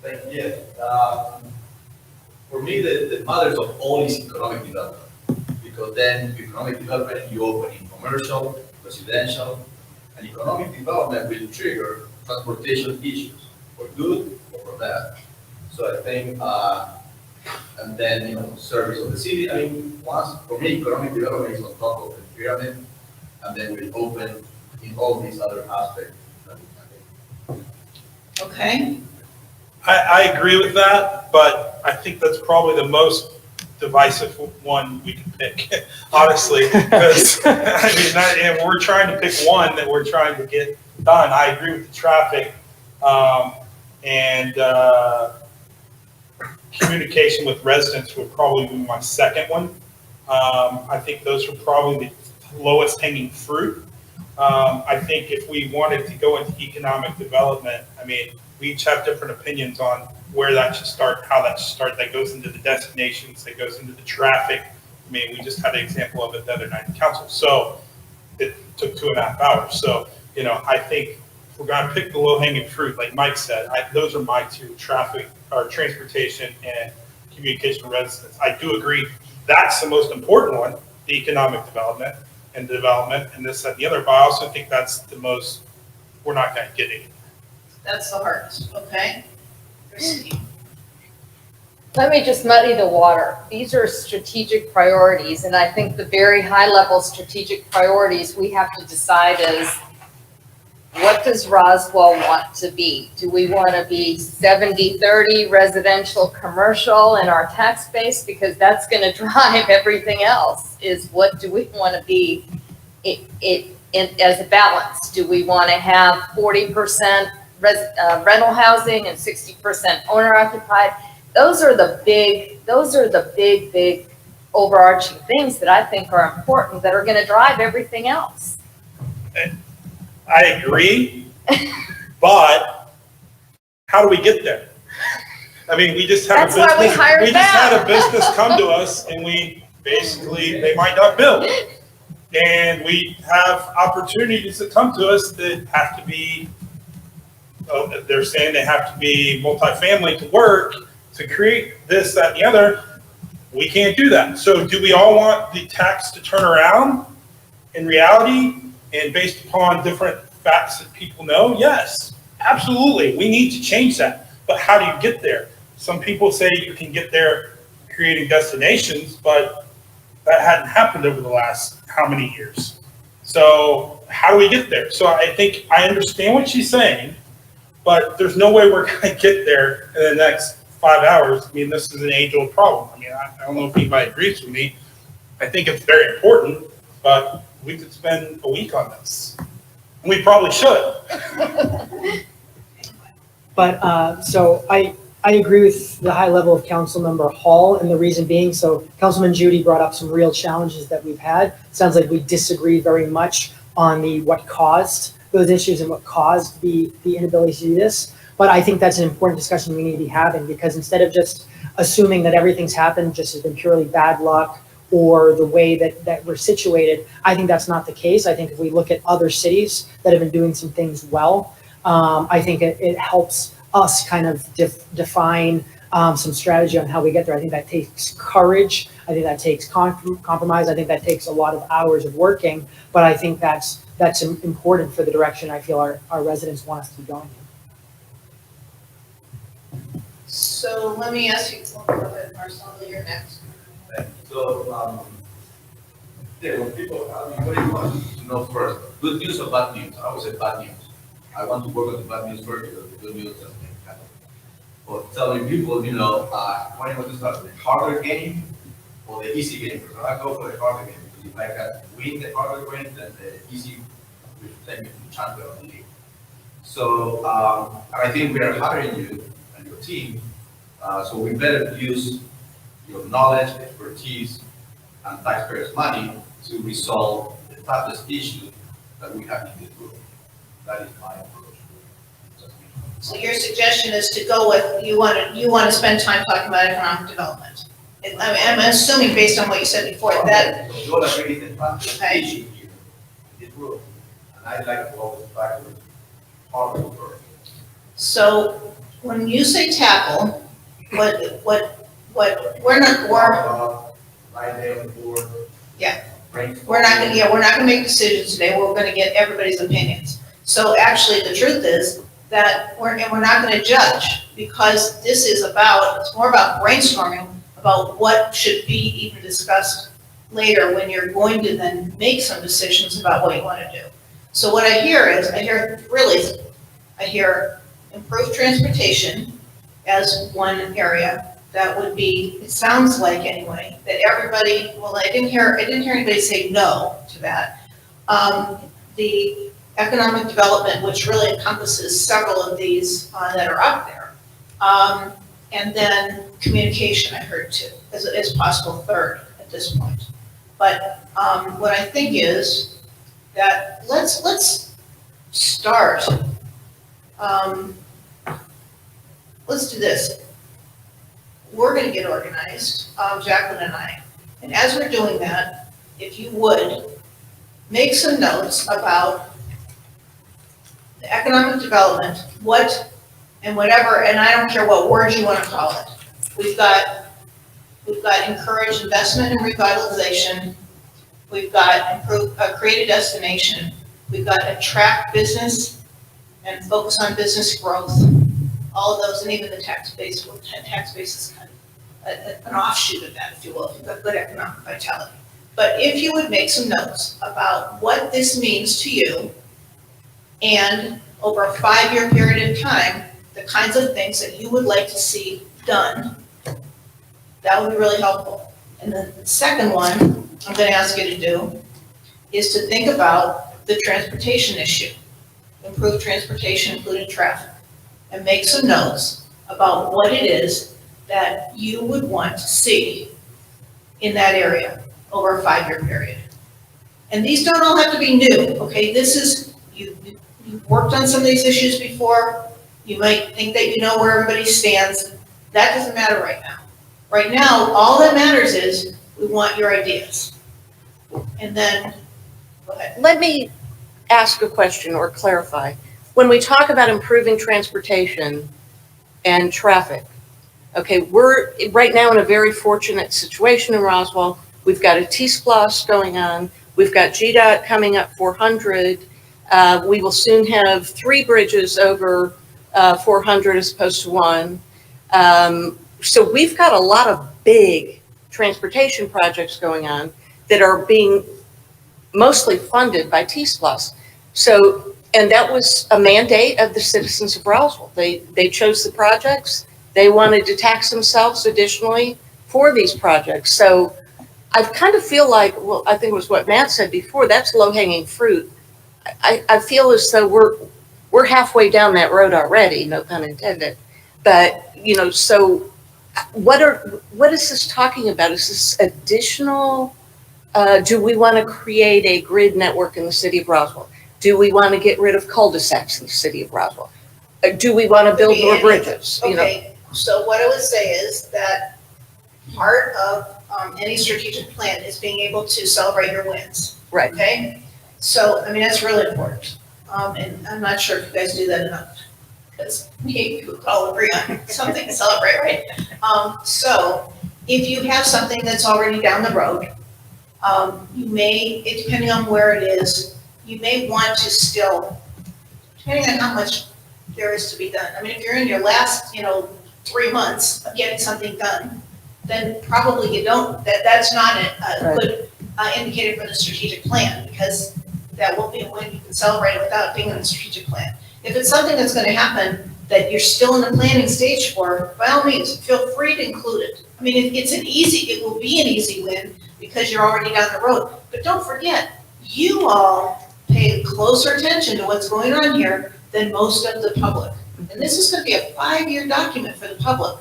Thank you. Yes. For me, the matters of all is economic development, because then economic development, you open in commercial, residential, and economic development will trigger transportation issues, for good or for bad. So I think, and then, service of the city. I mean, for me, economic development is on top of the pyramid, and then we'll open in all these other aspects. Okay, I agree with that, but I think that's probably the most divisive one we can pick, honestly, because and we're trying to pick one that we're trying to get done. I agree with the traffic and communication with residents would probably be my second one. I think those are probably the lowest hanging fruit. I think if we wanted to go into economic development, we each have different opinions on where that should start, how that should start. That goes into the destinations, that goes into the traffic. We just had an example of it the other night in council. So it took 2.5 hours. So, I think if we're going to pick the low hanging fruit, like Mike said, those are my two: traffic or transportation and communication with residents. I do agree that's the most important one, the economic development and this, that, and the other. But I also think that's the most, we're not going to get it. that's the hardest, okay? Christine? Let me just muddy the water. These are strategic priorities, and I think the very high-level strategic priorities we have to decide is, what does Roswell want to be? Do we want to be 70-30 residential, commercial in our tax base? Because that's going to drive everything else, is what do we want to be as a balance? Do we want to have 40% rental housing and 60% owner-occupied? Those are the big overarching things that I think are important, that are going to drive everything else. I agree, but how do we get there? We just had That's why we hired just had a business come to us, and they might not build. And we have opportunities that come to us that have to be, they're saying they have to be multifamily to work, to create this, that, and the other. We can't do that. So do we all want the tax to turn around in reality and based upon different facts that people know? Yes, absolutely. We need to change that. But how do you get there? Some people say you can get there creating destinations, but that hadn't happened over the last how many years? So how do we get there? So I think I understand what she's saying, but there's no way we're going to get there in the next 5 hours. This is an age-old problem. I don't know if anybody agrees with me. I think it's very important, but we could spend a week on this. And we probably should. But so I agree with the high level of Councilmember Hall, and the reason being, so Councilman Judy brought up some real challenges that we've had. Sounds like we disagree very much on what caused those issues and what caused the inability to do this. But I think that's an important discussion we need to be having, because instead of just assuming that everything's happened just has been purely bad luck or the way that we're situated, I think that's not the case. I think if we look at other cities that have been doing some things well, I think it helps us kind of define some strategy on how we get there. I think that takes courage. I think that takes compromise. I think that takes a lot of hours of working, but I think that's important for the direction I feel our residents want us to be going in. So let me ask you, Marcelo, you're next. So, when people, what do you want to know first? Good news or bad news? I would say bad news. I want to work on the bad news first, because the good news doesn't happen. But telling people, when you want to start, the harder game or the easy game? Because I go for the harder game, because if I can win the harder game, then the easy will take me to champion of the league. So, I think we are hiring you and your team, so we better use your knowledge, expertise, and taxpayers' money to resolve the toughest issue that we have in this room. That is my approach. So your suggestion is to go with, you want to spend time talking about economic development. I'm assuming based on what you said before, that, You all agree it's the toughest Okay. issue here in this room, and I'd like to always backwards, forward first. so when you say tackle, we're not, Right there on the board. Yeah. Brainstorm. we're not gonna make decisions today, we're gonna get everybody's opinions. So actually, the truth is that we're not gonna judge, because this is it's more about brainstorming about what should be even discussed later when you're going to then make some decisions about what you wanna do. So what I hear improved transportation as one area. That would be, it sounds like anyway, that everybody, well, I didn't hear anybody say no to that. The economic development, which really encompasses several of these that are up there. And then communication, I heard too, as possible third at this point. But what I think is that let's start. Let's do this. We're gonna get organized, Jacqueline and I. And as we're doing that, if you would, make some notes about the economic development, whatever, and I don't care what word you wanna call it. We've got encourage investment and revitalization. We've got create a destination. We've got attract business and focus on business growth. All of those, and even the tax base is kind of an offshoot of that, if you will, if you've got good economic vitality. But if you would make some notes about what this means to you, and over a 5-year period of time, the kinds of things that you would like to see done, that would be really helpful. And then the second one I'm gonna ask you to do is to think about the transportation issue. Improve transportation, including traffic. And make some notes about what it is that you would want to see in that area over a 5-year period. And these don't all have to be new, okay? This is, you've worked on some of these issues before. You might think that you know where everybody stands. That doesn't matter right now. Right now, all that matters is we want your ideas. And then, go ahead. Let me ask a question or clarify. When we talk about improving transportation and traffic, okay, we're right now in a very fortunate situation in Roswell. We've got a T-Splosh going on. We've got GDOT coming up 400. We will soon have 3 bridges over 400 as opposed to 1. So we've got a lot of big transportation projects going on that are being mostly funded by T-Splosh. So, and that was a mandate of the citizens of Roswell. They chose the projects. They wanted to tax themselves additionally for these projects. So I kind of feel like, well, I think it was what Matt said before, that's low-hanging fruit. I feel as though we're halfway down that road already, no pun intended. But, you know, so what is this talking about? Is this additional, do we want to create a grid network in the city of Roswell? Do we want to get rid of cul-de-sacs in the city of Roswell? Do we want to build more bridges? You know? Okay, so what I would say is that part of any strategic plan is being able to celebrate your wins. Right. Okay? So, I mean, that's really important. And I'm not sure if you guys do that enough, because we all agree on something to celebrate, right? So, if you have something that's already down the road, you may, depending on where it is, you may want to still, depending on how much there is to be done. I mean, if you're in your last, 3 months of getting something done, then probably you don't, that's not a good indicator for the strategic plan, because that will be when you can celebrate it without being on a strategic plan. If it's something that's gonna happen that you're still in the planning stage for, by all means, feel free to include it. I mean, it will be an easy win because you're already down the road. But don't forget, you all pay closer attention to what's going on here than most of the public. And this is gonna be a 5-year document for the public.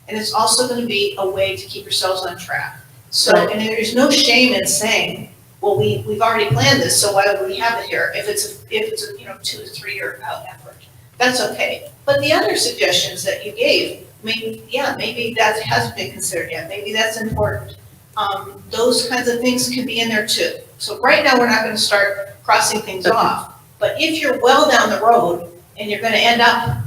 and it's also gonna be a way to keep yourselves on track. So, and there's no shame in saying, well, we've already planned this, so why would we have it here? If it's a, 2 to 3 year out effort, that's okay. But the other suggestions that you gave, maybe that hasn't been considered yet, maybe that's important. Those kinds of things can be in there too. So right now, we're not gonna start crossing things off, but if you're well down the road and you're gonna end up,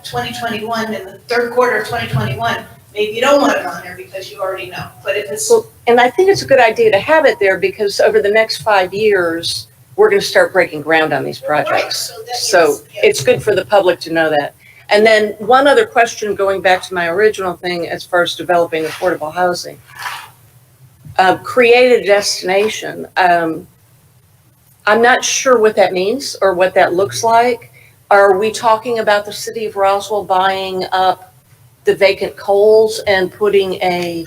2021, in the third quarter of 2021, maybe you don't want it on there because you already know, but if it's. Well, and I think it's a good idea to have it there because over the next 5 years, we're gonna start breaking ground on these Right, projects. so that So is- yeah. it's good for the public to know that. And then one other question, going back to my original thing as far as developing affordable housing. Create a destination. I'm not sure what that means or what that looks like. Are we talking about the city of Roswell buying up the vacant coals and putting a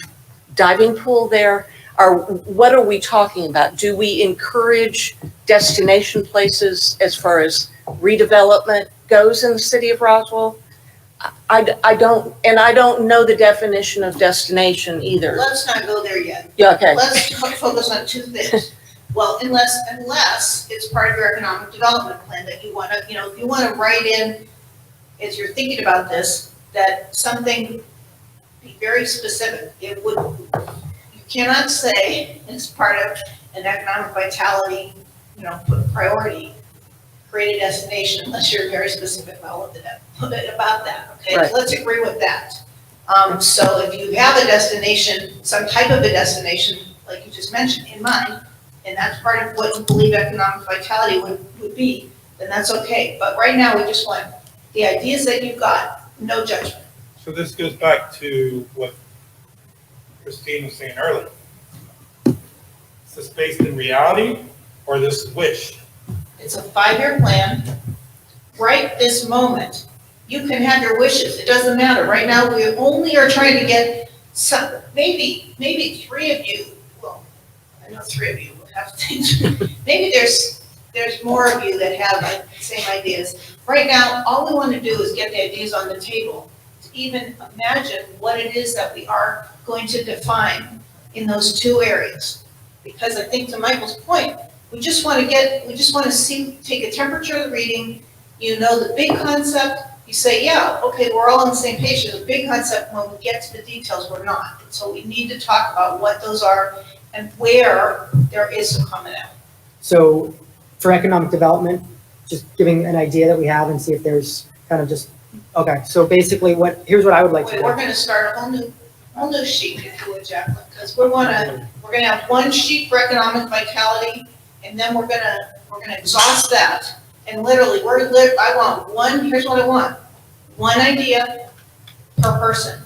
diving pool there? Or what are we talking about? Do we encourage destination places as far as redevelopment goes in the city of Roswell? I don't know the definition of destination either. Let's not go there yet. Yeah, okay. Let's focus on two things. Well, unless it's part of your economic development plan that you wanna, if you wanna write in, as you're thinking about this, that something be very specific, you cannot say as part of an economic vitality, priority, create a destination unless you're very specific about that, okay? Right. So let's agree with that. So if you have a destination, some type of a destination, like you just mentioned, in mind, and that's part of what you believe economic vitality would be, then that's okay. But right now, we just want the ideas that you've got, no judgment. So this goes back to what Christine was saying earlier. Is this based in reality or this wish? It's a 5-year plan. Right this moment, you can have your wishes. It doesn't matter. Right now, we only are trying to get some, maybe 3 of you, well, I know 3 of you would have things. Maybe there's more of you that have the same ideas. Right now, all we want to do is get the ideas on the table to even imagine what it is that we are going to define in those 2 areas. Because I think to Michael's point, we just want to see, take a temperature of the reading, the big concept, you say, yeah, okay, we're all on the same page. The big concept, when we get to the details, we're not. So we need to talk about what those are and where there is some commonality. So for economic development, just giving an idea that we have and see if there's kind of just, okay, so basically here's what I would like to do. We're gonna start a whole new sheet, if you would, Jacqueline, because we're gonna have one sheet for economic vitality, and then we're gonna exhaust that. And literally, I want here's what I want. One idea per person.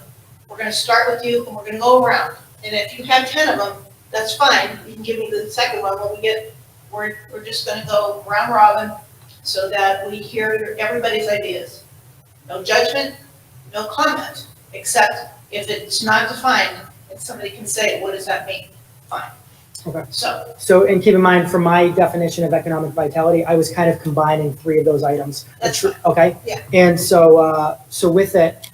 We're gonna start with you and we're gonna go around. And if you have 10 of them, that's fine. You can give me the second one when we're just gonna go round robin so that we hear everybody's ideas. No judgment, no comment, except if it's not defined and somebody can say, what does that mean? Fine. Okay. So, And keep in mind, for my definition of economic vitality, I was kind of combining 3 of those items. That's fine. Okay? Yeah. And so with it,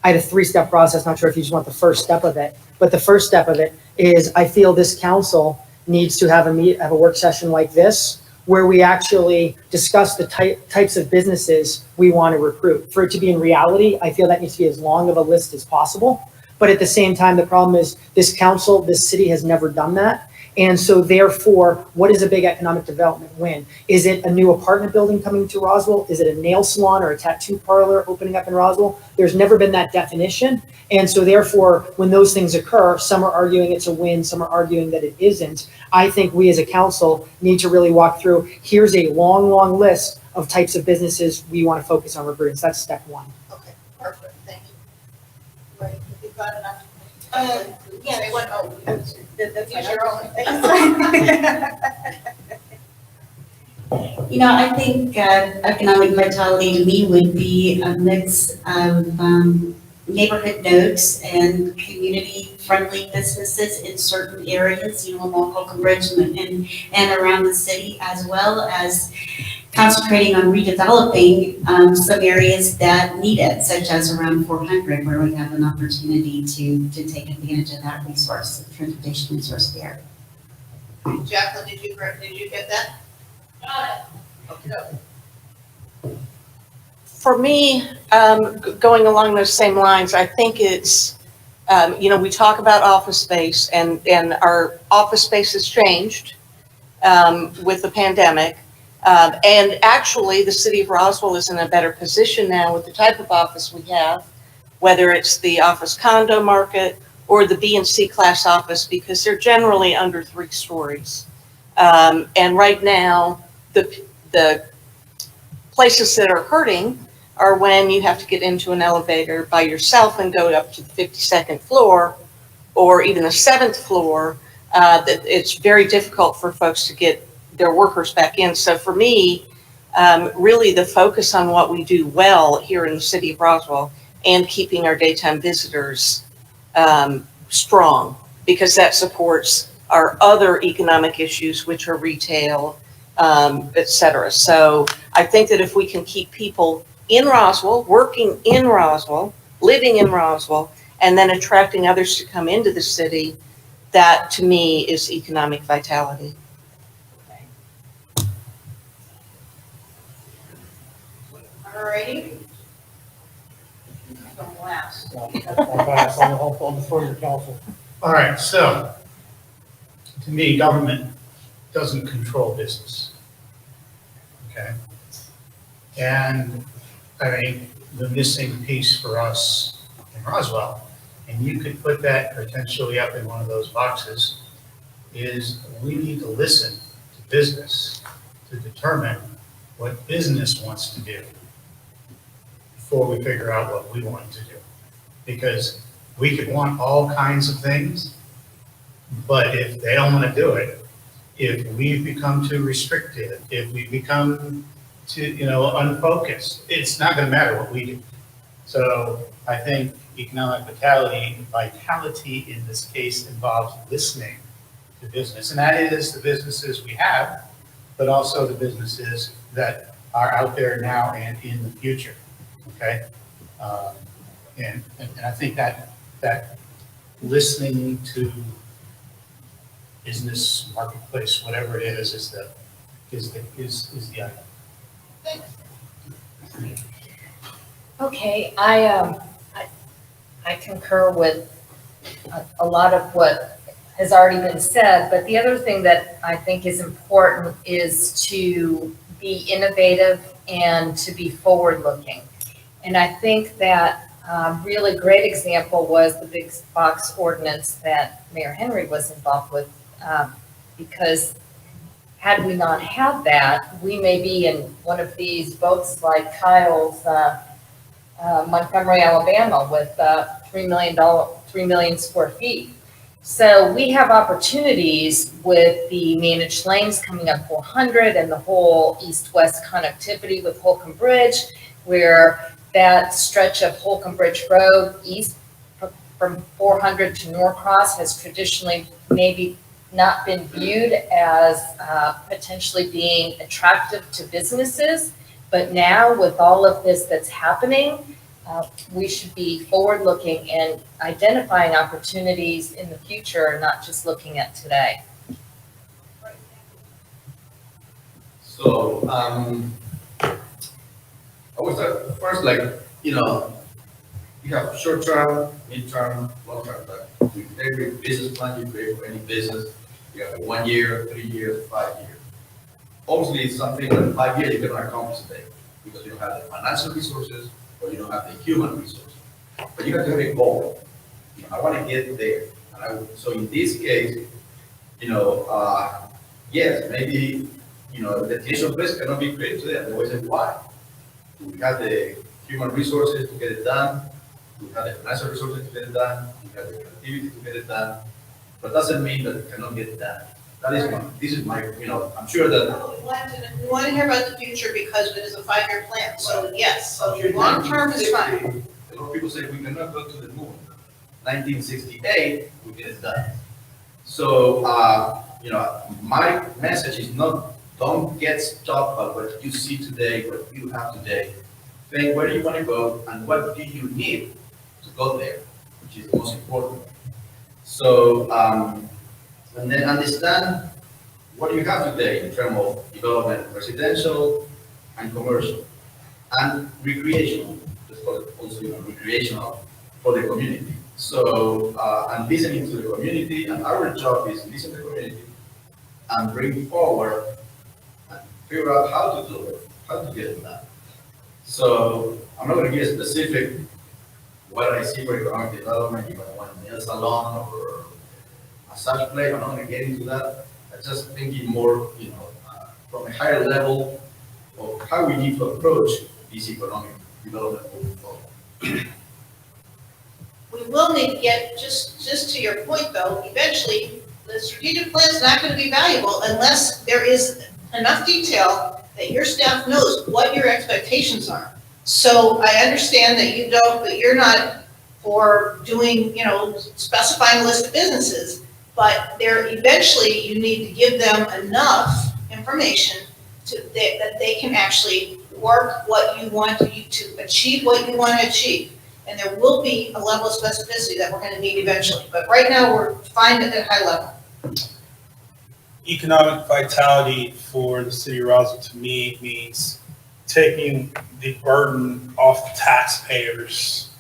I had a 3-step process. Not sure if you just want the first step of it, but the first step of it is I feel this council needs to have a work session like this where we actually discuss the types of businesses we want to recruit. For it to be in reality, I feel that needs to be as long of a list as possible. But at the same time, the problem is this city has never done that. And so therefore, what is a big economic development win? Is it a new apartment building coming to Roswell? Is it a nail salon or a tattoo parlor opening up in Roswell? There's never been that definition. And so therefore, when those things occur, some are arguing it's a win, some are arguing that it isn't. I think we as a council need to really walk through, here's a long, long list of types of businesses we want to focus on recruiting. So that's step 1. okay, perfect, thank you. Right, you've got enough. Yeah. Say what, that's your own. I think economic vitality to me would be a mix of neighborhood nodes and community-friendly businesses in certain areas, along Holcomb Bridge and around the city, as well as concentrating on redeveloping some areas that need it, such as around 400, where we have an opportunity to take advantage of that resource, the transportation resource there. Jacqueline, did you get that? Got it. Okay. For me, going along those same lines, I think it's, we talk about office space and our office space has changed with the pandemic. And actually, the city of Roswell is in a better position now with the type of office we have, whether it's the office condo market or the B and C class office, because they're generally under 3 stories. And right now, the places that are hurting are when you have to get into an elevator by yourself and go up to the 52nd floor or even the 7th floor. That it's very difficult for folks to get their workers back in. So for me, really the focus on what we do well here in the city of Roswell and keeping our daytime visitors strong, because that supports our other economic issues, which are retail, et cetera. So I think that if we can keep people in Roswell, working in Roswell, living in Roswell, and then attracting others to come into the city, that to me is economic vitality. Alrighty. From last. I'll pass on the floor to the council. All right, so, to me, government doesn't control business. Okay? And I think the missing piece for us in Roswell, and you could put that potentially up in one of those boxes, is we need to listen to business to determine what business wants to do before we figure out what we want to do. Because we could want all kinds of things, but if they don't want to do it, if we've become too restricted, if we become too, unfocused, it's not going to matter what we do. So I think economic vitality in this case involves listening to business. And that is the businesses we have, but also the businesses that are out there now and in the future. Okay? And I think that listening to business, marketplace, whatever it is the item. Okay, I concur with a lot of what has already been said, but the other thing that I think is important is to be innovative and to be forward-looking. And I think that a really great example was the big box ordinance that Mayor Henry was involved with, because had we not had that, we may be in one of these boats like Kyle's Montgomery, Alabama, with 3 million square feet. So we have opportunities with the managed lanes coming up 400 and the whole east-west connectivity with Holcomb Bridge, where that stretch of Holcomb Bridge Road east from 400 to Norcross has traditionally maybe not been viewed as potentially being attractive to businesses. But now with all of this that's happening, we should be forward-looking and identifying opportunities in the future, not just looking at today. So, I would start first, you have short-term, mid-term, long-term, but with every business plan you create for any business, you have 1 year, 3 years, 5 years. Obviously, it's something that in 5 years you cannot accomplish today because you don't have the financial resources or you don't have the human resources. But you have to have a goal. I want to get there. So in this case, yes, maybe, the definition of risk cannot be created today. Otherwise, why? We have the human resources to get it done. We have the financial resources to get it done. We have the creativity to get it done. But doesn't mean that it cannot get done. This is my, I'm sure that. We want to hear about the future because it is a 5-year plan. So yes, so long term is fine. A lot of people say we cannot go to the moon. 1968, we get it done. So, my message is not Don't get stuck on what you see today, what you have today. Think where you want to go and what do you need to go there, which is the most important. So, and then understand what you have today in terms of development, residential and commercial, and recreational, let's call it also recreational for the community. So, and listening to the community, and our job is listen to the community and bring forward and figure out how to do it, how to get it done. So, I'm not going to get specific what I see for economic development, if I want a nail salon or a such place, I'm not going to get into that. I'm just thinking more, from a higher level of how we need to approach this economic development moving forward. We will need to get, just to your point though, eventually, the strategic plan is not gonna be valuable unless there is enough detail that your staff knows what your expectations are. So I understand that you're not for doing, specifying a list of businesses, but eventually you need to give them enough information that they can actually work what you want to achieve what you want to achieve. And there will be a level of specificity that we're going to need eventually. But right now, we're fine at a high level. Economic vitality for the city of Roswell to me means taking the burden off the taxpayers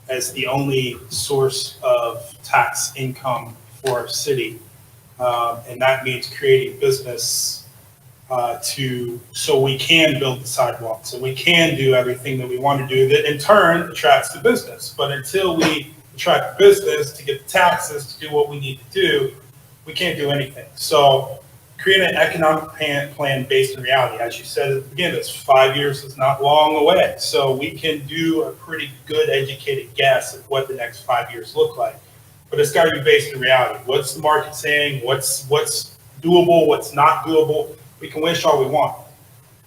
as the only source of tax income for our city. And that means creating business so we can build the sidewalks and we can do everything that we want to do that in turn attracts the business. But until we attract the business to get the taxes to do what we need to do, we can't do anything. So create an economic plan based in reality. As you said at the beginning, it's 5 years is not long away. So we can do a pretty good educated guess of what the next 5 years look like. But it's got to be based in reality. What's the market saying? What's doable? What's not doable? We can wish all we want,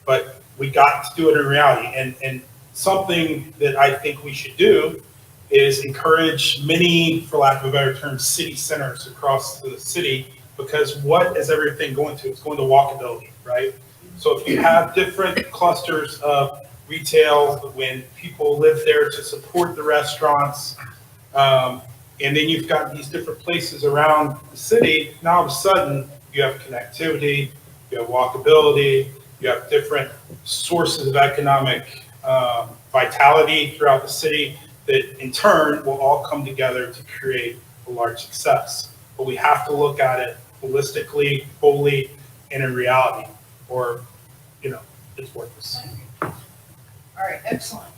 but we got to do it in reality. And something that I think we should do is encourage many, for lack of a better term, city centers across the city, because what is everything going to? It's going to walkability, right? So if you have different clusters of retail, when people live there to support the restaurants, and then you've got these different places around the city, now all of a sudden you have connectivity, you have walkability, you have different sources of economic vitality throughout the city that in turn will all come together to create a large success. But we have to look at it holistically, fully, and in reality, or, it's worthless. All right, excellent.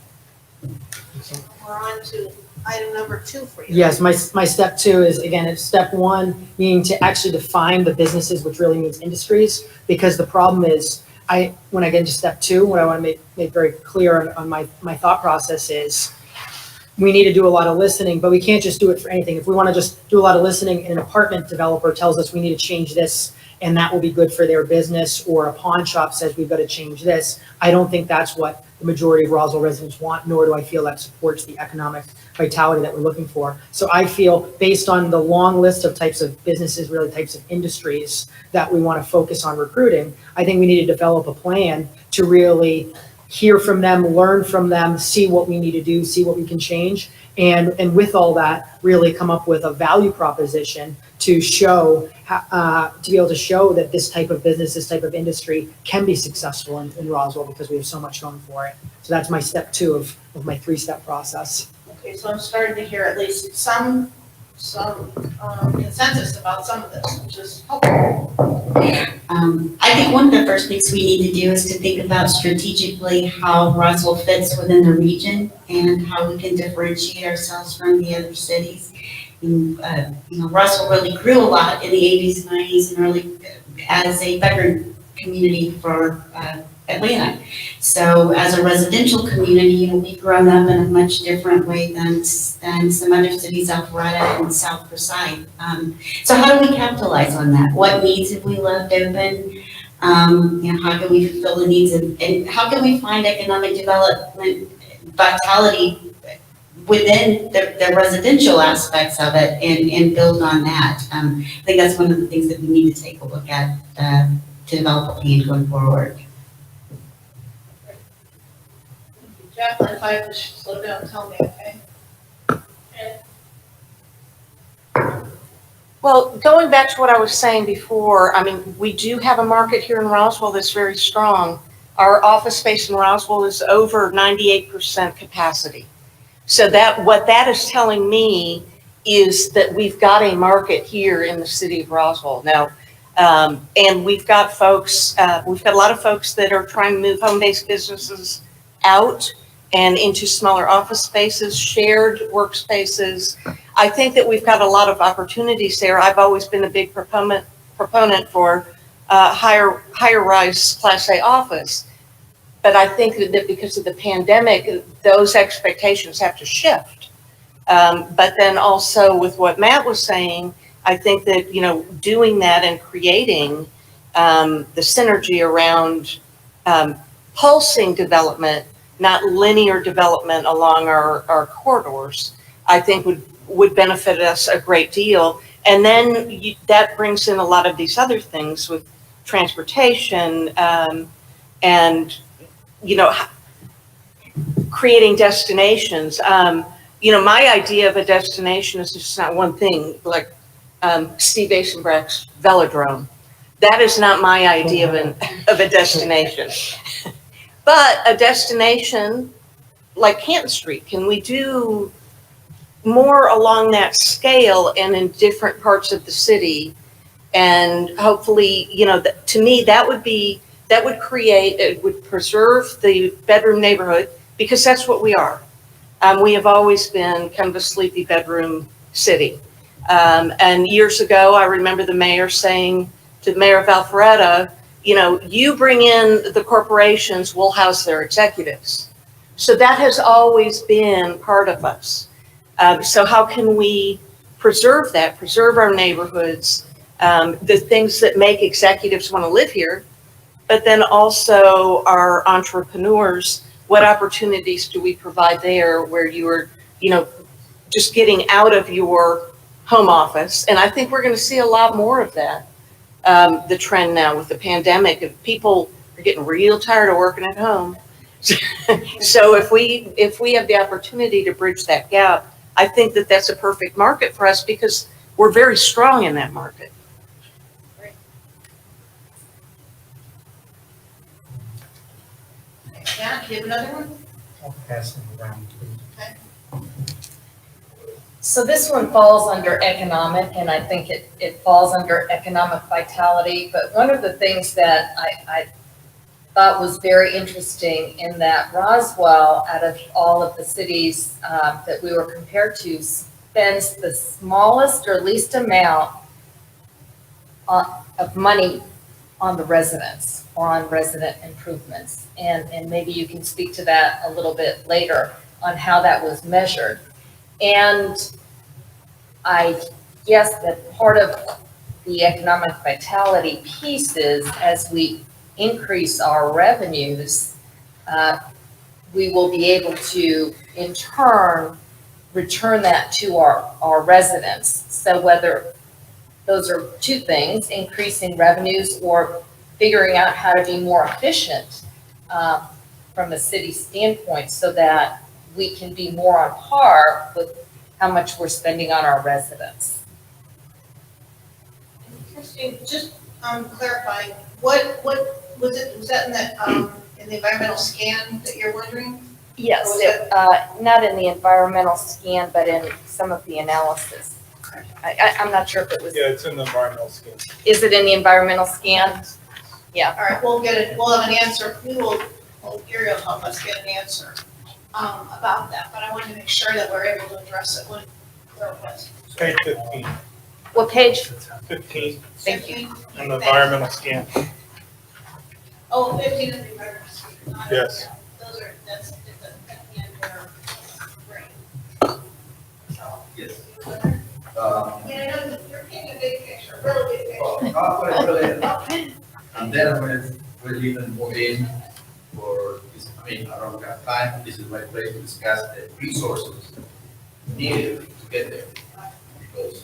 We're on to item number 2 for you. Yes, my step 2 is, again, it's step 1, meaning to actually define the businesses, which really means industries, because the problem is, when I get into step 2, what I want to make very clear on my thought process is, we need to do a lot of listening, but we can't just do it for anything. If we want to just do a lot of listening and an apartment developer tells us we need to change this and that will be good for their business, or a pawn shop says we've got to change this, I don't think that's what the majority of Roswell residents want, nor do I feel that supports the economic vitality that we're looking for. So I feel, based on the long list of types of businesses, really types of industries that we want to focus on recruiting, I think we need to develop a plan to really hear from them, learn from them, see what we need to do, see what we can change, and with all that, really come up with a value proposition to show, to be able to show that this type of business, this type of industry can be successful in Roswell, because we have so much going for it. So that's my step 2 of my 3-step process. Okay, so I'm starting to hear at least some consensus about some of this, which is helpful. I think one of the first things we need to do is to think about strategically how Roswell fits within the region and how we can differentiate ourselves from the other cities. Roswell really grew a lot in the 80s, 90s, and early as a veteran community for Atlanta. So as a residential community, we've grown up in a much different way than some other cities, Alpharetta and South Forsyth. So how do we capitalize on that? What needs have we left open? How can we fulfill the needs and how can we find economic development vitality within the residential aspects of it and build on that? I think that's one of the things that we need to take a look at develop a plan going forward. Jacqueline, if I have to slow down, tell me, okay? Well, going back to what I was saying before, I mean, we do have a market here in Roswell that's very strong. Our office space in Roswell is over 98% capacity. So what that is telling me is that we've got a market here in the city of Roswell. Now, and we've got a lot of folks that are trying to move home-based businesses out and into smaller office spaces, shared workspaces. I think that we've got a lot of opportunities there. I've always been a big proponent for higher rise Class A office. But I think that because of the pandemic, those expectations have to shift. But then also with what Matt was saying, I think that, doing that and creating the synergy around pulsing development, not linear development along our corridors, I think would benefit us a great deal. And then that brings in a lot of these other things with transportation and, creating destinations. My idea of a destination is just not one thing, like Steve Asenbrack's velodrome. That is not my idea of a destination. But a destination like Canton Street, can we do more along that scale and in different parts of the city? And hopefully, to me, that would preserve the bedroom neighborhood, because that's what we are. We have always been kind of a sleepy bedroom city. And years ago, I remember the mayor saying to the mayor of Alpharetta, you bring in the corporations, we'll house their executives. So that has always been part of us. So how can we preserve our neighborhoods, the things that make executives want to live here, but then also our entrepreneurs, what opportunities do we provide there where you are, just getting out of your home office? And I think we're going to see a lot more of that. The trend now with the pandemic, if people are getting real tired of working at home. So if we have the opportunity to bridge that gap, I think that that's a perfect market for us, because we're very strong in that market. Yeah, do you have another one? I'll pass them around, please. So this one falls under economic, and I think it falls under economic vitality. But one of the things that I thought was very interesting in that Roswell, out of all of the cities that we were compared to, spends the smallest or least amount of money on the residents or on resident improvements. And maybe you can speak to that a little bit later on how that was measured. And I guess that part of the economic vitality piece is, as we increase our revenues, we will be able to, in turn, return that to our residents. So whether those are two things, increasing revenues or figuring out how to be more efficient from a city standpoint, so that we can be more on par with how much we're spending on our residents. Christine, just clarifying, what was it, was that in the environmental scan that you're wondering? Yes, not in the environmental scan, but in some of the analysis. I'm not sure if it was. Yeah, it's in the environmental scan. Is it in the environmental scan? Yeah. All right, we'll have an answer. Gary will help us get an answer about that, but I wanted to make sure that we're able to address it when there was. Page 15. What page? 15 Thank you. in the environmental scan. Oh, 15 is the environmental scan. Yes. That's at the end there. Great. Yes. Yeah, I know, you're painting a big picture, really big picture. I'll put it really, and then I'm going to even move in for this. I mean, I don't have time. This is my place to discuss the resources needed to get there. Because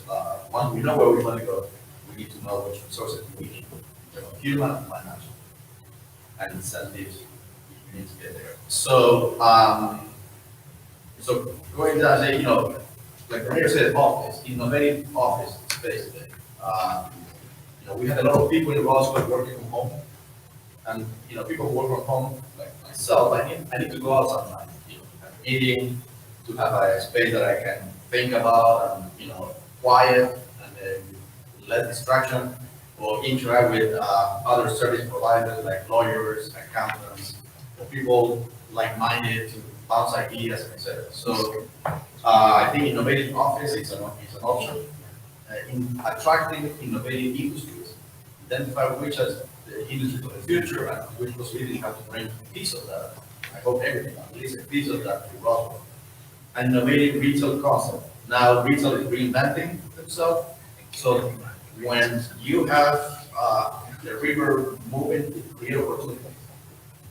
once we know where we want to go, we need to know which resources we need. human and financial, and incentives you need to get there. So, so going down, say, like the mayor said, office, innovative office space there. We had a lot of people in Roswell working from home, and people who work from home, like myself, I need to go out sometimes, have a meeting, to have a space that I can think about, and quiet, and then less distraction, or interact with other service providers like lawyers, accountants, or people like-minded to bounce ideas, etc. So I think innovative office is an option. In attracting innovative industries, identify which is the industry of the future and which possibilities have to bring a piece of that. I hope everything, at least a piece of that to Roswell. An innovative retail concept. Now retail is reinventing themselves. So when you have the river moving, it creates opportunity.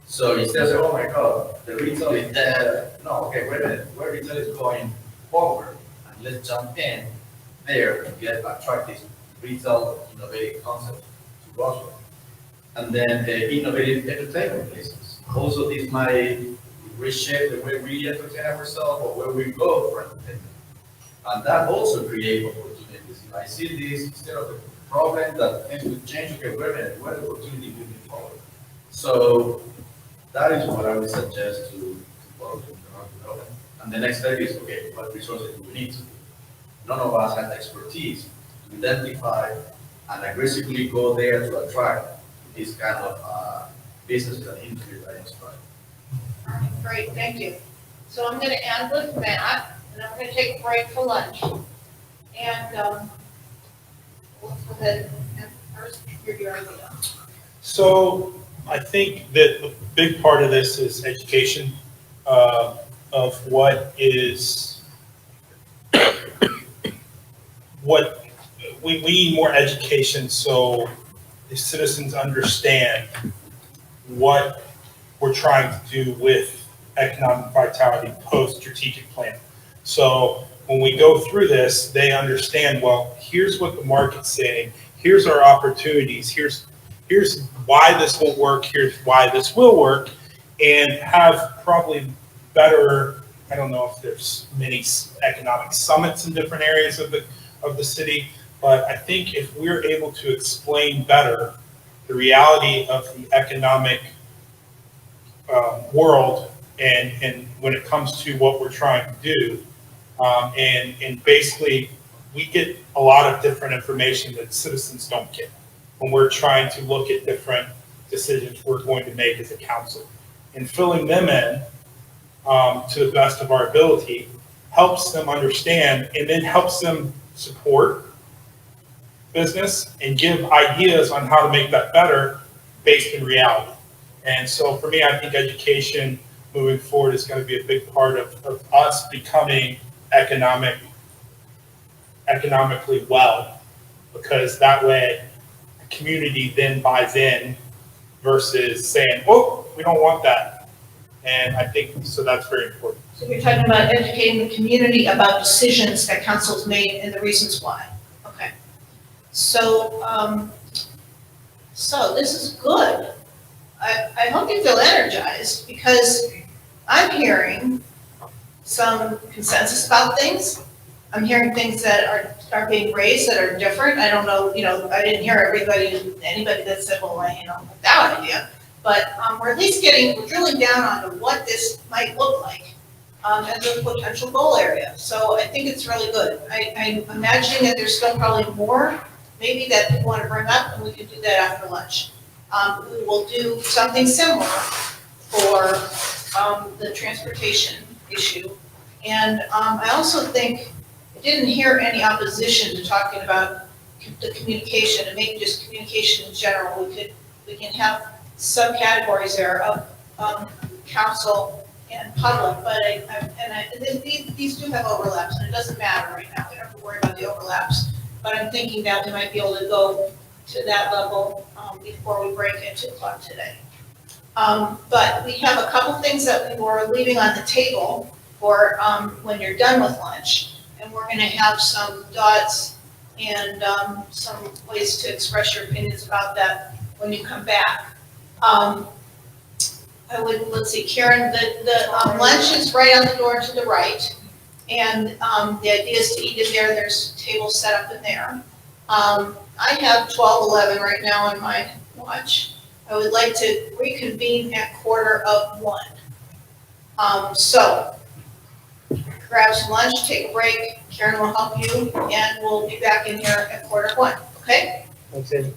So instead of saying, oh my God, the retail is dead. No, okay, wait a minute, where retail is going forward, and let's jump in there and attract this retail innovative concept to Roswell. And then the innovative entertainment places. Also, this might reshape the way we entertain ourselves or where we go for entertainment. And that also creates opportunities. If I see this instead of a problem that things will change, okay, wait a minute, what opportunity moving forward? So that is what I would suggest to follow the development. And the next step is, okay, what resources do we need to do? None of us has expertise to identify and aggressively go there to attract this kind of businesses and industries that I described. All right, great, thank you. So I'm gonna end with Matt, and I'm gonna take a break for lunch. And, let's go ahead and first, your idea. So I think that a big part of this is education of what we need more education so the citizens understand what we're trying to do with economic vitality post-strategic plan. So when we go through this, they understand, well, here's what the market's saying, here's our opportunities, here's why this won't work, here's why this will work, and have probably better, I don't know if there's many economic summits in different areas of the city, but I think if we're able to explain better the reality of the economic world and when it comes to what we're trying to do, and basically we get a lot of different information that citizens don't get when we're trying to look at different decisions we're going to make as a council. And filling them in to the best of our ability helps them understand and then helps them support business and give ideas on how to make that better based in reality. And so for me, I think education moving forward is going to be a big part of us becoming economically well, because that way the community then buys in versus saying, oh, we don't want that. And I think, so that's very important. So you're talking about educating the community about decisions that council's made and the reasons why. Okay. So, so this is good. I hope you feel energized because I'm hearing some consensus about things. I'm hearing things that are being raised that are different. I don't know, I didn't hear anybody that said, well, like that idea. But we're at least we're drilling down onto what this might look like as a potential goal area. So I think it's really good. I'm imagining that there's still probably more maybe that people want to bring up, and we can do that after lunch. We will do something similar for the transportation issue. And I also think, I didn't hear any opposition to talking about the communication and maybe just communication in general. We can have subcategories there of council and public, but these do have overlaps, and it doesn't matter right now. We don't have to worry about the overlaps. But I'm thinking that we might be able to go to that level before we break at 2 o'clock today. But we have a couple things that we were leaving on the table for when you're done with lunch. And we're going to have some thoughts and some ways to express your opinions about that when you come back. I would, let's see, Karen, the lunch is right on the door to the right. And the idea is to eat in there. There's tables set up in there. I have 12:11 right now on my watch. I would like to reconvene at 1:15. So grab some lunch, take a break. Karen will help you, and we'll be back in here at 1:15. Okay? Thanks, Amy.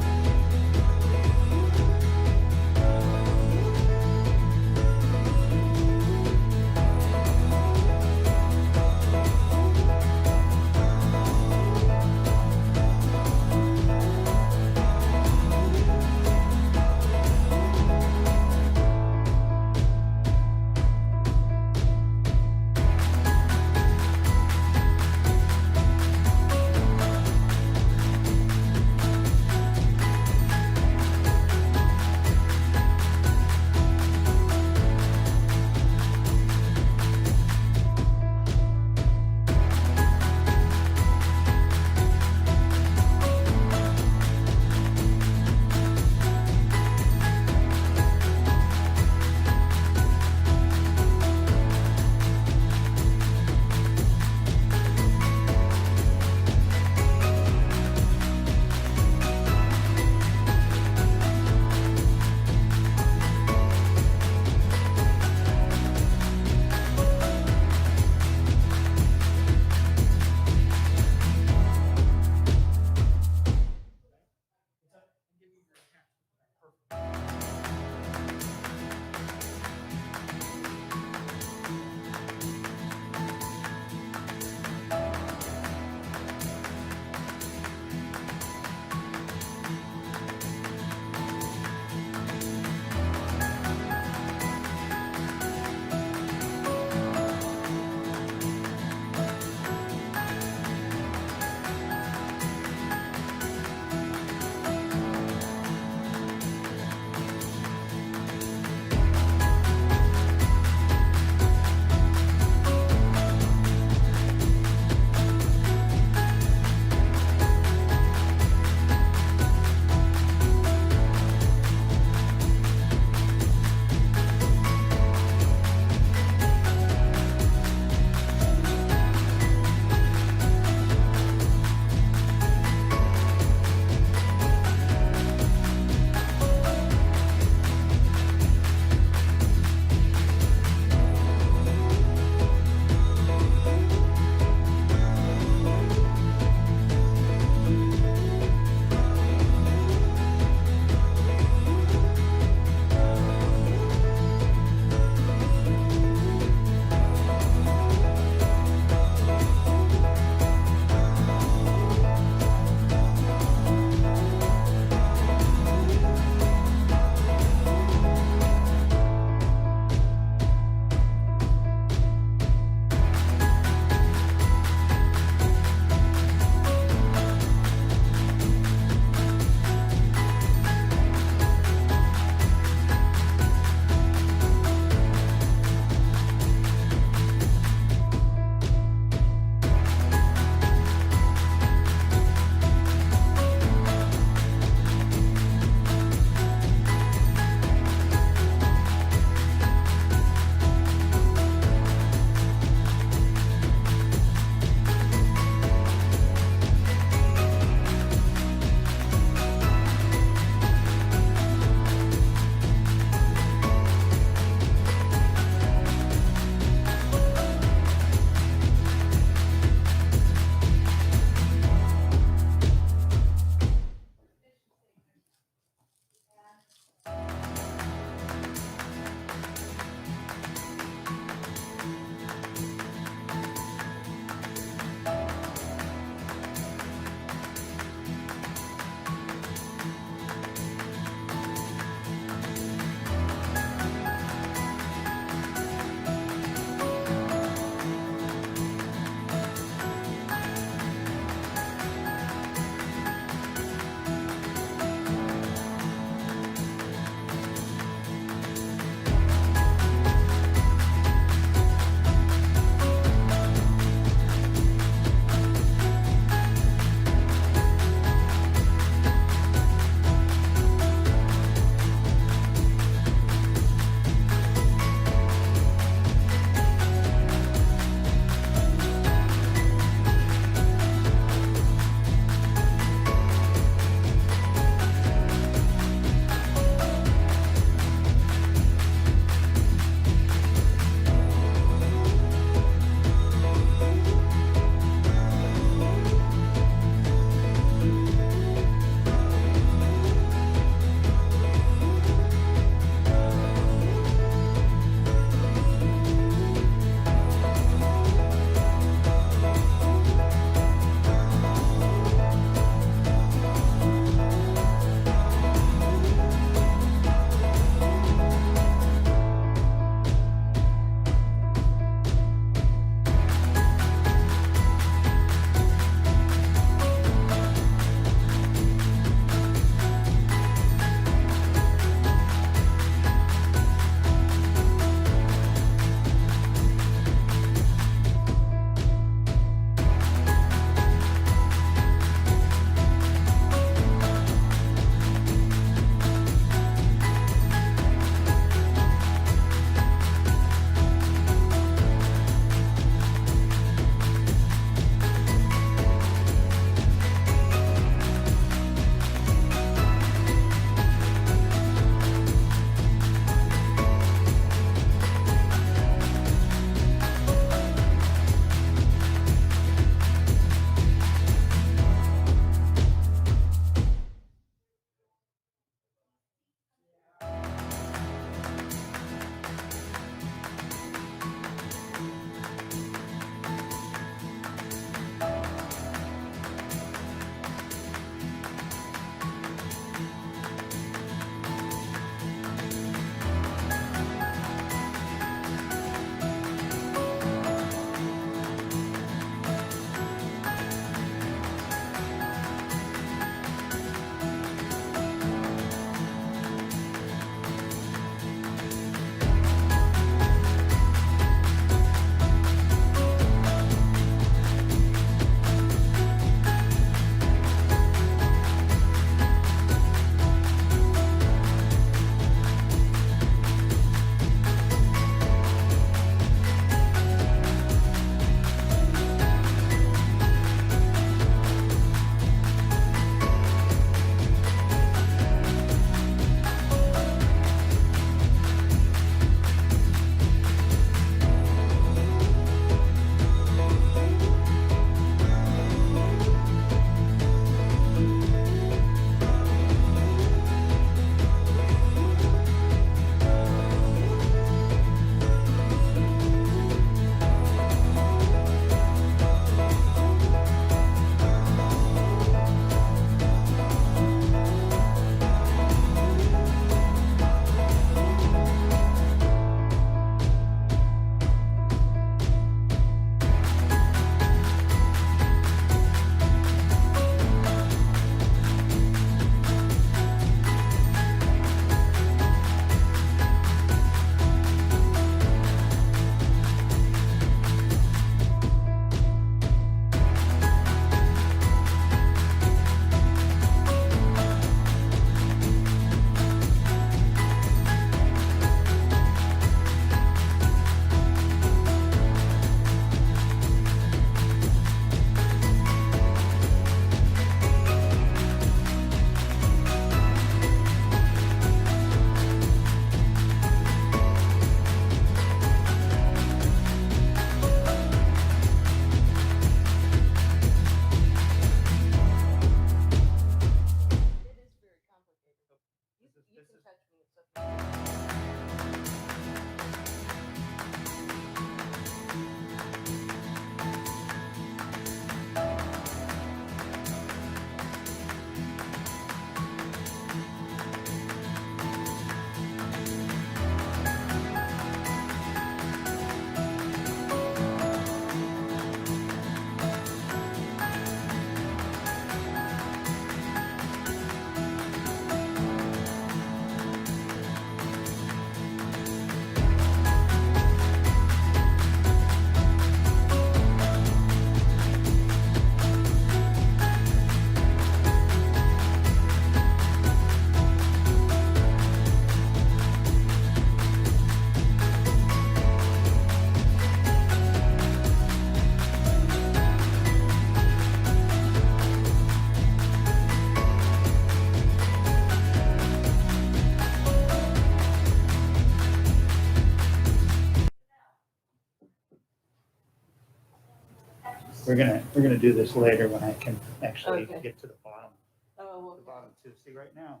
We're gonna do this later when I can actually Okay. get to the bottom. Oh, The bottom too. See, right now,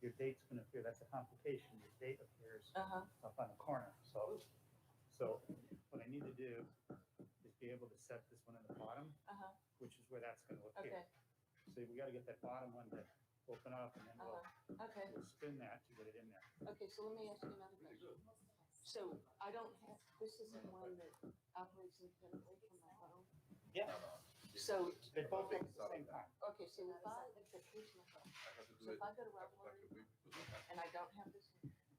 your date's gonna appear, that's a complication. Your date appears uh-huh, up on the corner, so what I need to do is be able to set this one in the bottom, uh-huh, which is where that's gonna appear. okay, So we gotta get that bottom one to open up, and then okay, we'll spin that to get it in there. okay, so let me ask you another question. So I don't have, this isn't one that operates independently from my phone? Yeah. So, They both at the same time. okay, so if I, here's my phone. So if I go to Roswell and I don't have this,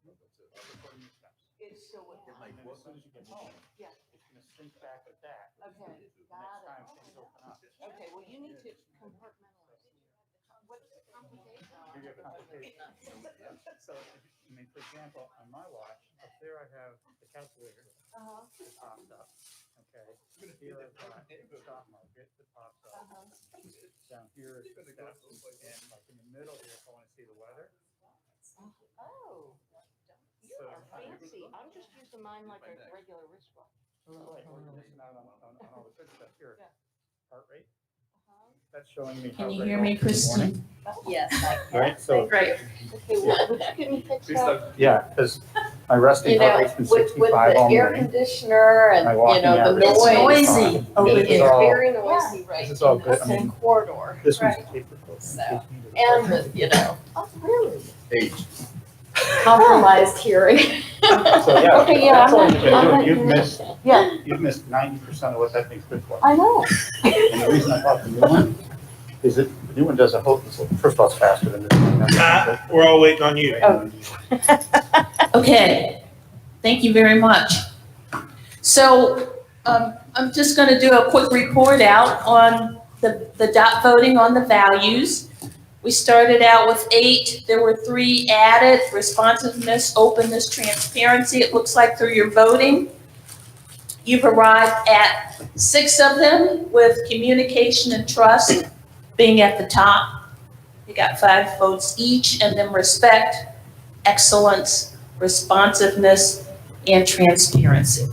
Recording your steps. it's still with me. And then as soon as you get home, Yeah. it's gonna sync back with that. Okay, The next got time it. things open up. Okay, well, you need to compartmentalize here. What's the complication? Give you a complication. So, I mean, for example, on my watch, up there I have the calculator Uh-huh, that pops up, okay? Here I've got the stock market that pops up. uh-huh. Down here is the steps, and like in the middle here, if I wanna see the weather. Oh, you So, are fancy. I'm just using mine like a regular wristwatch. Right, well, you're missing out on all the good stuff here. Yeah. Heart rate, Uh-huh. that's showing me. Can heart you rate hear all me, through the morning. Kristen? Yes, I can. Right, so, Great. Okay, well, would you give me picture? yeah, because my resting You heart know, rate's been with 65 the all air morning. conditioner and, My you walking know, the average is noise. noisy fine. over This It is is all- very noisy right This is all in good. the I mean, same corridor. This one's a Right. paper clip. So, and the, you know, oh, really? Age. Compromised hearing. So, yeah, Okay, yeah, that's all I'm you've been not doing. You've doing missed, Yeah, you've missed 90% of what that thing's good for. I know. And the reason I bought the new one is that the new one does a whole, first of all, it's faster than this one. We're all waiting on you. Oh. Okay, thank you very much. So, I'm just gonna do a quick report out on the dot voting on the values. We started out with 8, there were 3 added: responsiveness, openness, transparency. It looks like through your voting, you've arrived at 6 of them, with communication and trust being at the top. You got 5 votes each, and then respect, excellence, responsiveness, and transparency.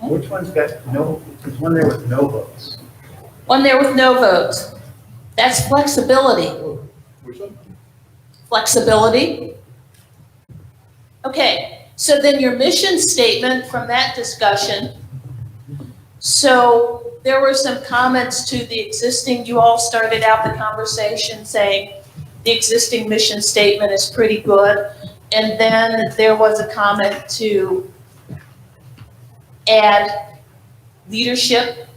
Which one's got no, there's one there with no votes. One there with no votes. That's flexibility. Which one? Flexibility. Okay, so then your mission statement from that discussion. So there were some comments to the existing, you all started out the conversation saying the existing mission statement is pretty good. And then there was a comment to add leadership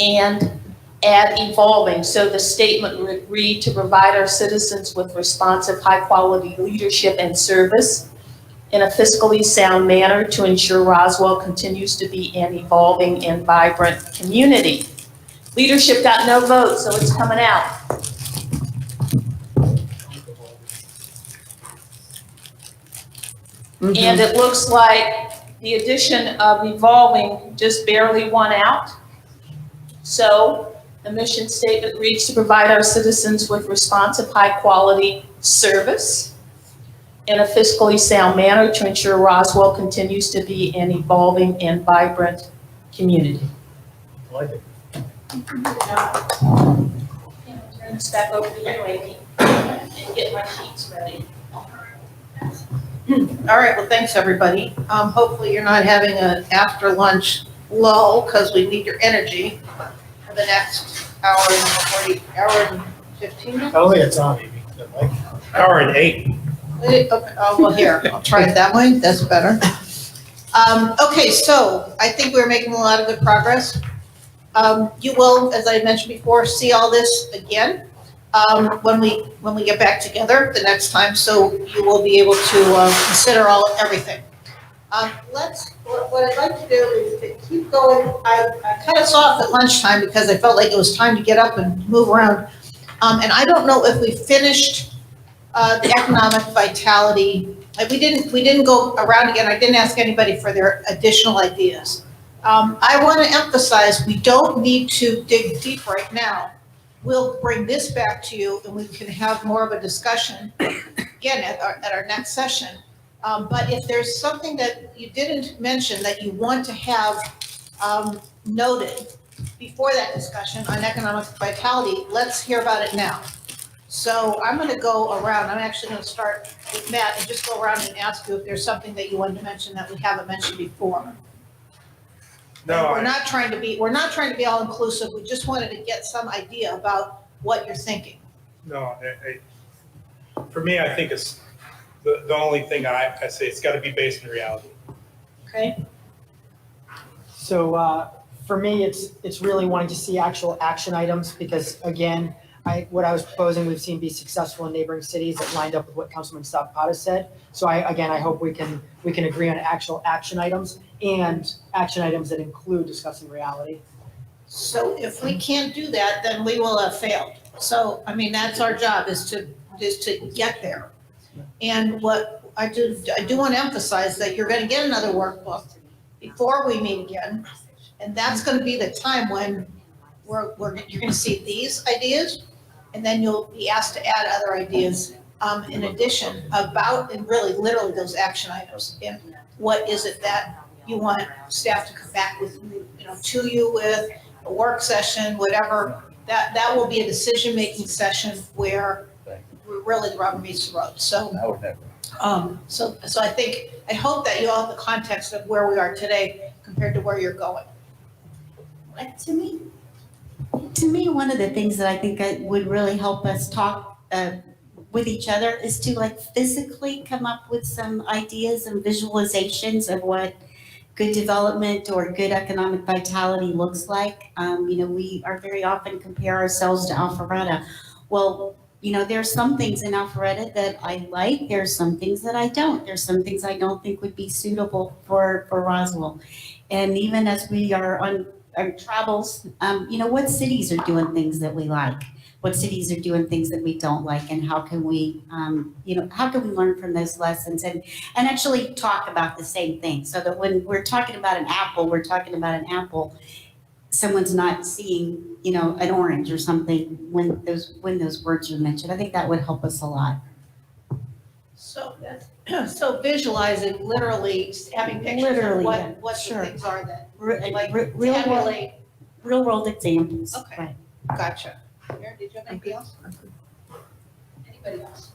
and add evolving. So the statement would read, to provide our citizens with responsive, high-quality leadership and service in a fiscally sound manner to ensure Roswell continues to be an evolving and vibrant community. Leadership got no vote, so it's coming out. And it looks like the addition of evolving just barely won out. So the mission statement reads, to provide our citizens with responsive, high-quality service in a fiscally sound manner to ensure Roswell continues to be an evolving and vibrant community. I like it. Turn this back over to you, Amy, and get my sheets ready. All right, well, thanks, everybody. Hopefully you're not having an after-lunch lull, because we need your energy for the next hour and 15 I minutes. don't think it's on, Amy. Like, Hour and 8. Okay, oh, well, here, I'll try it that way, that's better. Okay, so I think we're making a lot of good progress. You will, as I mentioned before, see all this again when we get back together the next time, so you will be able to consider everything. What I'd like to do is to keep going. I cut us off at lunchtime because I felt like it was time to get up and move around. And I don't know if we finished the economic vitality. We didn't go around again. I didn't ask anybody for their additional ideas. I want to emphasize, we don't need to dig deep right now. We'll bring this back to you and we can have more of a discussion again at our next session. But if there's something that you didn't mention that you want to have noted before that discussion on economic vitality, let's hear about it now. So I'm going to go around, I'm actually going to start with Matt and just go around and ask you if there's something that you wanted to mention that we haven't mentioned before. No, We're not trying to be all inclusive, we just wanted to get some idea about what you're thinking. no, for me, I think it's, the only thing I say, it's gotta be based in reality. Okay? So for me, it's really wanting to see actual action items because again, what I was proposing, we've seen be successful in neighboring cities that lined up with what Councilman Zapata said. So I hope we can agree on actual action items and action items that include discussing reality. So if we can't do that, then we will have failed. So, I mean, that's our job is to get there. And what I do want to emphasize that you're going to get another workbook before we meet again. And that's going to be the time when you're going to see these ideas, and then you'll be asked to add other ideas in addition about, and really literally those action items. And what is it that you want staff to come back with, to you with, a work session, whatever. That will be a decision-making session where really the rubber meets the road. So, so I hope that you all have the context of where we are today compared to where you're going. Like, to me, one of the things that I think would really help us talk with each other is to like physically come up with some ideas and visualizations of what good development or good economic vitality looks like. We are very often compare ourselves to Alpharetta. Well, there's some things in Alpharetta that I like. There's some things that I don't. There's some things I don't think would be suitable for Roswell. And even as we are on our travels, what cities are doing things that we like? What cities are doing things that we don't like? And how can we, how can we learn from those lessons and actually talk about the same thing? So that when we're talking about an apple, we're talking about an apple. Someone's not seeing, an orange or something when those words are mentioned. I think that would help us a lot. So so visualizing, literally having pictures of what the things are that, like, Real world examples. Okay. Right. Gotcha. Aaron, did you have anything else? Anybody else?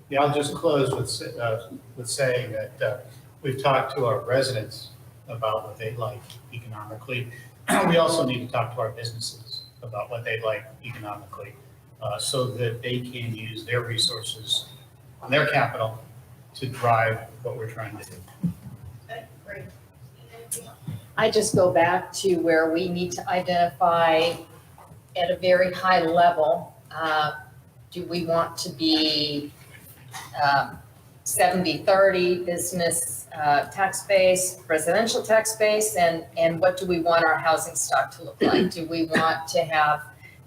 Yeah, I'll just close with saying that we've talked to our residents about what they'd like economically. We also need to talk to our businesses about what they'd like economically, so that they can use their resources and their capital to drive what we're trying to do. Okay, great. I just go back to where we need to identify at a very high level, do we want to be 70-30 business tax base, residential tax base, and what do we want our housing stock to look like? Do we want to have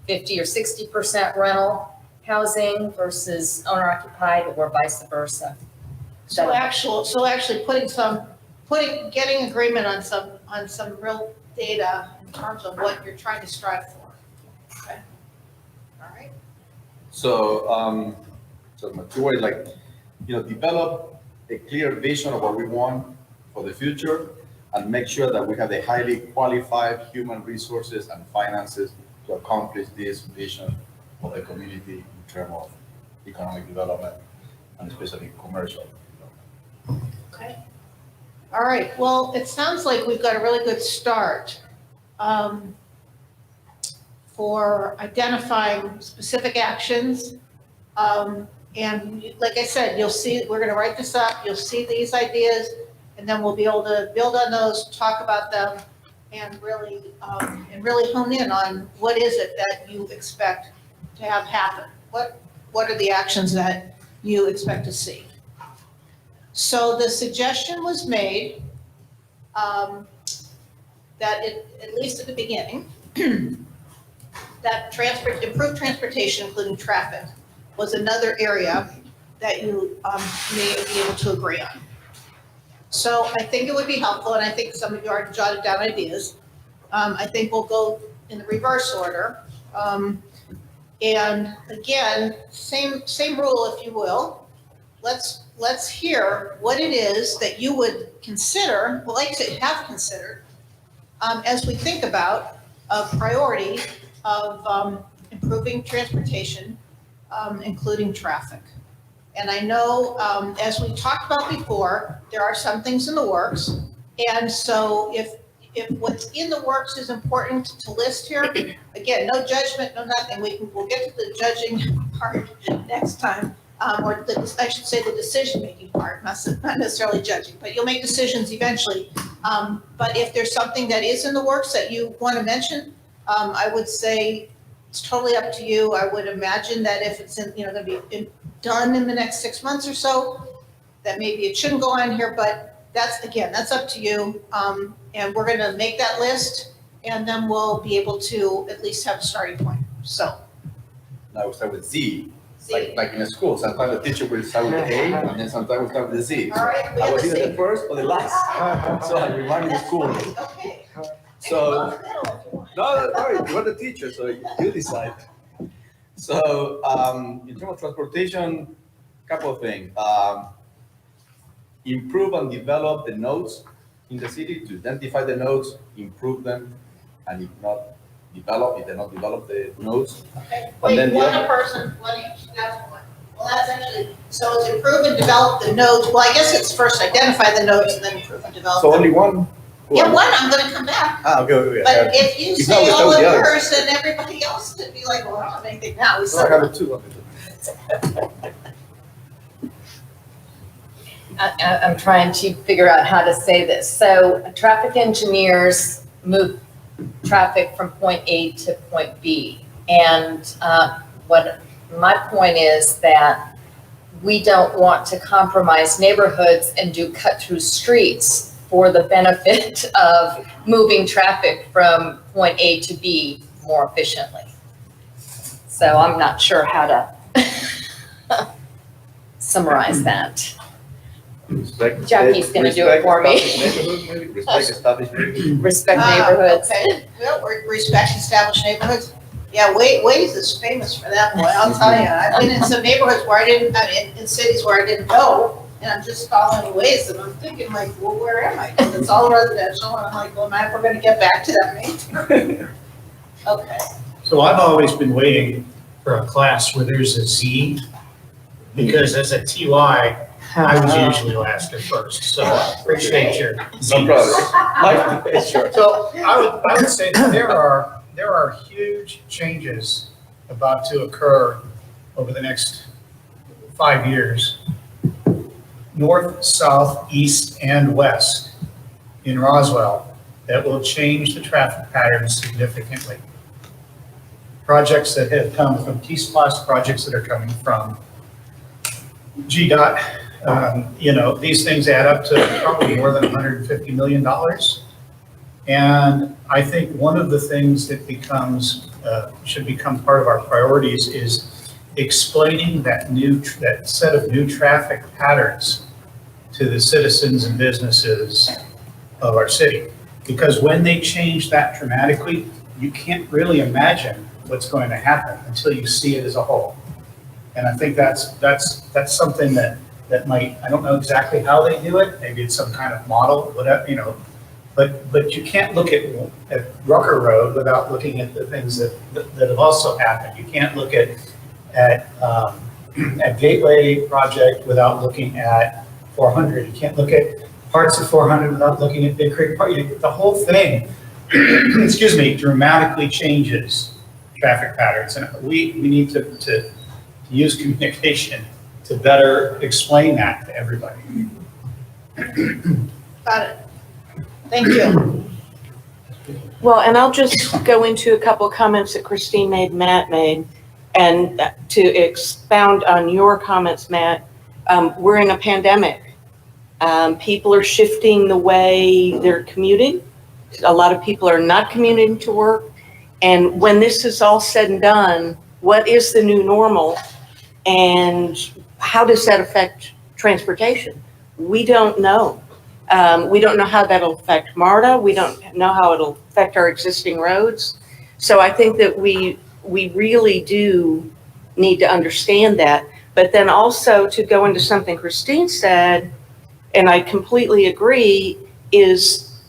50 or 60% rental housing versus owner occupied, or vice versa? So actually getting agreement on some real data in terms of what you're trying to strive for. Okay. All right. So, so my two ways, like, develop a clear vision of what we want for the future and make sure that we have the highly qualified human resources and finances to accomplish this vision of the community in terms of economic development and especially commercial development. Okay. All right. Well, it sounds like we've got a really good start for identifying specific actions. And like I said, you'll see, we're going to write this up. You'll see these ideas, and then we'll be able to build on those, talk about them, and really hone in on what is it that you expect to have happen. What are the actions that you expect to see? So the suggestion was made that at least at the beginning, that improved transportation, including traffic, was another area that you may be able to agree on. So I think it would be helpful, and I think some of you already jotted down ideas. I think we'll go in the reverse order. And again, same rule, if you will. Let's let's hear what it is that you would consider, would like to have considered, as we think about a priority of improving transportation, including traffic. And I know, as we talked about before, there are some things in the works. And so if what's in the works is important to list here, again, no judgment, no nothing, we'll get to the judging part next time. I should say the decision-making part, not necessarily judging, but you'll make decisions eventually. But if there's something that is in the works that you want to mention, I would say it's totally up to you. I would imagine that if it's going to be done in the next 6 months or so, that maybe it shouldn't go on here, but that's up to you. And we're going to make that list, and then we'll be able to at least have a starting point. So. Now we start with Z. Z. Like in a school, sometimes the teacher will start with the A, and then sometimes we start with the Z. All right, we I have was a either Z. the first or the last. So I remind the school. Okay. So, no, you're the teacher, so you decide. So, in terms of transportation, couple of things. Improve and develop the nodes in the city, to identify the nodes, improve them, and if they not develop the nodes. Okay, And then wait, the one other- a person, one each, that's one. Well, that's actually, so it's improve and develop the nodes. Well, I guess it's first identify the nodes and then improve and develop So them. only one? Yeah, one, I'm gonna come back. Okay. But if you If not, say we start all with of the others. yours, then everybody else could be like, well, I don't have anything now. We No, I said- have two. I'm trying to figure out how to say this. So traffic engineers move traffic from point A to point B. And what my point is that we don't want to compromise neighborhoods and do cut-through streets for the benefit of moving traffic from point A to B more efficiently. So I'm not sure how to summarize that. Respect. Jackie's gonna do it for me. Respect establishment. Respect neighborhoods. Okay, well, respect established neighborhoods. Yeah, Waze is famous for that, boy, I'll tell you. I've been in some neighborhoods where in cities where I didn't know, and I'm just following Waze, and I'm thinking like, well, where am I? Because it's all residential, and I'm like, well, man, we're gonna get back to that maybe. Okay. So I've always been waiting for a class where there's a Z, because as a TY, I was usually last or first, so appreciate your Z. No problem. Life is short. So I would say that there are huge changes about to occur over the next 5 years. North, south, east, and west in Roswell that will change the traffic patterns significantly. Projects that have come from T-Splosh, projects that are coming from GDOT, these things add up to probably more than $150 million. And I think one of the things that should become part of our priorities is explaining that set of new traffic patterns to the citizens and businesses of our city. Because when they change that dramatically, you can't really imagine what's going to happen until you see it as a whole. And I think that's something that might, I don't know exactly how they do it, maybe it's some kind of model, whatever, but you can't look at Rucker Road without looking at the things that have also happened. You can't look at Gateway Project without looking at 400. You can't look at parts of 400 without looking at Big Creek Park. The whole thing, excuse me, dramatically changes traffic patterns. And we need to use communication to better explain that to everybody. Got it. Thank you. Well, and I'll just go into a couple of comments that Christine made, Matt made, and to expound on your comments, Matt, we're in a pandemic. People are shifting the way they're commuting. A lot of people are not commuting to work. And when this is all said and done, what is the new normal? And how does that affect transportation? We don't know. We don't know how that'll affect MARTA. We don't know how it'll affect our existing roads. So I think that we really do need to understand that. But then also to go into something Christine said, and I completely agree, is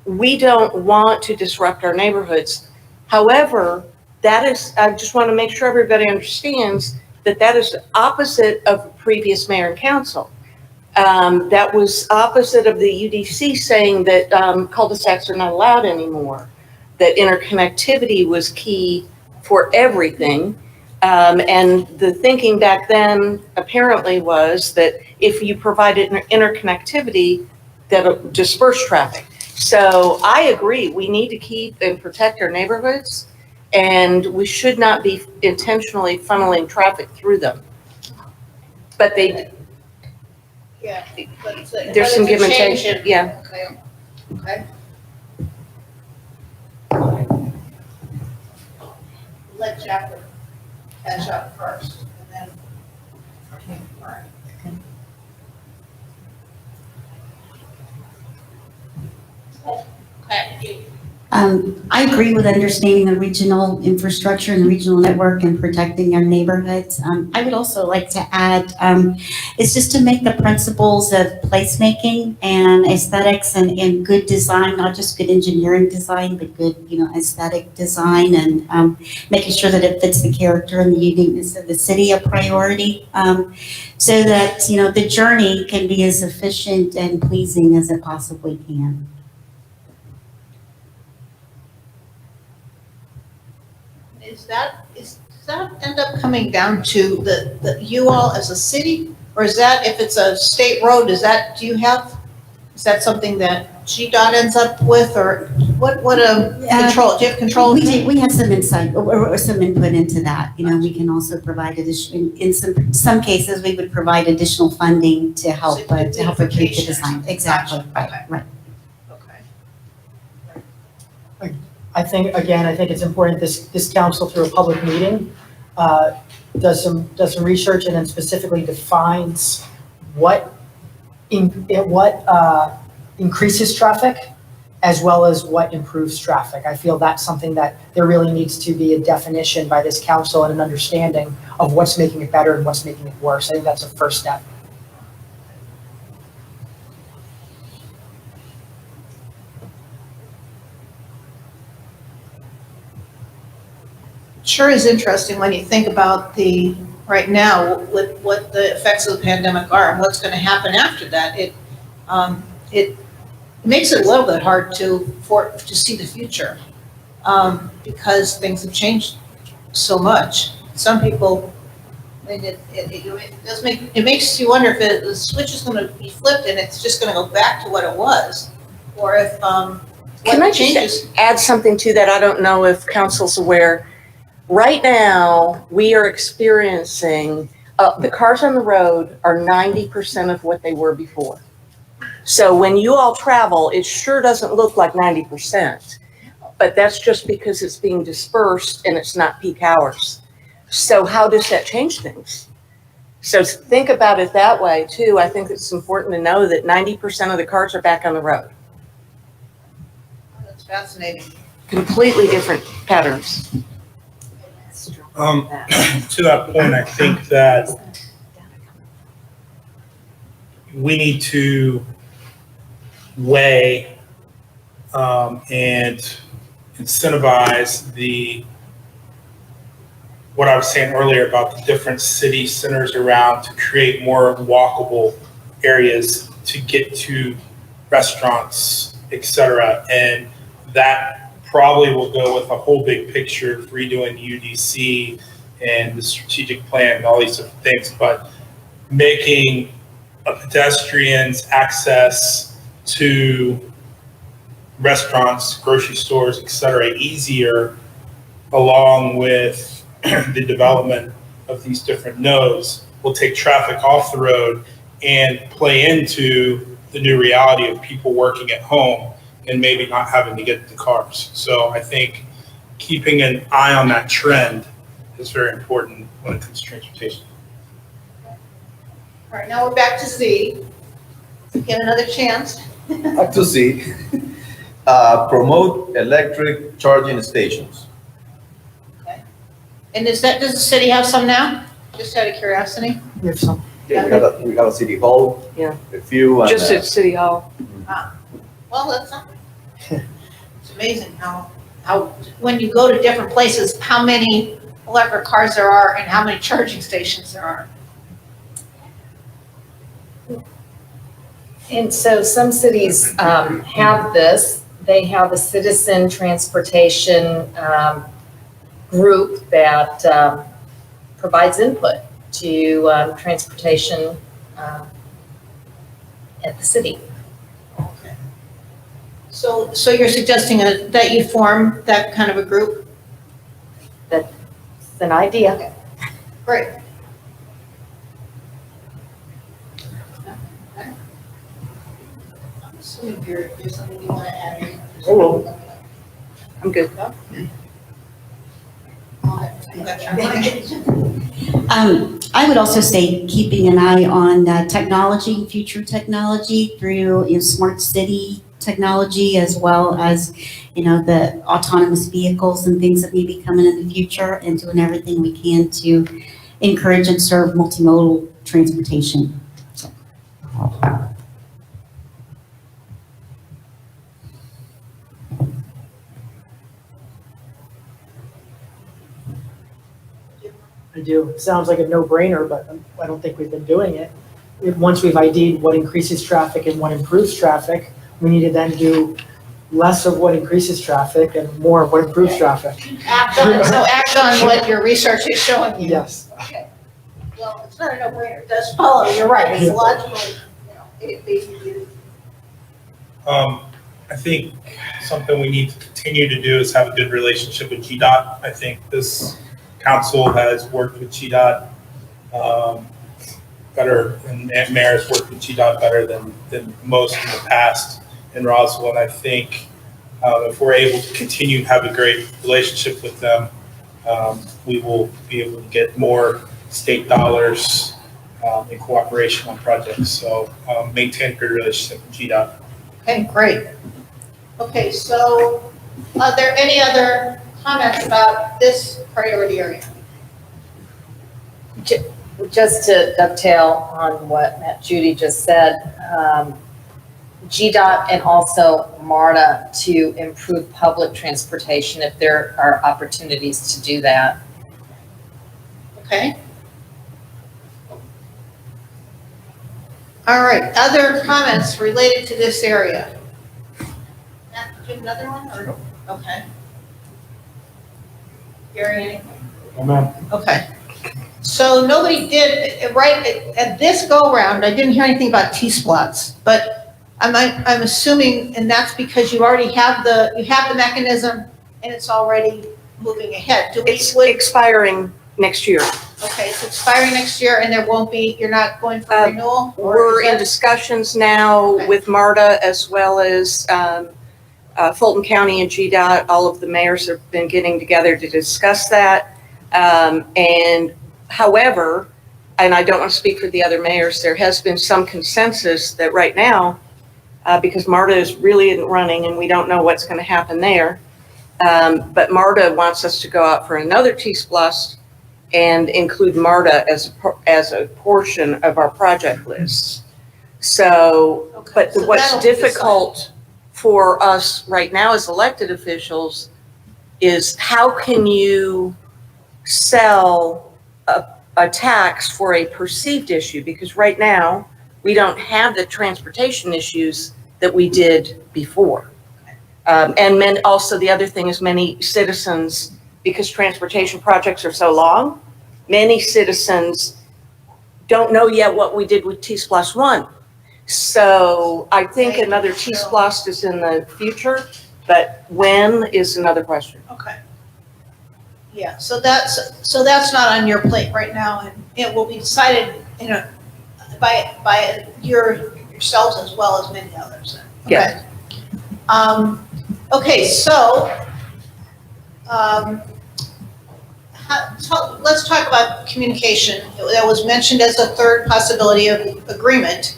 we don't want to disrupt our neighborhoods. However, that is, I just want to make sure everybody understands that that is opposite of previous mayor and council. That was opposite of the UDC saying that cul-de-sacs are not allowed anymore, that interconnectivity was key for everything. And the thinking back then apparently was that if you provided interconnectivity, that'll disperse traffic. So I agree, we need to keep and protect our neighborhoods, and we should not be intentionally funneling traffic through them. But they, Yeah. but it's a- there's but some it's a give and change take, in- yeah. Okay, okay. Let Chapter catch up first, and then. All right. Okay. I agree with understanding the regional infrastructure and the regional network and protecting our neighborhoods. I would also like to add, it's just to make the principles of placemaking and aesthetics and good design, not just good engineering design, but good, aesthetic design and making sure that it fits the character and the uniqueness of the city a priority. So that, the journey can be as efficient and pleasing as it possibly can. Does that end up coming down to the you all as a city? Or is that, if it's a state road, is that something that GDOT ends up with, or control, do you have control? We have some insight or some input into that. We can also provide additional, in some cases, we would provide additional funding to help, to help achieve the design. Exactly, right. Okay. I think it's important this council through a public meeting does some research and then specifically defines what increases traffic as well as what improves traffic. I feel that's something that there really needs to be a definition by this council and an understanding of what's making it better and what's making it worse. I think that's a first step. Sure is interesting when you think about right now, with what the effects of the pandemic are and what's gonna happen after that. It makes it a little bit hard to see the future, because things have changed so much. Some people, it makes you wonder if the switch is gonna be flipped and it's just gonna go back to what it was, or if, Can I just add something to that? I don't know if council's aware. Right now, we are experiencing, the cars on the road are 90% of what they were before. So when you all travel, it sure doesn't look like 90%, but that's just because it's being dispersed and it's not peak hours. So how does that change things? So think about it that way too. I think it's important to know that 90% of the cars are back on the road. That's fascinating. Completely different patterns. To that point, I think that we need to weigh and incentivize what I was saying earlier about the different city centers around to create more walkable areas to get to restaurants, et cetera. And that probably will go with a whole big picture of redoing UDC and the strategic plan and all these different things, but making a pedestrian's access to restaurants, grocery stores, et cetera, easier, along with the development of these different nodes, will take traffic off the road and play into the new reality of people working at home and maybe not having to get the cars. So I think keeping an eye on that trend is very important when it comes to transportation. All right, now we're back to Z. Get another chance. Back to Z. Promote electric charging stations. And does the city have some now? Just out of curiosity? We have some. Yeah, we have a city hall. Yeah. A few. And, Just at City Hall. Well, that's not, it's amazing how, when you go to different places, how many electric cars there are and how many charging stations there are. And so some cities have this. They have a citizen transportation group that provides input to transportation at the city. So you're suggesting that you form that kind of a group? That's an idea. Great. I'm assuming there's something you want to add. Hello. I'm good. I would also say keeping an eye on technology, future technology through smart city technology, as well as, the autonomous vehicles and things that may be coming in the future, and doing everything we can to encourage and serve multimodal transportation. I do. It sounds like a no-brainer, but I don't think we've been doing it. Once we've ID'd what increases traffic and what improves traffic, we need to then do less of what increases traffic and more of what improves traffic. Act on what your research is showing you. Yes. Okay. Well, it's not a no-brainer, it does follow, you're right, it's logical, I think something we need to continue to do is have a good relationship with GDOT. I think this council has worked with GDOT better, and Mayor has worked with GDOT better than most in the past in Roswell. And I think if we're able to continue to have a great relationship with them, we will be able to get more state dollars in cooperation on projects. So maintain a good relationship with GDOT. Okay, great. Okay, so are there any other comments about this priority area? Just to dovetail on what Judy just said, GDOT and also MARTA to improve public transportation if there are opportunities to do that. Okay. All right, other comments related to this area? Matt, do you have another one, or? Okay. Gary, anything? Oh, man. Okay. So nobody did, right, at this go-round, I didn't hear anything about T-Splots, but I'm assuming, and that's because you already have the mechanism and it's already moving ahead. It's expiring next year. Okay, it's expiring next year and there won't be, you're not going for renewal? or We're is in that- discussions now Okay. with MARTA as well as Fulton County and GDOT. All of the mayors have been getting together to discuss that. And however, and I don't want to speak for the other mayors, there has been some consensus that right now, because MARTA is really isn't running and we don't know what's going to happen there, but MARTA wants us to go out for another T-Splost and include MARTA as a portion of our project lists. So, Okay, but so what's that'll be difficult for us right now as elected officials is how can you sell a tax for a perceived issue? Because right now, we don't have the transportation issues that we did before. And then also the other thing is many citizens, because transportation projects are so long, many citizens don't know yet what we did with T-1. So I think Right. another T-Splost is in the future, but when is another question. Okay. Yeah, so that's not on your plate right now, and it will be decided, by yourselves as well as many others. Yes. Okay. Okay, so, let's talk about communication. That was mentioned as a third possibility of agreement.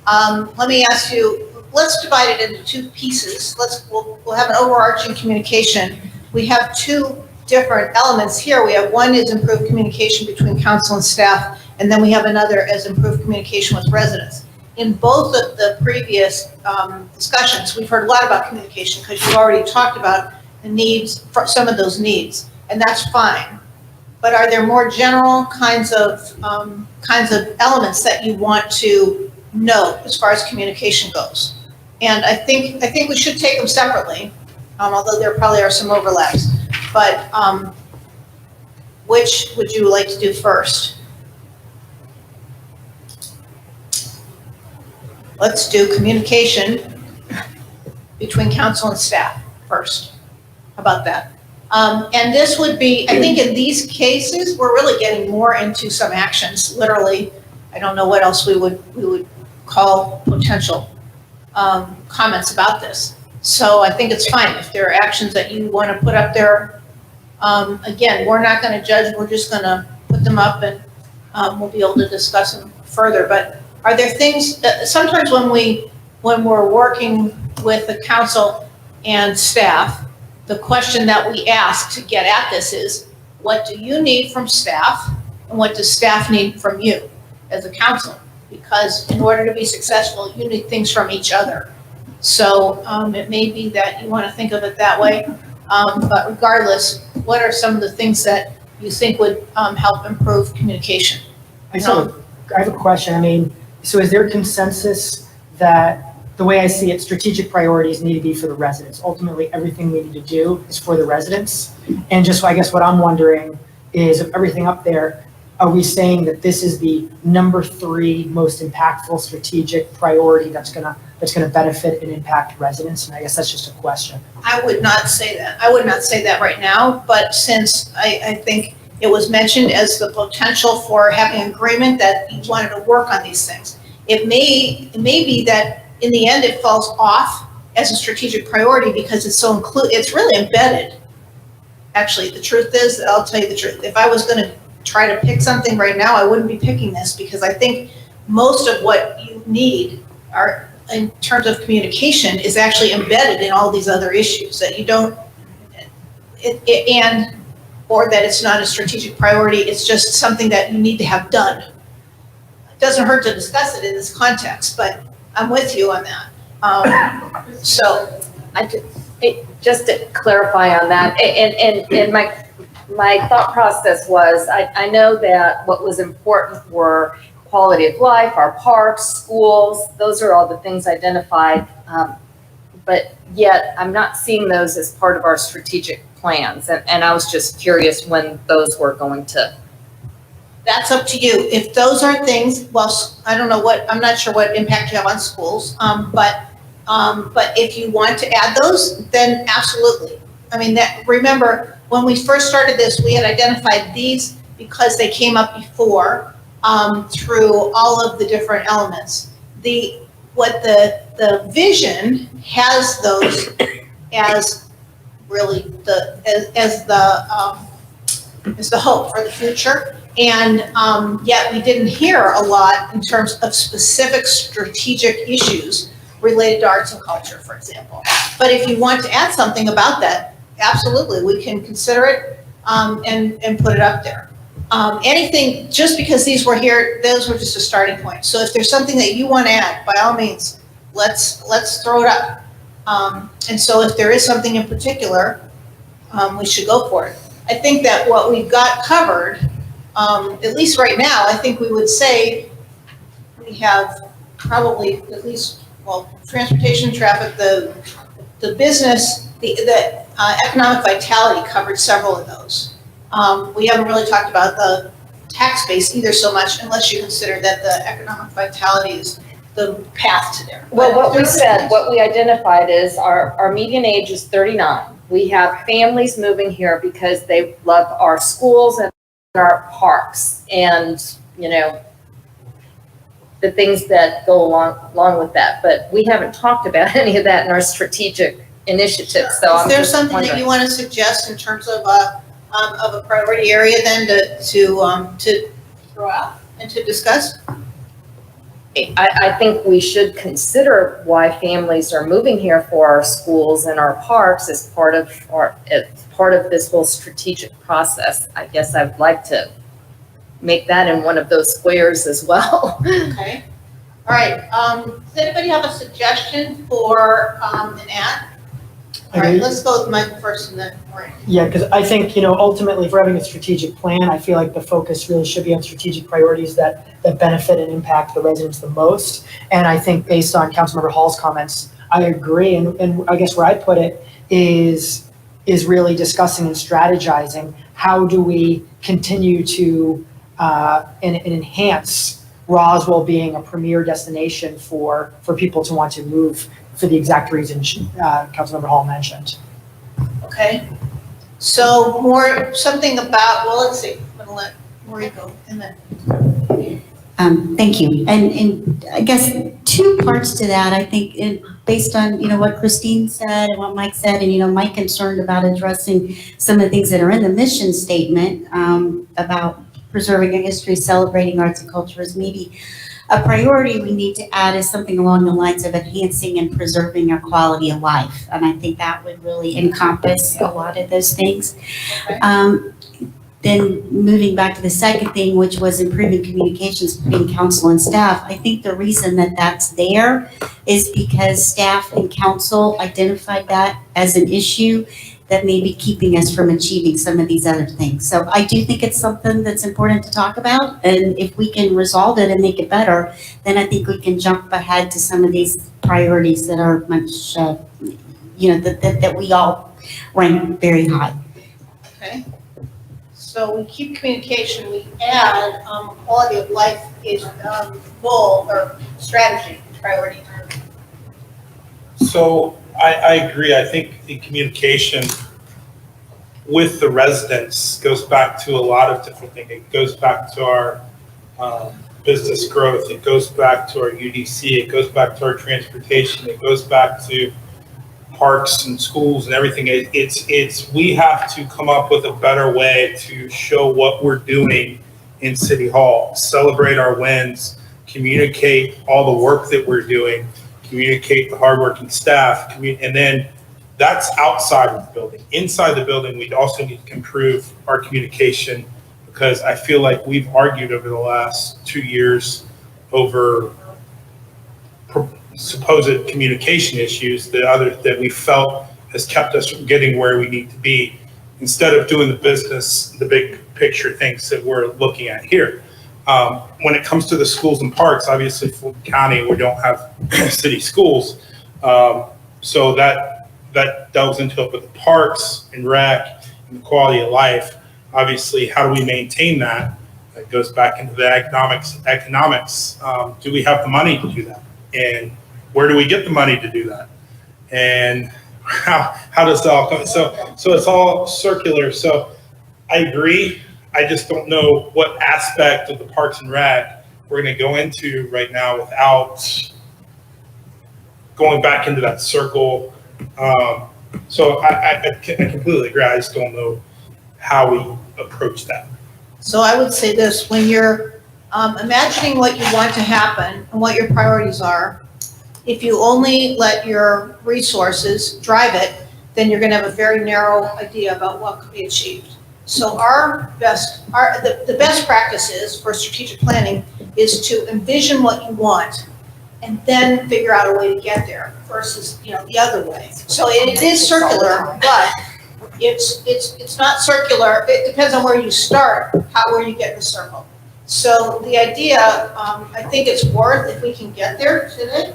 Let me ask you, let's divide it into two pieces. We'll have an overarching communication. We have two different elements here. We have one is improved communication between council and staff, and then we have another as improved communication with residents. In both of the previous discussions, we've heard a lot about communication because you've already talked about the needs, for some of those needs, and that's fine. But are there more general kinds of elements that you want to note as far as communication goes? And I think we should take them separately, although there probably are some overlaps. But which would you like to do first? Let's do communication between council and staff first. How about that? And this would be, I think in these cases, we're really getting more into some actions, literally. I don't know what else we would call potential comments about this. So I think it's fine if there are actions that you want to put up there. Again, we're not going to judge, we're just going to put them up and we'll be able to discuss them further. But are there things that sometimes when we're working with the council and staff, the question that we ask to get at this is, what do you need from staff and what does staff need from you as a council? Because in order to be successful, you need things from each other. So it may be that you want to think of it that way. But regardless, what are some of the things that you think would help improve communication? I have a question. I mean, so is there consensus that the way I see it, strategic priorities need to be for the residents? Ultimately, everything we need to do is for the residents. And just, I guess what I'm wondering is, of everything up there, are we saying that this is the number 3 most impactful strategic priority that's gonna benefit and impact residents? And I guess that's just a question. I would not say that. I would not say that right now, but since I think it was mentioned as the potential for having agreement that you wanted to work on these things. It may be that in the end it falls off as a strategic priority because it's so it's really embedded. Actually, the truth is, I'll tell you the truth. If I was going to try to pick something right now, I wouldn't be picking this because I think most of what you need are in terms of communication is actually embedded in all these other issues that you don't, or that it's not a strategic priority, it's just something that you need to have done. It doesn't hurt to discuss it in this context, but I'm with you on that. So Just to clarify on that, and my thought process was, I know that what was important were quality of life, our parks, schools, those are all the things identified, but yet I'm not seeing those as part of our strategic plans, and I was just curious when those were going to. that's up to you. If those are things, well, I don't know I'm not sure what impact you have on schools, but if you want to add those, then absolutely. I mean, remember, when we first started this, we had identified these because they came up before through all of the different elements. The vision has those as really the hope for the future. And yet we didn't hear a lot in terms of specific strategic issues related to arts and culture, for example. But if you want to add something about that, absolutely, we can consider it and put it up there. Anything, just because these were here, those were just a starting point. So if there's something that you want to add, by all means, let's throw it up. And so if there is something in particular, we should go for it. I think that what we've got covered, at least right now, I think we would say we have probably at least, well, transportation, traffic, the business, the economic vitality covered several of those. We haven't really talked about the tax base either so much, unless you consider that the economic vitality is the path to there. Well, what we identified is our median age is 39. We have families moving here because they love our schools and our parks and, you know, the things that go along with that. But we haven't talked about any of that in our strategic initiatives. So is there something that you want to suggest in terms of a priority area then to throw out and to discuss? I think we should consider why families are moving here for our schools and our parks as part of this whole strategic process. I guess I'd like to make that in one of those squares as well. Okay. All right, does anybody have a suggestion for, an ad? All right, let's go with Mike first and then Maureen. Yeah, because I think, ultimately, if we're having a strategic plan, I feel like the focus really should be on strategic priorities that benefit and impact the residents the most. And I think based on Councilmember Hall's comments, I agree. And I guess where I put it is really discussing and strategizing, how do we continue to and enhance Roswell being a premier destination for people to want to move for the exact reason Councilmember Hall mentioned. Okay, so something about, well, let's see, I'm gonna let Maureen go, and then. Thank you. And I guess two parts to that. I think based on, what Christine said and what Mike said, and, my concern about addressing some of the things that are in the mission statement about preserving a history, celebrating arts and culture is maybe a priority we need to add is something along the lines of enhancing and preserving our quality of life. And I think that would really encompass a lot of those things. Okay. Then moving back to the second thing, which was improving communications between council and staff, I think the reason that that's there is because staff and council identified that as an issue that may be keeping us from achieving some of these other things. So I do think it's something that's important to talk about. And if we can resolve it and make it better, then I think we can jump ahead to some of these priorities that are much, that we all rank very high. Okay. So we keep communication, we add, quality of life is, goal or strategy, priority. So I agree. I think the communication with the residents goes back to a lot of different things. It goes back to our business growth. It goes back to our UDC. It goes back to our transportation. It goes back to parks and schools and everything. We have to come up with a better way to show what we're doing in City Hall, celebrate our wins, communicate all the work that we're doing, communicate the hardworking staff, and then that's outside of the building. Inside the building, we also need to improve our communication because I feel like we've argued over the last 2 years over supposed communication issues that we felt has kept us from getting where we need to be instead of doing the business, the big picture things that we're looking at here. When it comes to the schools and parks, obviously Fulton County, we don't have city schools. So that delves into it, but the parks and rec and the quality of life, obviously, how do we maintain that? That goes back into the economics. Do we have the money to do that? And where do we get the money to do that? And how does that all come? So it's all circular. So I agree. I just don't know what aspect of the Parks and Rec we're going to go into right now without going back into that circle. So I completely agree. I just don't know how we approach that. So I would say this, when you're imagining what you want to happen and what your priorities are, if you only let your resources drive it, then you're gonna have a very narrow idea about what could be achieved. So the best practices for strategic planning is to envision what you want and then figure out a way to get there versus, the other way. So it is circular, but it's not circular. It depends on where you start, where you get in the circle. So the idea, I think it's worth, if we can get there today,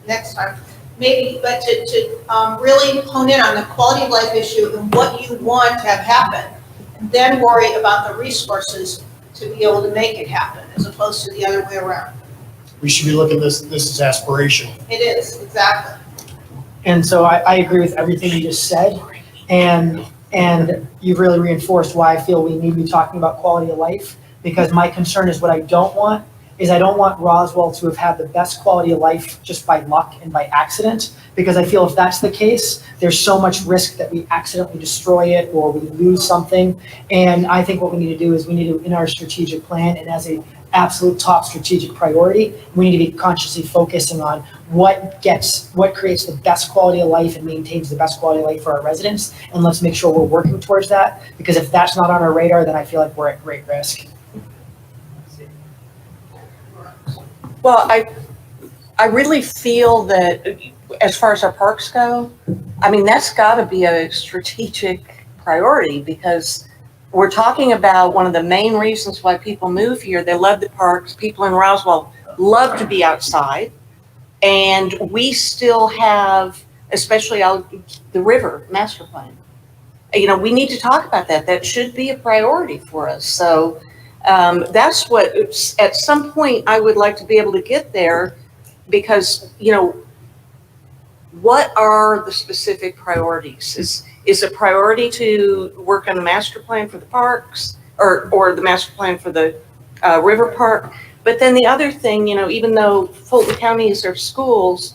next time, maybe, but to really hone in on the quality of life issue and what you want to have happen, and then worry about the resources to be able to make it happen, as opposed to the other way around. We should be looking at this as aspirational. It is, exactly. And so I agree with everything you just said. And you've really reinforced why I feel we need to be talking about quality of life, because my concern is what I don't want Roswell to have had the best quality of life just by luck and by accident, because I feel if that's the case, there's so much risk that we accidentally destroy it or we lose something. And I think what we need to do is we need to, in our strategic plan and as absolute top strategic priority. We need to be consciously focusing on what creates the best quality of life and maintains the best quality of life for our residents. And let's make sure we're working towards that, because if that's not on our radar, then I feel like we're at great risk. Well, I really feel that as far as our parks go, I mean, that's got to be a strategic priority, because we're talking about one of the main reasons why people move here. They love the parks. People in Roswell love to be outside. And we still have, especially out the river master plan. You know, we need to talk about that. That should be a priority for us. So that's what, at some point, I would like to be able to get there, because, you know, what are the specific priorities? Is a priority to work on the master plan for the parks, or the master plan for the river park? But then the other thing, you know, even though Fulton County is our schools,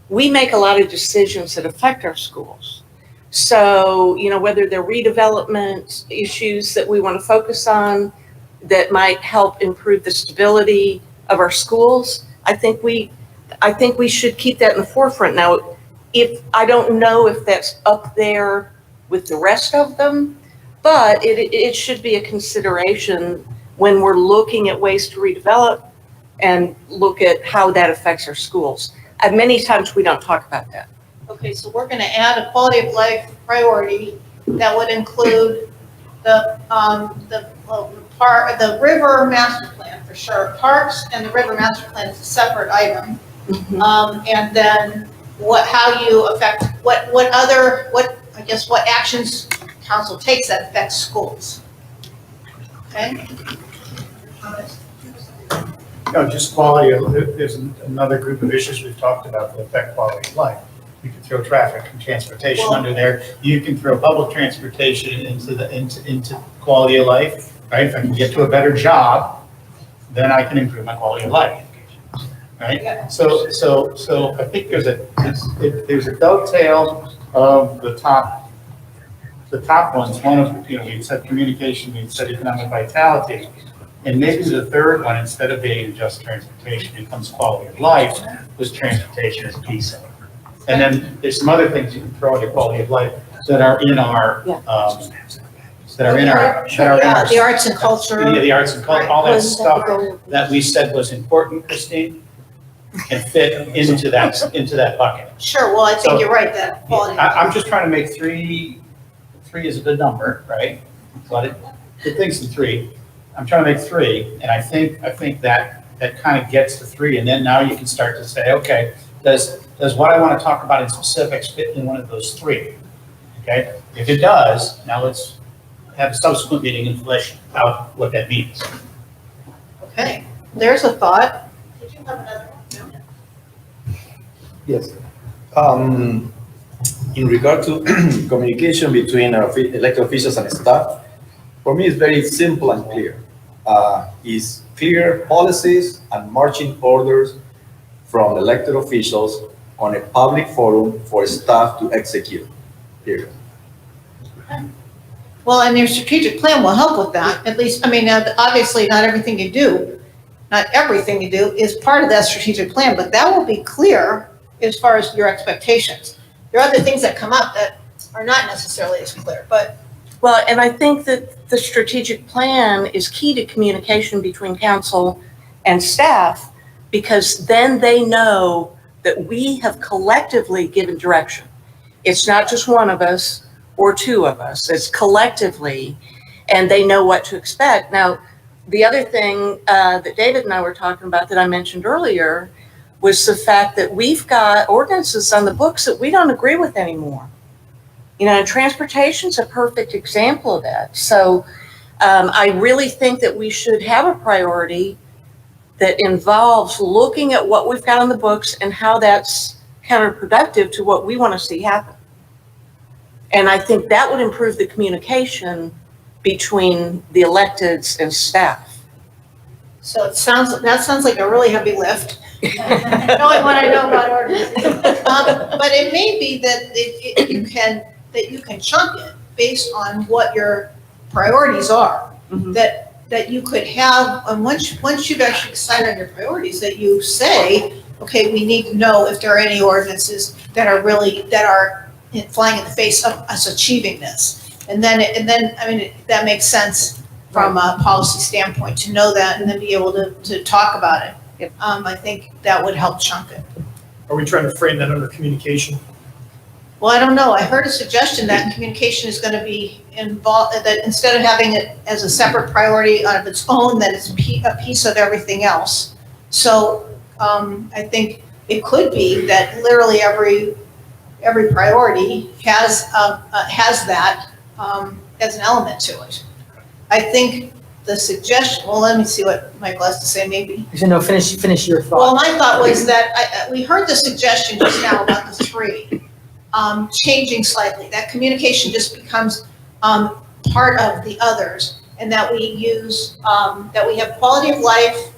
we make a lot of decisions that affect our schools. So, you know, whether they're redevelopment issues that we want to focus on that might help improve the stability of our schools, I think we should keep that in the forefront. Now, I don't know if that's up there with the rest of them, but it should be a consideration when we're looking at ways to redevelop and look at how that affects our schools. And many times we don't talk about that. Okay, so we're gonna add a quality of life priority that would include the river master plan for sure. Parks and the river master plan is a separate item. And then what actions council takes that affects schools. Okay? No, just quality of, there's another group of issues we've talked about that affect quality of life. You can throw traffic and transportation under there. You can throw public transportation into quality of life, right? If I can get to a better job, then I can improve my quality of life, right? So I think there's a dovetail of the top ones. One of, you know, we said communication, we said economic vitality. And maybe the third one, instead of being just transportation, becomes quality of life, was transportation as a piece of it. And then there's some other things you can throw into quality of life that are in our, the arts and culture. Yeah, the arts and culture, all that stuff that we said was important, Christine, can fit into that bucket. Sure, well, I think you're right, that quality. I'm just trying to make three is a good number, right? But good things in three. I'm trying to make three, and I think that kind of gets to three, and then now you can start to say, okay, does what I want to talk about in specifics fit in one of those three? Okay, if it does, now let's have a subsequent meeting and flesh out what that means. Okay, there's a thought. Did you have another one? No? Yes. In regard to communication between elected officials and staff, for me it's very simple and clear. Is clear policies and marching orders from elected officials on a public forum for staff to execute, period. Well, and your strategic plan will help with that, at least, I mean, obviously not everything you do is part of that strategic plan, but that will be clear as far as your expectations. There are other things that come up that are not necessarily as clear, but. Well, and I think that the strategic plan is key to communication between council and staff, because then they know that we have collectively given direction. It's not just one of us or two of us, it's collectively, and they know what to expect. Now, the other thing that David and I were talking about that I mentioned earlier was the fact that we've got ordinances on the books that we don't agree with anymore. You know, and transportation's a perfect example of that. So I really think that we should have a priority that involves looking at what we've got on the books and how that's counterproductive to what we want to see happen. And I think that would improve the communication between the electeds and staff. So that sounds like a really heavy lift. Knowing what I know about ordinances. But it may be that you can chunk it based on what your priorities are. Mm-hmm. That that you could have, and once you've actually decided on your priorities, that you say, okay, we need to know if there are any ordinances that are flying in the face of us achieving this. And then, I mean, that makes sense from a policy standpoint to know that and then be able to talk about it. Yep. I think that would help chunk it. Are we trying to frame that under communication? Well, I don't know. I heard a suggestion that communication is going to be involved, that instead of having it as a separate priority of its own, that it's a piece of everything else. So I think it could be that literally every priority has that as an element to it. I think the suggestion, well, let me see what Michael has to say, maybe. No, finish your thought. Well, my thought was that we heard the suggestion just now about the three. Changing slightly, that communication just becomes part of the others, and that we use, that we have quality of life,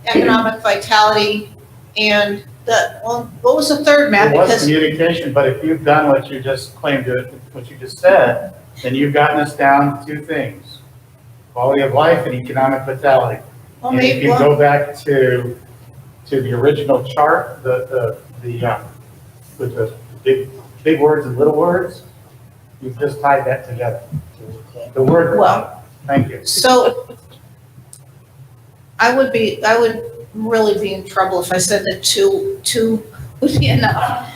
economic vitality, and what was the third, Matt? It was Because communication, but if you've done what you just claimed, what you just said, then you've gotten us down to two things: quality of life and economic vitality. well, And if maybe, you go back to the original chart, with the big words and little words, you've just tied that together. The word, Well- thank you. so I would really be in trouble if I said that two would be enough.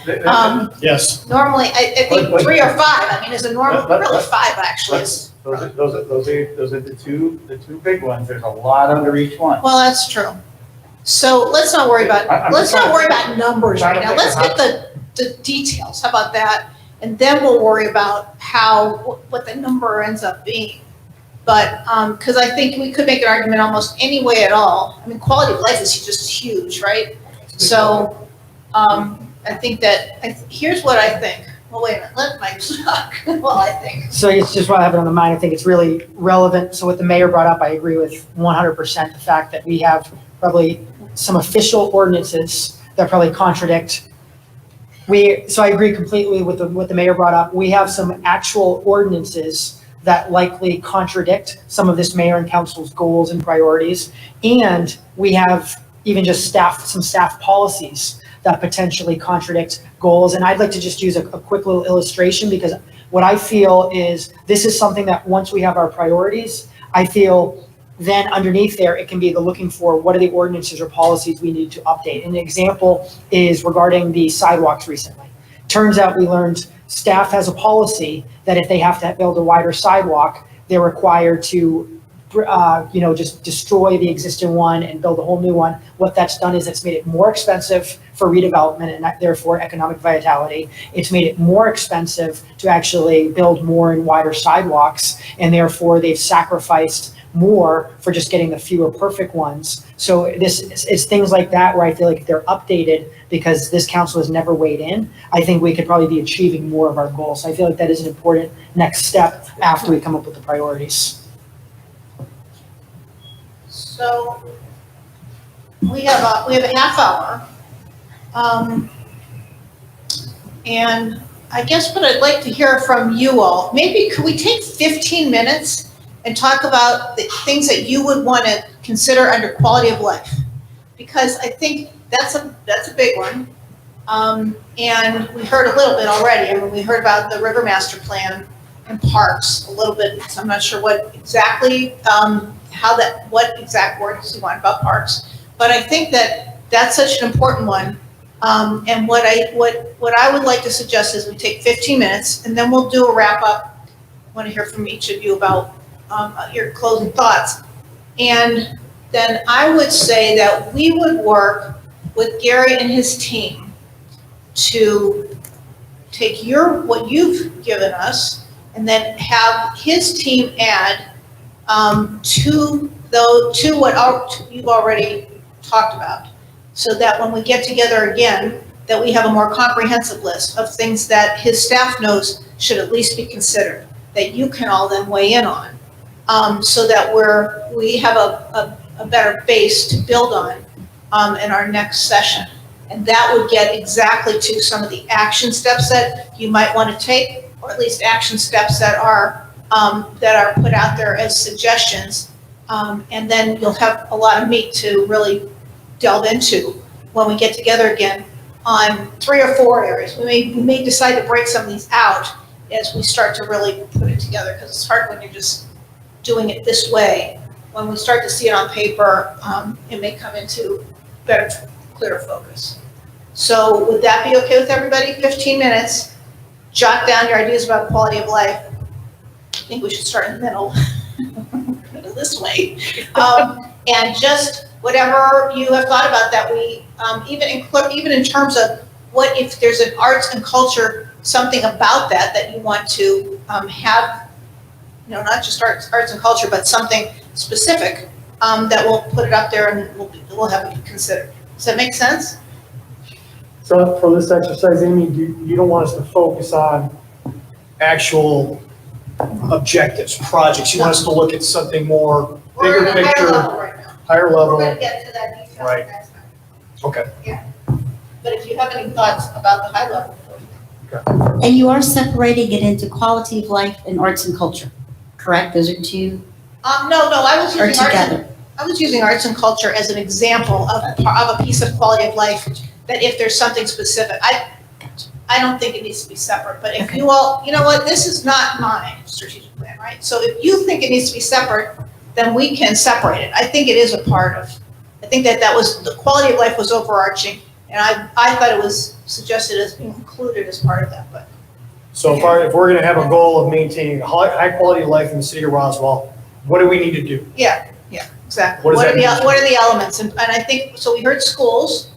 Yes. Normally, I think 3 or 5, I mean, is a normal, really 5 actually. Those are the two big ones. There's a lot under each one. Well, that's true. So let's not worry about, I'm let's just not worry about numbers trying right to now. think Let's of get the details. How about that? And then we'll worry about what the number ends up being. But, because I think we could make an argument almost any way at all. I mean, quality of life is just huge, right? So, I think that, here's what I think. Well, wait a minute, let Mike talk. Well, I think. So it's just what I have it on the mind. I think it's really relevant. So what the mayor brought up, I agree with 100%. The fact that we have probably some official ordinances that probably contradict. So I agree completely with what the mayor brought up. We have some actual ordinances that likely contradict some of this mayor and council's goals and priorities. And we have even just some staff policies that potentially contradict goals. And I'd like to just use a quick little illustration, because what I feel is this is something that once we have our priorities, I feel then underneath there, it can be the looking for what are the ordinances or policies we need to update. An example is regarding the sidewalks recently. Turns out we learned staff has a policy that if they have to build a wider sidewalk, they're required to just destroy the existing one and build a whole new one. What that's done is it's made it more expensive for redevelopment and therefore economic vitality. It's made it more expensive to actually build more and wider sidewalks, and therefore they've sacrificed more for just getting the fewer perfect ones. So it's things like that where I feel like if they're updated, because this council has never weighed in, I think we could probably be achieving more of our goals. So I feel like that is an important next step after we come up with the priorities. So we have a half hour. And I guess what I'd like to hear from you all, maybe could we take 15 minutes and talk about the things that you would want to consider under quality of life? Because I think that's a big one. And we heard a little bit already. I mean, we heard about the river master plan and parks a little bit. So I'm not sure what exactly, what exact words you want about parks. But I think that that's such an important one. And what I would like to suggest is we take 15 minutes and then we'll do a wrap up. I want to hear from each of you about your closing thoughts. And then I would say that we would work with Gary and his team to take what you've given us and then have his team add to what you've already talked about, so that when we get together again, that we have a more comprehensive list of things that his staff knows should at least be considered, that you can all then weigh in on, so that we have a better base to build on in our next session. And that would get exactly to some of the action steps that you might want to take, or at least action steps that are that are put out there as suggestions. And then you'll have a lot of meat to really delve into when we get together again on 3 or 4 areas. We may decide to break some of these out as we start to really put it together, because it's hard when you're just doing it this way. When we start to see it on paper, it may come into better, clearer focus. So would that be okay with everybody? 15 minutes, jot down your ideas about quality of life. I think we should start in the middle, this way. And just whatever you have thought about that, we, even in terms of what if there's an arts and culture, something about that you want to have, not just arts and culture, but something specific, that we'll put it up there and we'll have it considered. Does that make sense? So for this exercise, Amy, you don't want us to focus on actual objectives, projects. You want us to look at something more bigger We're picture, higher level right now. higher level. We're gonna get to that detail Right. next time. Okay. Yeah. But if you have any thoughts about the high level. And you are separating it into quality of life and arts and culture, correct? Those are two, No, I was or using together? arts and culture as an example of a piece of quality of life, that if there's something specific, I don't think it needs to be separate, but if you all, you know what, this is not my strategic plan, right? So if you think it needs to be separate, then we can separate it. I think it is a part of, I think that was, the quality of life was overarching, and I thought it was suggested as being included as part of that, but. So if we're gonna have a goal of maintaining a high quality of life in the city of Roswell, what do we need to do? Yeah, exactly. What does that mean? What are the elements? And I think, so we heard schools,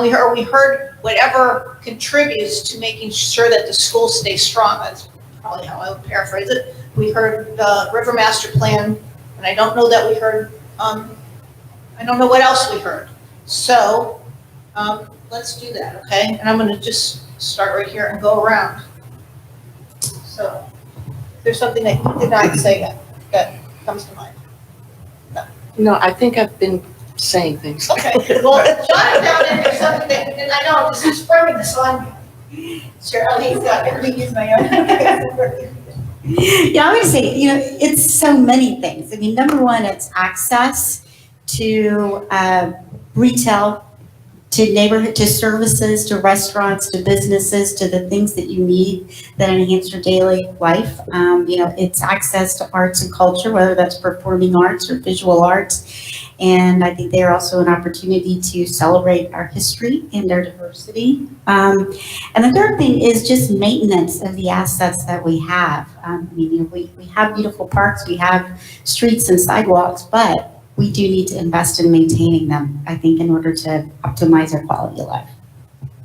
we heard whatever contributes to making sure that the schools stay strong. That's probably how I would paraphrase it. We heard the river master plan, and I don't know that we heard, I don't know what else we heard. So, let's do that, okay? And I'm gonna just start right here and go around. So, if there's something that you did not say that comes to mind. No, I think I've been saying things. Okay, well, jot it down if there's something that, and I know this is springing this on you. Sure, he's got everything is my own. Yeah, I would say, it's so many things. I mean, number one, it's access to retail, to neighborhood, to services, to restaurants, to businesses, to the things that you need that enhance your daily life. It's access to arts and culture, whether that's performing arts or visual arts. And I think they're also an opportunity to celebrate our history and our diversity. And the third thing is just maintenance of the assets that we have. We have beautiful parks, we have streets and sidewalks, but we do need to invest in maintaining them, I think, in order to optimize our quality of life.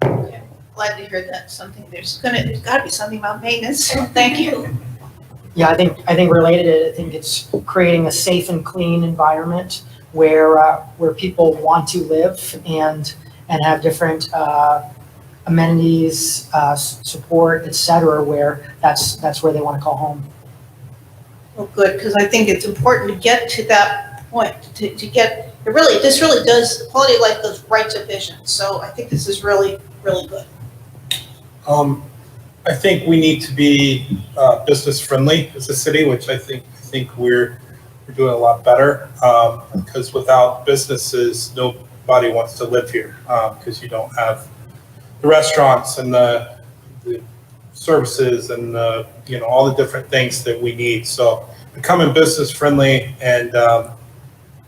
Okay, glad to hear that. There's gotta be something about maintenance, so thank you. Yeah, I think related to it, I think it's creating a safe and clean environment where people want to live and have different amenities, support, et cetera, where that's where they want to call home. Well, good, because I think it's important to get to that point, to get, this really does, quality of life goes right to vision. So I think this is really, really good. I think we need to be business friendly as a city, which I think we're doing a lot better, because without businesses, nobody wants to live here, because you don't have the restaurants and the services and all the different things that we need. So becoming business friendly and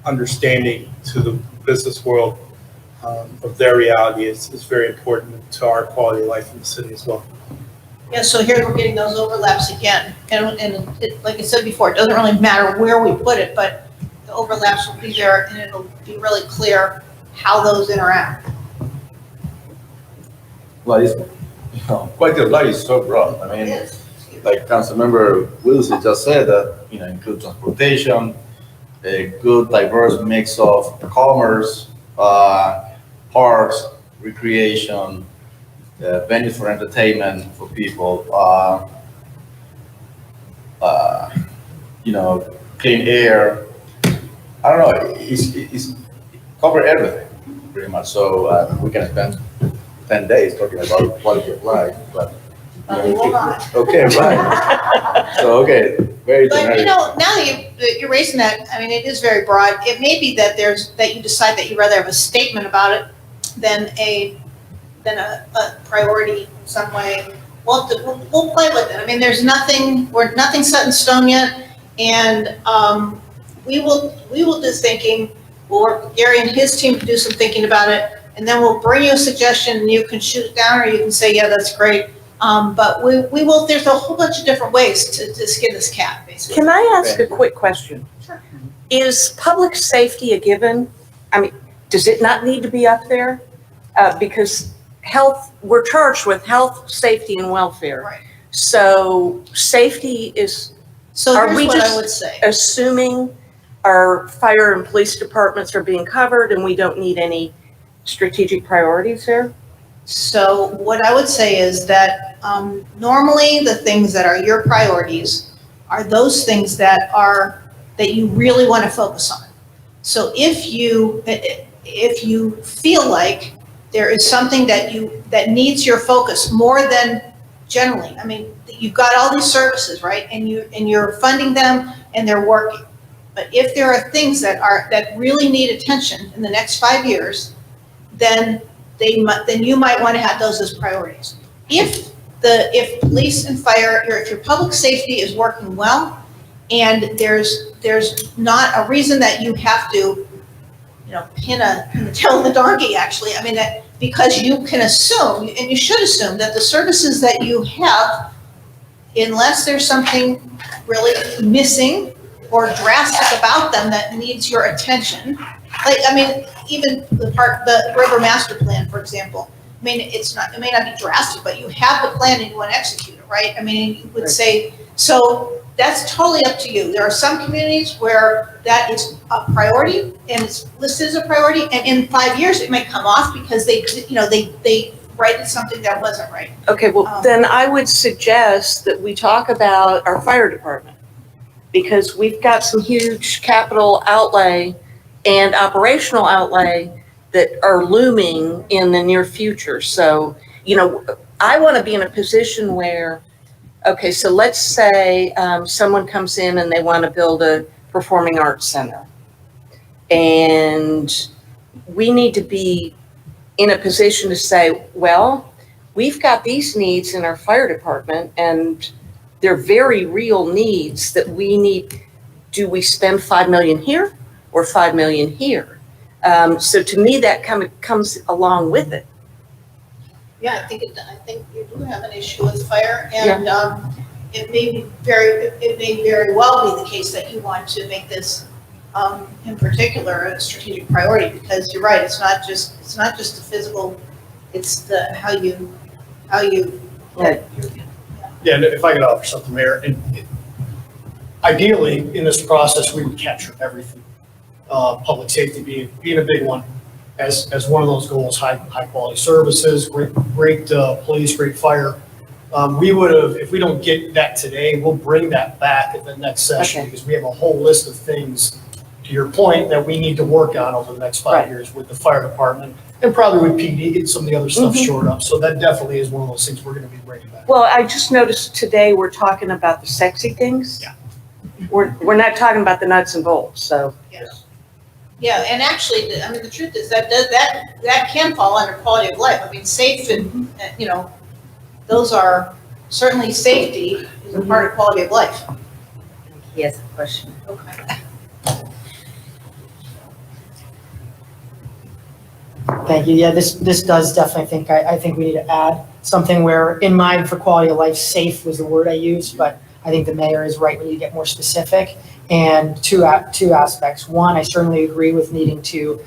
understanding to the business world of their reality is very important to our quality of life in the city as well. Yeah, so here we're getting those overlaps again. And it, like I said before, it doesn't really matter where we put it, but the overlaps will be there and it'll be really clear how those interact. Well, it's, quite a lot is so broad. I mean, like Councilmember Wilson just said, that, include transportation, a good diverse mix of commerce, parks, recreation, venues for entertainment for people, clean air. I don't know, it's cover everything pretty much. So we can spend 10 days talking about quality of life, but But we will not. Okay, right. So, okay, very But, generic. now that you're raising that, I mean, it is very broad. It may be that that you decide that you'd rather have a statement about it than a priority in some way. We'll play with it. I mean, there's nothing set in stone yet. And, we will do thinking. We'll work with Gary and his team to do some thinking about it. And then we'll bring you a suggestion and you can shoot it down or you can say, yeah, that's great. But we will, there's a whole bunch of different ways to skin this cat, basically. Can I ask a quick question? Sure. Is public safety a given? I mean, does it not need to be up there? Because we're charged with health, safety, and welfare. Right. So safety is, So Are here's we what I just- would say. assuming our fire and police departments are being covered and we don't need any strategic priorities there? So what I would say is that normally the things that are your priorities are those things that you really want to focus on. So if you feel like there is something that needs your focus more than generally, I mean, you've got all these services, right? And you're funding them and they're working. But if there are things that really need attention in the next 5 years, then you might want to have those as priorities. If police and fire, if your public safety is working well, and there's not a reason that you have to, pin the tail of the donkey, actually. I mean, that because you can assume, and you should assume, that the services that you have, unless there's something really missing or drastic about them that needs your attention, like, I mean, even the river master plan, for example. I mean, it may not be drastic, but you have the plan and you want to execute it, right? I mean, you would say, so that's totally up to you. There are some communities where that is a priority and it's listed as a priority, and in 5 years it might come off because they righted something that wasn't right. Okay, well, then I would suggest that we talk about our fire department, because we've got some huge capital outlay and operational outlay that are looming in the near future. So, I want to be in a position where, okay, so let's say someone comes in and they want to build a performing arts center. And we need to be in a position to say, well, we've got these needs in our fire department and they're very real needs that we need. Do we spend 5 million here or 5 million here? So to me, that comes along with it. Yeah, I think you do have an issue with fire, and it may very well be the case that you want to make this, in particular, a strategic priority, because you're right, it's not just the physical, it's the how you. Right. Yeah, and if I could offer something, Mayor, ideally, in this process, we would capture everything. Public safety being a big one, as one of those goals, high quality services, great police, great fire. We would have, if we don't get that today, we'll bring that back at the next session, because we have a whole list of things, to your point, that we need to work on over the next 5 years with the fire department, and probably with PD, get some of the other stuff shored up. So that definitely is one of those things we're gonna be bringing back. Well, I just noticed today we're talking about the sexy things. Yeah. We're not talking about the nuts and bolts, so. Yeah, and actually, I mean, the truth is that can fall under quality of life. I mean, safe and, those are, certainly safety is a part of quality of life. He has a question. Okay. Thank you. Yeah, this does definitely I think we need to add something where, in mind for quality of life, safe was the word I used, but I think the mayor is right. We need to get more specific. And two aspects. One, I certainly agree with needing to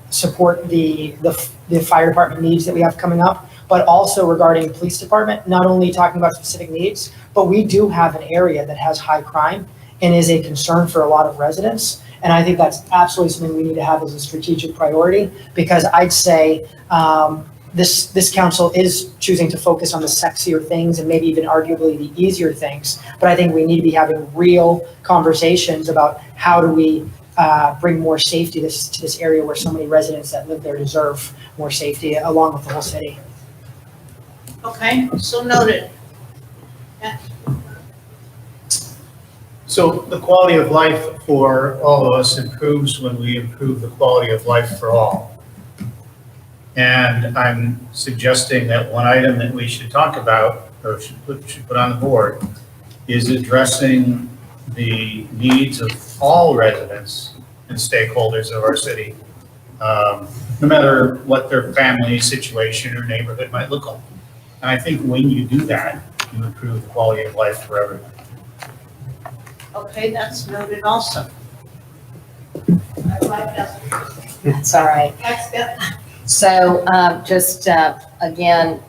support the fire department needs that we have coming up, but also regarding police department, not only talking about specific needs, but we do have an area that has high crime and is a concern for a lot of residents. And I think that's absolutely something we need to have as a strategic priority, because I'd say this council is choosing to focus on the sexier things and maybe even arguably the easier things. But I think we need to be having real conversations about how do we bring more safety to this area where so many residents that live there deserve more safety, along with the whole city. Okay, so noted. So the quality of life for all of us improves when we improve the quality of life for all. And I'm suggesting that one item that we should talk about, or should put on the board, is addressing the needs of all residents and stakeholders of our city, no matter what their family situation or neighborhood might look like. And I think when you do that, you improve the quality of life for everyone. Okay, that's noted also. I like that. That's all right. Next, So just again,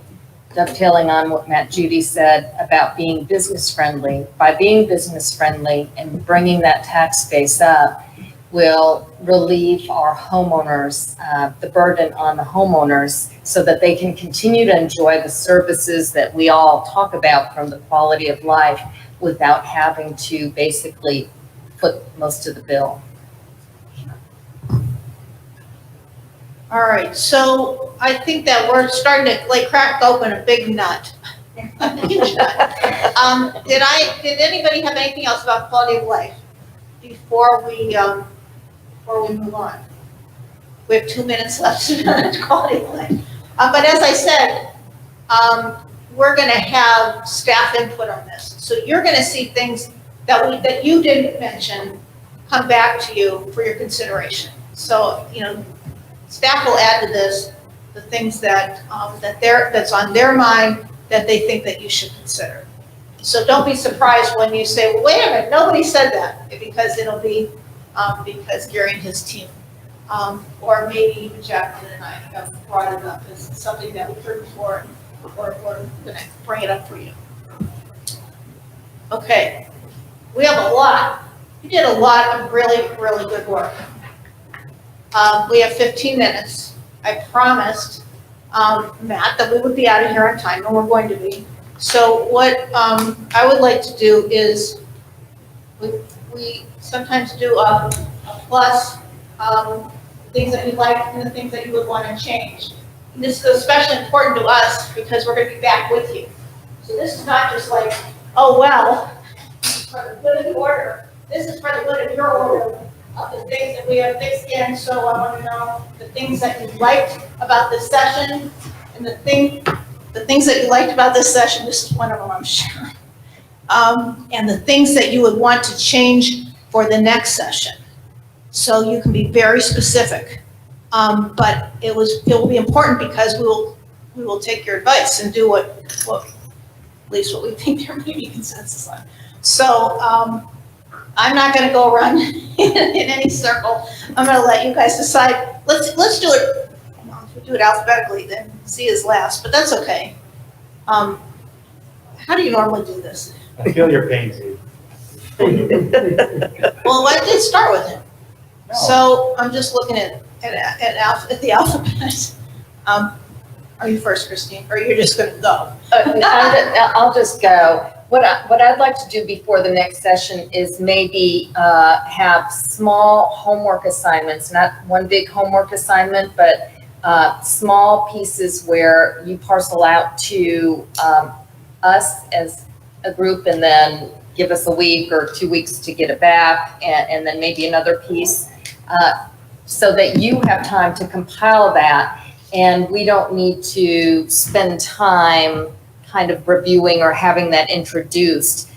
dovetailing on what Matt Judy said about being business friendly. By being business friendly and bringing that tax base up will relieve our homeowners, the burden on the homeowners so that they can continue to enjoy the services that we all talk about from the quality of life without having to basically foot most of the bill. all right, so I think that we're starting to like crack open a big nut. A huge nut. Did anybody have anything else about quality of life before we move on? We have 2 minutes left on quality of life. But as I said, we're gonna have staff input on this. So you're gonna see things that you didn't mention come back to you for your consideration. So, staff will add to this the things that's on their mind that they think that you should consider. So don't be surprised when you say, well, wait a minute, nobody said that, because it'll be because Gary and his team, or maybe even Jacqueline and I have brought it up as something that we heard before, or we're gonna bring it up for you. Okay, we have a lot. You did a lot of really, really good work. We have 15 minutes. I promised Matt that we would be out of here on time, and we're going to be. So what I would like to do is, we sometimes do a plus, things that you like and the things that you would want to change. And this is especially important to us because we're going to be back with you. So this is not just like, oh, well, this is for the good of the order. This is for the good of your order of the things that we have fixed in. So I want to know the things that you liked about this session, and the things that you liked about this session. This is one of them, I'm sure. And the things that you would want to change for the next session. So you can be very specific. But it will be important because we will take your advice and do what at least what we think there may be consensus on. So I'm not going to go around in any circle. I'm going to let you guys decide. Let's do it. If we do it alphabetically, then C is last, but that's okay. How do you normally do this? I feel your pain, Steve. Well, I did start with him. No. So I'm just looking at the alphabet. Are you first, Christine, or you're just going to go? I'll just go. What I'd like to do before the next session is maybe have small homework assignments, not one big homework assignment, but small pieces where you parcel out to us as a group, and then give us a week or 2 weeks to get it back, and then maybe another piece, so that you have time to compile that, and we don't need to spend time kind of reviewing or having that introduced,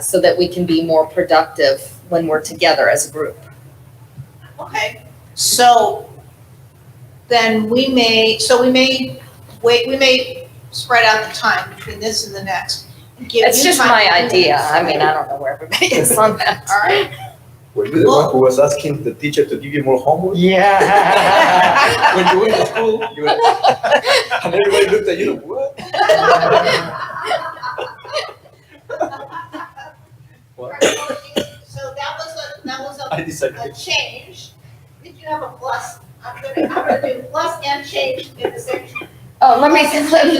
so that we can be more productive when we're together as a group. Okay, so then we may spread out the time between this and the next. It's just my idea. I mean, I don't know where everybody is on that. All right. Were you the one who was asking the teacher to give you more homework? Yeah. When you were in school, and everybody looked at you, what? What? So that was I decided. a change. Did you have a plus? I'm gonna do plus and change in the same. Oh, let me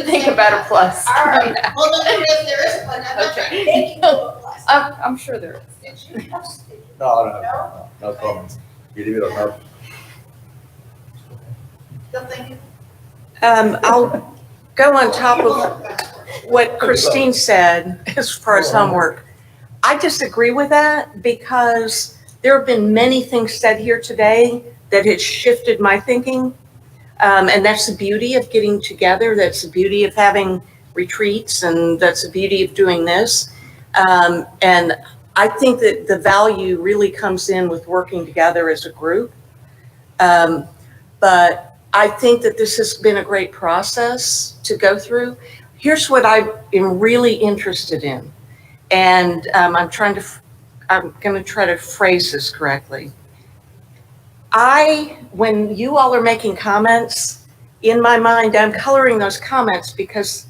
think about a plus. All right. Well, then if there is one, I'm not trying to make you do a plus. I'm sure there is. Did you have? No comments. Believe it or not. Still thinking? go on top of what Christine said as far as homework. I disagree with that because there have been many things said here today that has shifted my thinking. And that's the beauty of getting together. That's the beauty of having retreats, and that's the beauty of doing this. And I think that the value really comes in with working together as a group. But I think that this has been a great process to go through. Here's what I am really interested in, and I'm going to try to phrase this correctly. When you all are making comments, in my mind, I'm coloring those comments because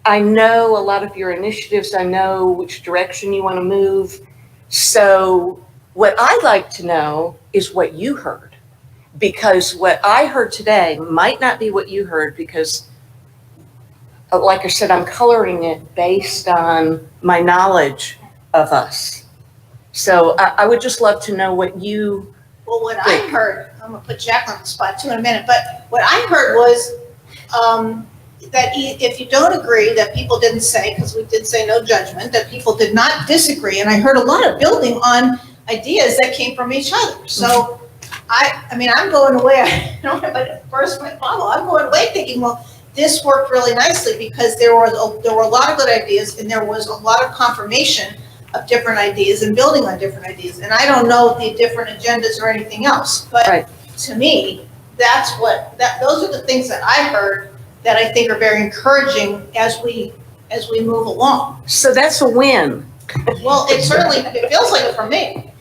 I know a lot of your initiatives. I know which direction you want to move. So what I'd like to know is what you heard, because what I heard today might not be what you heard, because like I said, I'm coloring it based on my knowledge of us. So I would just love to know what you Well, what I heard, I'm gonna put Jack on the spot too in a minute, but what I heard was, that if you don't agree, that people didn't say, because we did say no judgment, that people did not disagree, and I heard a lot of building on ideas that came from each other. So I mean, I'm going away, I don't know if I first went follow, I'm going away thinking, well, this worked really nicely because there were a lot of good ideas, and there was a lot of confirmation of different ideas and building on different ideas. And I don't know the different agendas or anything else, but to me, those are the things that I heard that I think are very encouraging as we move along. So that's a win. Well, it feels like it for me.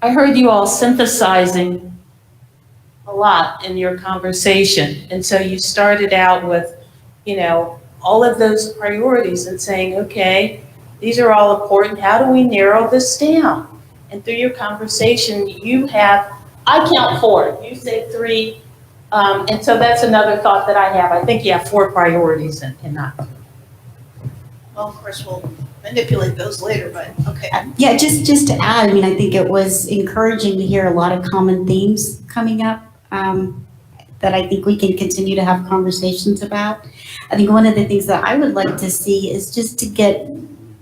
I heard you all synthesizing a lot in your conversation. And so you started out with, all of those priorities and saying, okay, these are all important. How do we narrow this down? And through your conversation, I count 4, you say 3. And so that's another thought that I have. I think you have 4 priorities and not 3. Well, of course, we'll manipulate those later, but okay. Yeah, just to add, I mean, I think it was encouraging to hear a lot of common themes coming up that I think we can continue to have conversations about. I think one of the things that I would like to see is just to get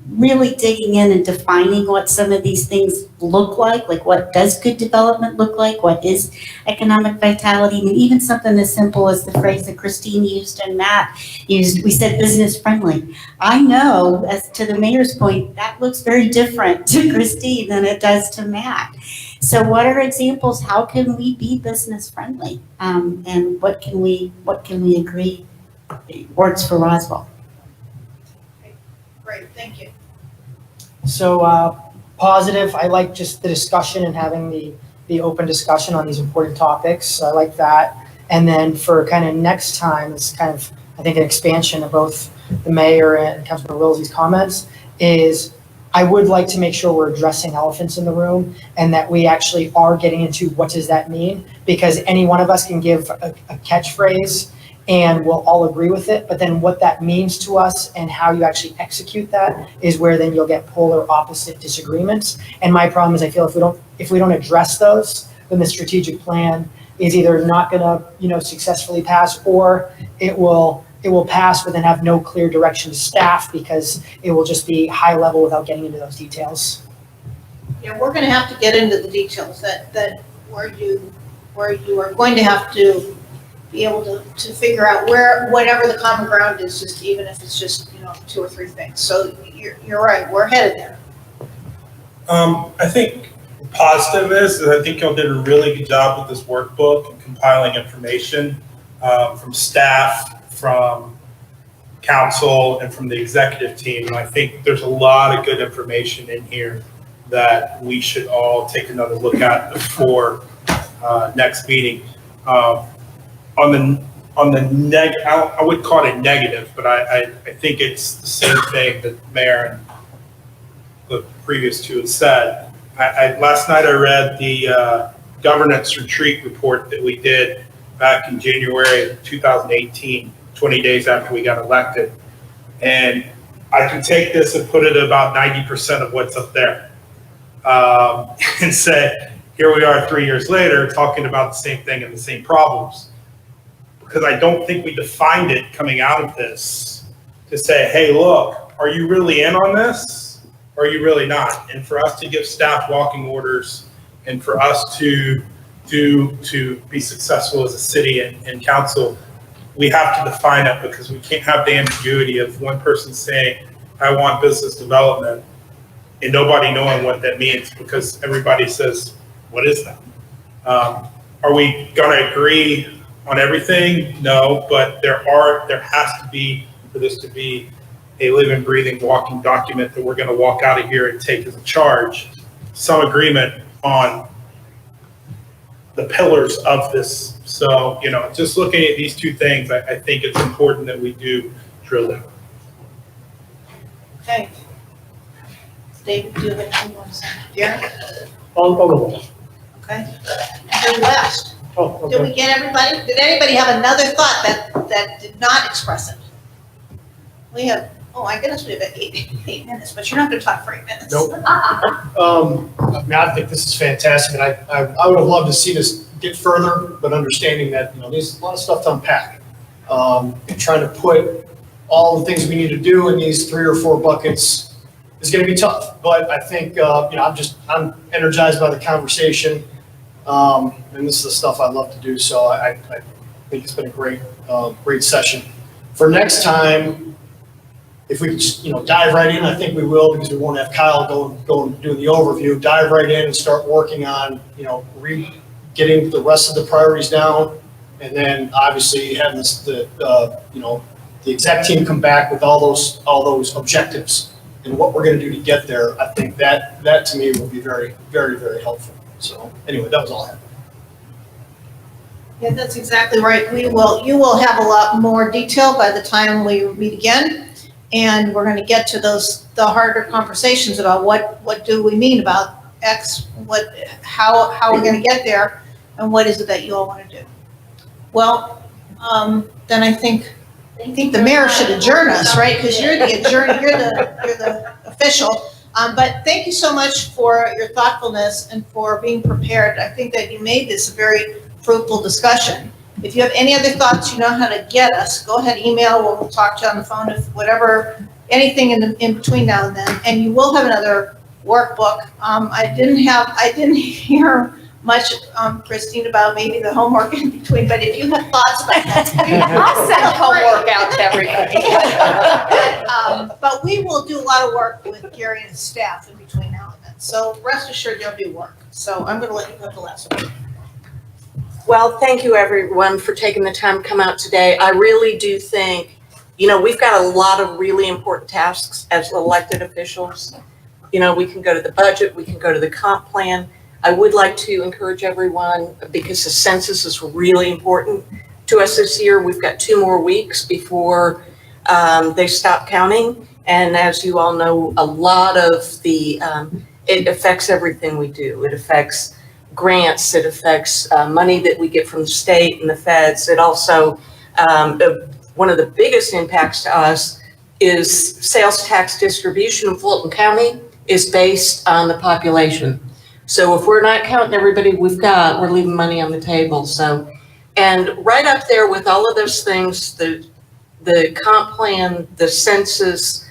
really digging in and defining what some of these things look like what does good development look like, what is economic vitality. I mean, even something as simple as the phrase that Christine used and Matt used, we said business friendly. I know, as to the mayor's point, that looks very different to Christine than it does to Matt. So what are examples? How can we be business friendly? And what can we agree works for Roswell? Great, thank you. So positive, I like just the discussion and having the open discussion on these important topics. I like that. And then for kind of next time, it's kind of, I think, an expansion of both the mayor and Councilman Wilsey's comments is I would like to make sure we're addressing elephants in the room and that we actually are getting into what does that mean? Because any one of us can give a catchphrase and we'll all agree with it, but then what that means to us and how you actually execute that is where then you'll get polar opposite disagreements. And my problem is I feel if we don't address those, then the strategic plan is either not gonna, successfully pass, or it will pass but then have no clear direction to staff because it will just be high level without getting into those details. Yeah, we're gonna have to get into the details that where you are going to have to be able to figure out whatever the common ground is, just even if it's just, 2 or 3 things. So you're right, we're headed there. I think positive is I think y'all did a really good job with this workbook and compiling information from staff, from council, and from the executive team. And I think there's a lot of good information in here that we should all take another look at before next meeting. On the I would call it a negative, but I think it's the same thing that the mayor and the previous 2 have said. Last night I read the governance retreat report that we did back in January of 2018, 20 days after we got elected. And I can take this and put it about 90% of what's up there and say, here we are 3 years later talking about the same thing and the same problems. because I don't think we defined it coming out of this to say, hey, look, are you really in on this? Or are you really not? And for us to give staff walking orders and for us to be successful as a city and council, we have to define it, because we can't have the ambiguity of one person saying, I want business development, and nobody knowing what that means, because everybody says, what is that? Are we gonna agree on everything? No, but there has to be, for this to be a living, breathing, walking document that we're gonna walk out of here and take as a charge, some agreement on the pillars of this. So, just looking at these two things, I think it's important that we do drill down. Okay. David, do you have anything you want to say? Jerry? I'll go. Okay. You're last. Oh, Did okay. we get everybody? Did anybody have another thought that did not express it? We have, oh my goodness, we have 8 minutes, but you're not going to talk for 8 minutes. Nope. I think this is fantastic, and I would have loved to see this get further, but understanding that, there's a lot of stuff to unpack. And trying to put all the things we need to do in these 3 or 4 buckets is going to be tough. But I think, I'm energized by the conversation, and this is the stuff I love to do. So I think it's been a great session. For next time, if we just, dive right in, I think we will, because we won't have Kyle going doing the overview. Dive right in and start working on, getting the rest of the priorities down, and then obviously having the exec team come back with all those objectives and what we're going to do to get there. I think that to me will be very, very, very helpful. So anyway, that was all I had. Yeah, that's exactly right. You will have a lot more detail by the time we meet again. And we're going to get to the harder conversations about what do we mean about X, how we're going to get there, and what is it that you all want to do. Well, then I think the mayor should adjourn us, right? Because you're the official. But thank you so much for your thoughtfulness and for being prepared. I think that you made this a very fruitful discussion. If you have any other thoughts, you know how to get us. Go ahead, email. We'll talk to you on the phone if anything in between now and then. And you will have another workbook. I didn't hear much, Christine, about maybe the homework in between. But if you have thoughts about that, I'll send homework out to everybody. but we will do a lot of work with Gary and his staff in between now and then. So rest assured, you'll do work. So I'm going to let you have the last one. Well, thank you everyone for taking the time to come out today. I really do think, we've got a lot of really important tasks as elected officials. We can go to the budget, we can go to the comp plan. I would like to encourage everyone, because the census is really important to us this year. We've got 2 more weeks before they stop counting. And as you all know, a lot of it affects everything we do. It affects grants, it affects money that we get from the state and the feds. It also, one of the biggest impacts to us is sales tax distribution in Fulton County is based on the population. So if we're not counting everybody we're leaving money on the table. So, and right up there with all of those things, the comp plan, the census,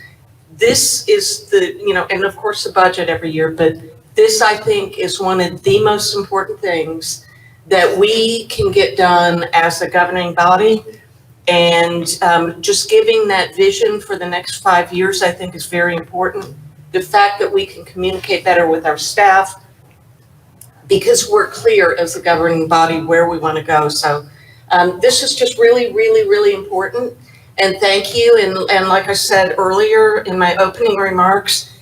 this is and of course the budget every year, but this, I think, is one of the most important things that we can get done as a governing body. And just giving that vision for the next 5 years, I think, is very important. The fact that we can communicate better with our staff, because we're clear as a governing body where we want to go. So this is just really, really, really important. And thank you. And like I said earlier in my opening remarks,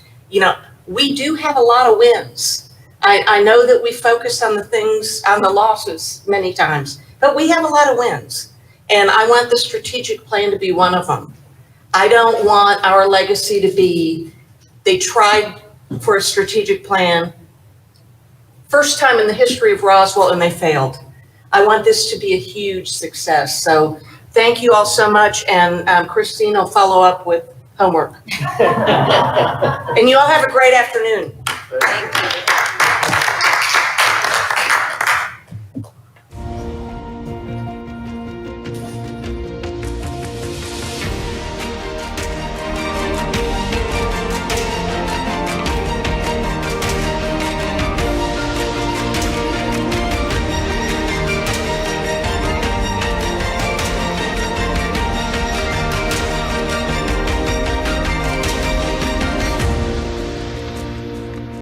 we do have a lot of wins. I know that we focus on the losses many times, but we have a lot of wins. And I want the strategic plan to be one of them. I don't want our legacy to be, they tried for a strategic plan, first time in the history of Roswell, and they failed. I want this to be a huge success. So thank you all so much. And Christine will follow up with homework. And you all have a great afternoon. Thank you.